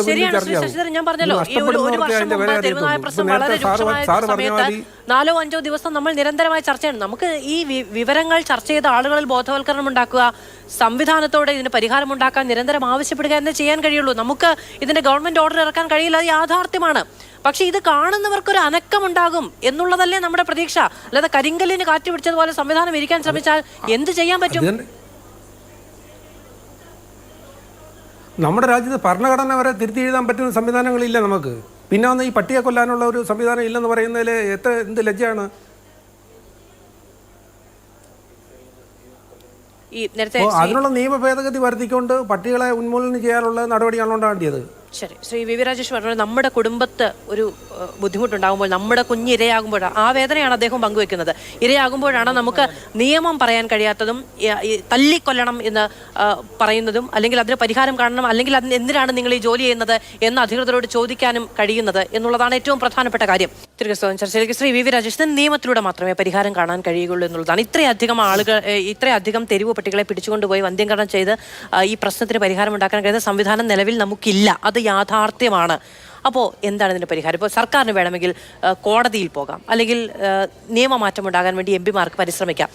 ഞാൻ പറഞ്ഞല്ലോ, ഈ ഒരു വർഷം മുമ്പ് തെരുവുനായ പ്രശ്നം വളരെ രൂക്ഷമായ സമയത്ത് 4-5 ദിവസം നമ്മൾ നിരന്തരമായി ചർച്ച ചെയ്യണം. നമുക്ക് ഈ വിവരങ്ങൾ ചർച്ച ചെയ്ത ആളുകളിൽ ബോധവൽക്കരണം ഉണ്ടാക്കുക, സംവിധാനത്തോടെ ഇതിന് പരിഹാരം ഉണ്ടാക്കാൻ നിരന്തരം ആവശ്യപ്പെടുക എന്നേ ചെയ്യാൻ കഴിയുള്ളൂ. നമുക്ക് ഇതിന്റെ ഗവൺമെന്റ് ഓർഡർ ഇറക്കാൻ കഴിയില്ല, അത് യാഥാർത്ഥ്യമാണ്. പക്ഷെ ഇത് കാണുന്നവർക്കൊരു അനക്കമുണ്ടാകും എന്നുള്ളതല്ലേ നമ്മുടെ പ്രതീക്ഷ. അല്ലാതെ കരിങ്കല്ലിന് കാറ്റ് പിടിച്ചതുപോലെ സംവിധാനം ഇരിക്കാൻ ശ്രമിച്ചാൽ എന്ത് ചെയ്യാൻ പറ്റും? നമ്മുടെ രാജ്യത്ത് ഭരണഘടന വരെ തിരുത്തി എഴുതാൻ പറ്റുന്ന സംവിധാനങ്ങളില്ല നമുക്ക്. പിന്നെ വന്ന് ഈ പട്ടിയെ കൊല്ലാനുള്ള ഒരു സംവിധാനം ഇല്ലെന്ന് പറയുന്നതിൽ എന്ത് ലജ്ജയാണ്. അതിനുള്ള നിയമ ഭേദഗതി വരുത്തിക്കൊണ്ട് പട്ടികളെ ഉന്മൂലനം ചെയ്യാനുള്ള നടപടിയാണ് ഉണ്ടാകേണ്ടത്. ശരി, ശ്രീ വി വി രാജേഷ് പറഞ്ഞ ഒരു കുടുംബത്ത് ഒരു ബുദ്ധിമുട്ടുണ്ടാകുമ്പോൾ, നമ്മുടെ കുഞ്ഞ് ഇരയാകുമ്പോഴാണ്, ആ വേദനയാണ് അദ്ദേഹം പങ്കുവെക്കുന്നത്. ഇരയാകുമ്പോഴാണ് നമുക്ക് നിയമം പറയാൻ കഴിയാത്തതും തല്ലിക്കൊല്ലണം എന്ന് പറയുന്നതും, അല്ലെങ്കിൽ അതിന് പരിഹാരം കാണണം, അല്ലെങ്കിൽ അതിന് എന്തിനാണ് നിങ്ങൾ ഈ ജോലി ചെയ്യുന്നത് എന്ന് അധികൃതരോട് ചോദിക്കാനും കഴിയുന്നത് എന്നുള്ളതാണ് ഏറ്റവും പ്രധാനപ്പെട്ട കാര്യം. തിരികെ ചർച്ചയിലേക്ക് ശ്രീ വി വി രാജേഷ്, നിയമത്തിലൂടെ മാത്രമേ പരിഹാരം കാണാൻ കഴിയുകയുള്ളൂ എന്നുള്ളതാണ്. ഇത്രയധികം തെരുവ് പട്ടികളെ പിടിച്ചുകൊണ്ടുപോയി വന്ധ്യംകരണം ചെയ്ത് ഈ പ്രശ്നത്തിന് പരിഹാരം ഉണ്ടാക്കാൻ കഴിയുന്ന സംവിധാനം നിലവിൽ നമുക്കില്ല, അത് യാഥാർത്ഥ്യമാണ്. അപ്പോൾ എന്താണ് ഇതിന്റെ പരിഹാരം? ഇപ്പോൾ സർക്കാരിന് വേണമെങ്കിൽ കോടതിയിൽ പോകാം, അല്ലെങ്കിൽ നിയമമാറ്റം ഉണ്ടാകാൻ വേണ്ടി MP-മാർക്ക് പരിശ്രമിക്കാം.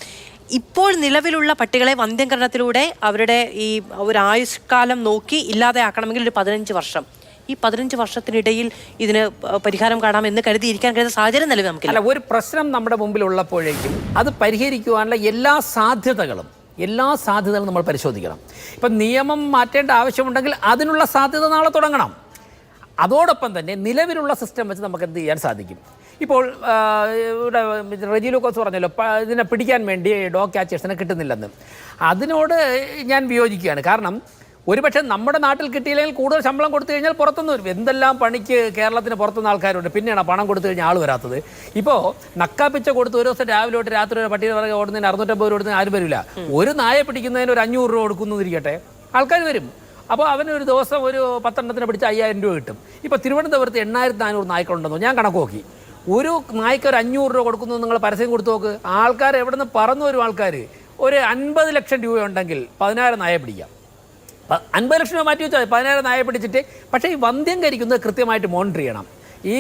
ഇപ്പോൾ നിലവിലുള്ള പട്ടികളെ വന്ധ്യംകരണത്തിലൂടെ അവരുടെ ഈ ഒരു ആയുഷ്കാലം നോക്കി ഇല്ലാതെയാക്കണമെങ്കിൽ ഒരു 15 വർഷം. ഈ 15 വർഷത്തിനിടയിൽ ഇതിന് പരിഹാരം കാണാമെന്ന് കരുതിയിരിക്കാൻ കഴിയുന്ന സാഹചര്യം നിലവിൽ നമുക്കില്ല. ഒരു പ്രശ്നം നമ്മുടെ മുമ്പിലുള്ളപ്പോഴേക്കും അത് പരിഹരിക്കുവാനുള്ള എല്ലാ സാധ്യതകളും നമ്മൾ പരിശോധിക്കണം. ഇപ്പം നിയമം മാറ്റേണ്ട ആവശ്യമുണ്ടെങ്കിൽ അതിനുള്ള സാധ്യത നാളെ തുടങ്ങണം. അതോടൊപ്പം തന്നെ നിലവിലുള്ള സിസ്റ്റം വെച്ച് നമുക്ക് എന്ത് ചെയ്യാൻ സാധിക്കും? ഇപ്പോൾ ഇവിടെ റെജി ലൂക്കോസ് പറഞ്ഞല്ലോ, ഇതിനെ പിടിക്കാൻ വേണ്ടി ഡോഗ് ക്യാച്ചേഴ്സിനെ കിട്ടുന്നില്ലെന്ന്. അതിനോട് ഞാൻ വിയോജിക്കുകയാണ്. കാരണം ഒരുപക്ഷെ നമ്മുടെ നാട്ടിൽ കിട്ടിയില്ലെങ്കിൽ കൂടുതൽ ശമ്പളം കൊടുത്തു കഴിഞ്ഞാൽ പുറത്തുനിന്ന് വരും. എന്തെല്ലാം പണിക്ക് കേരളത്തിന് പുറത്തുനിന്ന് ആൾക്കാരുണ്ട്, പിന്നെയാണ് പണം കൊടുത്തു കഴിഞ്ഞാൽ ആൾ വരാത്തത്. ഇപ്പോൾ നക്കാപ്പിച്ച കൊടുത്ത് ഒരു ദിവസം രാവിലെ തൊട്ട് രാത്രി വരെ പട്ടിക പറയുക ഓടുന്നതിന് 650 രൂപ കൊടുത്തതിന് ആരും വരില്ല. ഒരു നായെ പിടിക്കുന്നതിന് ഒരു 500 രൂപ കൊടുക്കുന്നതിരിക്കട്ടെ, ആൾക്കാർ വരും. അപ്പോൾ അവന് ഒരു ദിവസം ഒരു 10 എണ്ണത്തിന് പിടിച്ച് 5000 രൂപ കിട്ടും. ഇപ്പോൾ തിരുവനന്തപുരത്ത് 8400 നായ്ക്കളുണ്ടെന്നോ ഞാൻ കണക്ക് നോക്കി. ഒരു നായ്ക്ക് ഒരു 500 രൂപ കൊടുക്കുന്നു, നിങ്ങൾ പരസ്യം കൊടുത്തു നോക്ക്. ആൾക്കാർ എവിടെ നിന്ന് പറന്നു വരും? ആൾക്കാർ ഒരു 50 ലക്ഷം രൂപ ഉണ്ടെങ്കിൽ 16 നായെ പിടിക്കാം. 50 ലക്ഷം രൂപ മാറ്റി വെച്ചാൽ 16 നായെ പിടിച്ചിട്ട്. പക്ഷേ ഈ വന്ധ്യംകരിക്കുന്നത് കൃത്യമായിട്ട് മോണിറ്റർ ചെയ്യണം. ഈ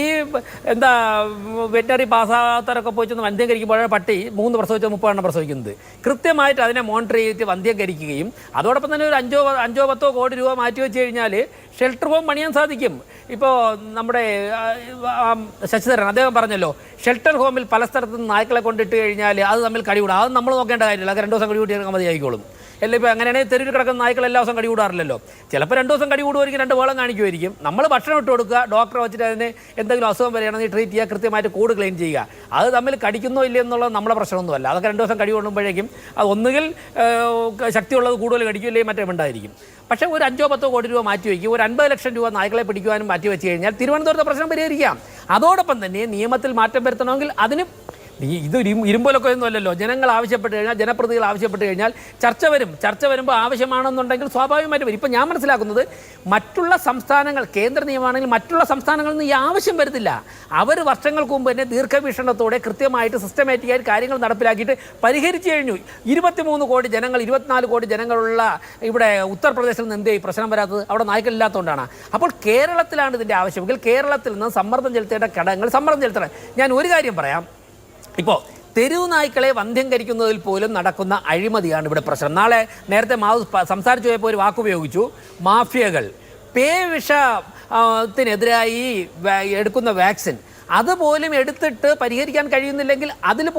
വെറ്ററി പാസ്സാകാത്തവരൊക്കെ പോയി ചെന്ന് വന്ധ്യംകരിക്കുമ്പോഴാണ് പട്ടി 3 പ്രസവിച്ച 30 എണ്ണം പ്രസവിക്കുന്നത്. കൃത്യമായിട്ട് അതിനെ മോണിറ്റർ ചെയ്തിട്ട് വന്ധ്യംകരിക്കുകയും അതോടൊപ്പം തന്നെ ഒരു 5-10 കോടി രൂപ മാറ്റി വെച്ച് കഴിഞ്ഞാൽ ഷെൽട്ടർ ഹോം പണിയാൻ സാധിക്കും. ഇപ്പോൾ നമ്മുടെ ശശിധരൻ അദ്ദേഹം പറഞ്ഞല്ലോ, ഷെൽട്ടർ ഹോമിൽ പല സ്ഥലത്തു നിന്ന് നായ്ക്കളെ കൊണ്ടിട്ട് കഴിഞ്ഞാൽ അത് തമ്മിൽ കടികൂടാം. അത് നമ്മൾ നോക്കേണ്ട കാര്യമില്ല. അത് 2 ദിവസം കടികൂട്ടിയാൽ മതി ആയിക്കോളും. അല്ല, ഇപ്പോൾ അങ്ങനെയാണെങ്കിൽ തെരുവിൽ കിടക്കുന്ന നായ്ക്കൾ എല്ലാ ദിവസം കടികൂടാറില്ലല്ലോ. ചിലപ്പോൾ 2 ദിവസം കടികൂടുമായിരിക്കും, 2 വേളം കാണിക്കുമായിരിക്കും. നമ്മൾ ഭക്ഷണം ഇട്ട് കൊടുക്കുക, ഡോക്ടറെ വെച്ചിട്ട് അതിന് എന്തെങ്കിലും അസുഖം വരികയാണെങ്കിൽ ട്രീറ്റ് ചെയ്യുക, കൃത്യമായിട്ട് കൂട് ക്ലീൻ ചെയ്യുക. അത് തമ്മിൽ കടിക്കുന്നോ ഇല്ല എന്നുള്ളത് നമ്മുടെ പ്രശ്നമൊന്നുമല്ല. അതൊക്കെ 2 ദിവസം കടി കൊണ്ടുമ്പോഴേക്കും അത് ഒന്നുകിൽ ശക്തിയുള്ളത് കൂടുതൽ കടിക്കില്ലെങ്കിൽ മറ്റേ ഉണ്ടായിരിക്കും. പക്ഷേ ഒരു 5-10 കോടി രൂപ മാറ്റി വയ്ക്കും, ഒരു 50 ലക്ഷം രൂപ നായ്ക്കളെ പിടിക്കുവാനും മാറ്റി വെച്ച് കഴിഞ്ഞാൽ തിരുവനന്തപുരത്തെ പ്രശ്നം പരിഹരിക്കാം. അതോടൊപ്പം തന്നെ നിയമത്തിൽ മാറ്റം വരുത്തണമെങ്കിൽ അതിന് ഇത് ഇരുമ്പോലൊക്കെ ഒന്നും അല്ലല്ലോ. ജനങ്ങൾ ആവശ്യപ്പെട്ട് കഴിഞ്ഞാൽ, ജനപ്രതിനിധികൾ ആവശ്യപ്പെട്ട് കഴിഞ്ഞാൽ ചർച്ച വരുമ്പോൾ ആവശ്യമാണെന്നുണ്ടെങ്കിൽ സ്വാഭാവികമായിട്ട് വരും. ഇപ്പം ഞാൻ മനസ്സിലാക്കുന്നത് മറ്റുള്ള സംസ്ഥാനങ്ങൾ, കേന്ദ്ര നിയമമാണെങ്കിൽ മറ്റുള്ള സംസ്ഥാനങ്ങളിൽ നിന്ന് ഈ ആവശ്യം വരുന്നില്ല. അവർ വർഷങ്ങൾക്ക് മുമ്പ് തന്നെ ദീർഘവീക്ഷണത്തോടെ കൃത്യമായിട്ട് സിസ്റ്റമാറ്റിക്കായിട്ട് കാര്യങ്ങൾ നടപ്പിലാക്കിയിട്ട് പരിഹരിച്ചു കഴിഞ്ഞു. 23 കോടി ജനങ്ങൾ, 24 കോടി ജനങ്ങളുള്ള ഇവിടെ ഉത്തർപ്രദേശിൽ നിന്ന് എന്തേ പ്രശ്നം വരാത്തത്? അവിടെ നായ്ക്കളില്ലാത്തതുകൊണ്ടാണ്. അപ്പോൾ കേരളത്തിലാണ് ഇതിൻ്റെ ആവശ്യമെങ്കിൽ കേരളത്തിൽ നിന്ന് സമ്മർദ്ദം ചെലുത്തേണ്ട ഘടകങ്ങൾ സമ്മർദ്ദം ചെലുത്തണം. ഞാൻ ഒരു കാര്യം പറയാം. ഇപ്പോൾ തെരുവ് നായ്ക്കളെ വന്ധ്യംകരിക്കുന്നതിൽ പോലും നടക്കുന്ന അഴിമതിയാണ് ഇവിടെ പ്രശ്നം. നേരത്തെ സംസാരിച്ചു പോയപ്പോൾ ഒരു വാക്കുപയോഗിച്ചു, മാഫിയകൾ. പേവിഷത്തിനെതിരായി എടുക്കുന്ന വാക്സിൻ അതുപോലും എടുത്തിട്ട് പരിഹരിക്കാൻ കഴിയുന്നില്ലെങ്കിൽ അതിനെ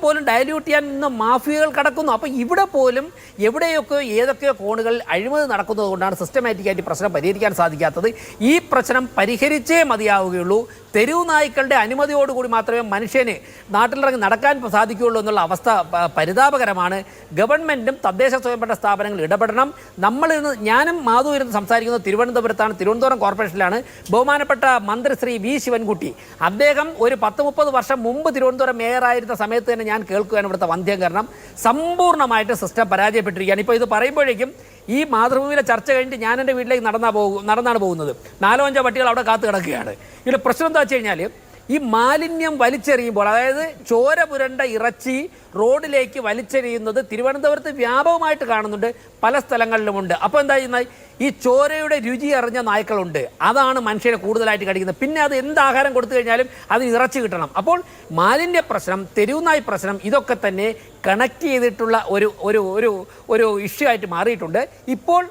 പോലും ഡയല്യൂട്ട് ചെയ്യാൻ ഇന്ന് മാഫിയകൾ കടക്കുന്നു. അപ്പോൾ ഇവിടെ പോലും എവിടെയൊക്കെ ഏതൊക്കെയോ കോണുകളിൽ അഴിമതി നടക്കുന്നത് കൊണ്ടാണ് സിസ്റ്റമാറ്റിക്കായിട്ട് പ്രശ്നം പരിഹരിക്കാൻ സാധിക്കാത്തത്. ഈ പ്രശ്നം പരിഹരിച്ചേ മതിയാവുകയുള്ളൂ. തെരുവ് നായ്ക്കളുടെ അനുമതിയോടുകൂടി മാത്രമേ മനുഷ്യന് നാട്ടിലിറങ്ങി നടക്കാൻ സാധിക്കുകയുള്ളൂ എന്നുള്ള അവസ്ഥ പരിതാപകരമാണ്. ഗവൺമെൻറ്റും തദ്ദേശ സ്വയംഭരണ സ്ഥാപനങ്ങൾ ഇടപെടണം. ഞാനും മാധു ഇരുന്ന് സംസാരിക്കുന്നത് തിരുവനന്തപുരത്താണ്, തിരുവനന്തപുരം കോർപ്പറേഷനിലാണ്. ബഹുമാനപ്പെട്ട മന്ത്രി ശ്രീ വി ശിവൻകുട്ടി, അദ്ദേഹം ഒരു 10-30 വർഷം മുമ്പ് തിരുവനന്തപുരം മേയറായിരുന്ന സമയത്ത് തന്നെ ഞാൻ കേൾക്കുകയാണ് ഇവിടുത്തെ വന്ധ്യംകരണം സമ്പൂർണ്ണമായിട്ട് സിസ്റ്റം പരാജയപ്പെട്ടിരിക്കുകയാണ്. ഇപ്പോൾ ഇത് പറയുമ്പോഴേക്കും ഈ മാതൃഭൂമിയിലെ ചർച്ച കഴിഞ്ഞിട്ട് ഞാൻ എൻ്റെ വീട്ടിലേക്ക് നടന്നാണ് പോകുന്നത്. 4-5 പട്ടികൾ അവിടെ കാത്തു കിടക്കുകയാണ്. ഇതിൽ പ്രശ്നം എന്താ വെച്ച് കഴിഞ്ഞാൽ ഈ മാലിന്യം വലിച്ചെറിയുമ്പോൾ, അതായത് ചോര പുരണ്ട ഇറച്ചി റോഡിലേക്ക് വലിച്ചെറിയുന്നത് തിരുവനന്തപുരത്ത് വ്യാപകമായിട്ട് കാണുന്നുണ്ട്, പല സ്ഥലങ്ങളിലുമുണ്ട്. അപ്പോൾ എന്താ ചെയ്യുന്നത്, ഈ ചോരയുടെ രുചി അറിഞ്ഞ നായ്ക്കളുണ്ട്, അതാണ് മനുഷ്യരെ കൂടുതലായിട്ട് കടിക്കുന്നത്. പിന്നെ അത് എന്ത് ആഹാരം കൊടുത്തു കഴിഞ്ഞാലും അതിന് ഇറച്ചി കിട്ടണം. അപ്പോൾ മാലിന്യ പ്രശ്നം, തെരുവുനായ് പ്രശ്നം, ഇതൊക്കെ തന്നെ കണക്ട് ചെയ്തിട്ടുള്ള ഒരു ഇഷ്യൂ ആയിട്ട് മാറിയിട്ടുണ്ട്. ഇപ്പോൾ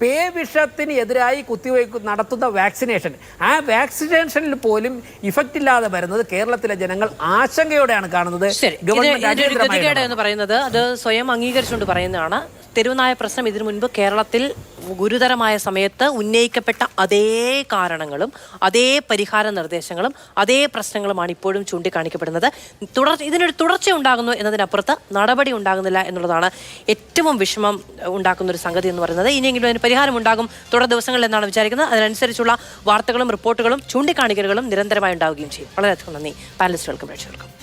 പേവിഷത്തിന് എതിരായി കുത്തിവയ്പ്പ് നടത്തുന്ന വാക്സിനേഷൻ, ആ വാക്സിനേഷനിൽ പോലും ഇഫക്റ്റ് ഇല്ലാതെ വരുന്നത് കേരളത്തിലെ ജനങ്ങൾ ആശങ്കയോടെയാണ് കാണുന്നത്. ഗതികേട് എന്ന് പറയുന്നത് അത് സ്വയം അംഗീകരിച്ചുകൊണ്ട് പറയുന്നതാണ്. തെരുവുനായ പ്രശ്നം ഇതിനു മുൻപ് കേരളത്തിൽ ഗുരുതരമായ സമയത്ത് ഉന്നയിക്കപ്പെട്ട അതേ കാരണങ്ങളും അതേ പരിഹാര നിർദ്ദേശങ്ങളും അതേ പ്രശ്നങ്ങളുമാണ് ഇപ്പോഴും ചൂണ്ടിക്കാണിക്കപ്പെടുന്നത്. ഇതിനൊരു തുടർച്ച ഉണ്ടാകുന്നു എന്നതിനപ്പുറത്ത് നടപടി ഉണ്ടാകുന്നില്ല എന്നുള്ളതാണ് ഏറ്റവും വിഷമം ഉണ്ടാക്കുന്ന ഒരു സംഗതി എന്ന് പറയുന്നത്. ഇനിയെങ്കിലും അതിന് പരിഹാരം ഉണ്ടാകും തുടർ ദിവസങ്ങളിൽ എന്നാണ് വിചാരിക്കുന്നത്. അതിനനുസരിച്ചുള്ള വാർത്തകളും റിപ്പോർട്ടുകളും ചൂണ്ടിക്കാണിക്കലുകളും നിരന്തരമായി ഉണ്ടാവുകയും ചെയ്യും. വളരെയധികം നന്ദി പാനലിസ്റ്റുകൾക്കും പ്രേക്ഷകർക്കും.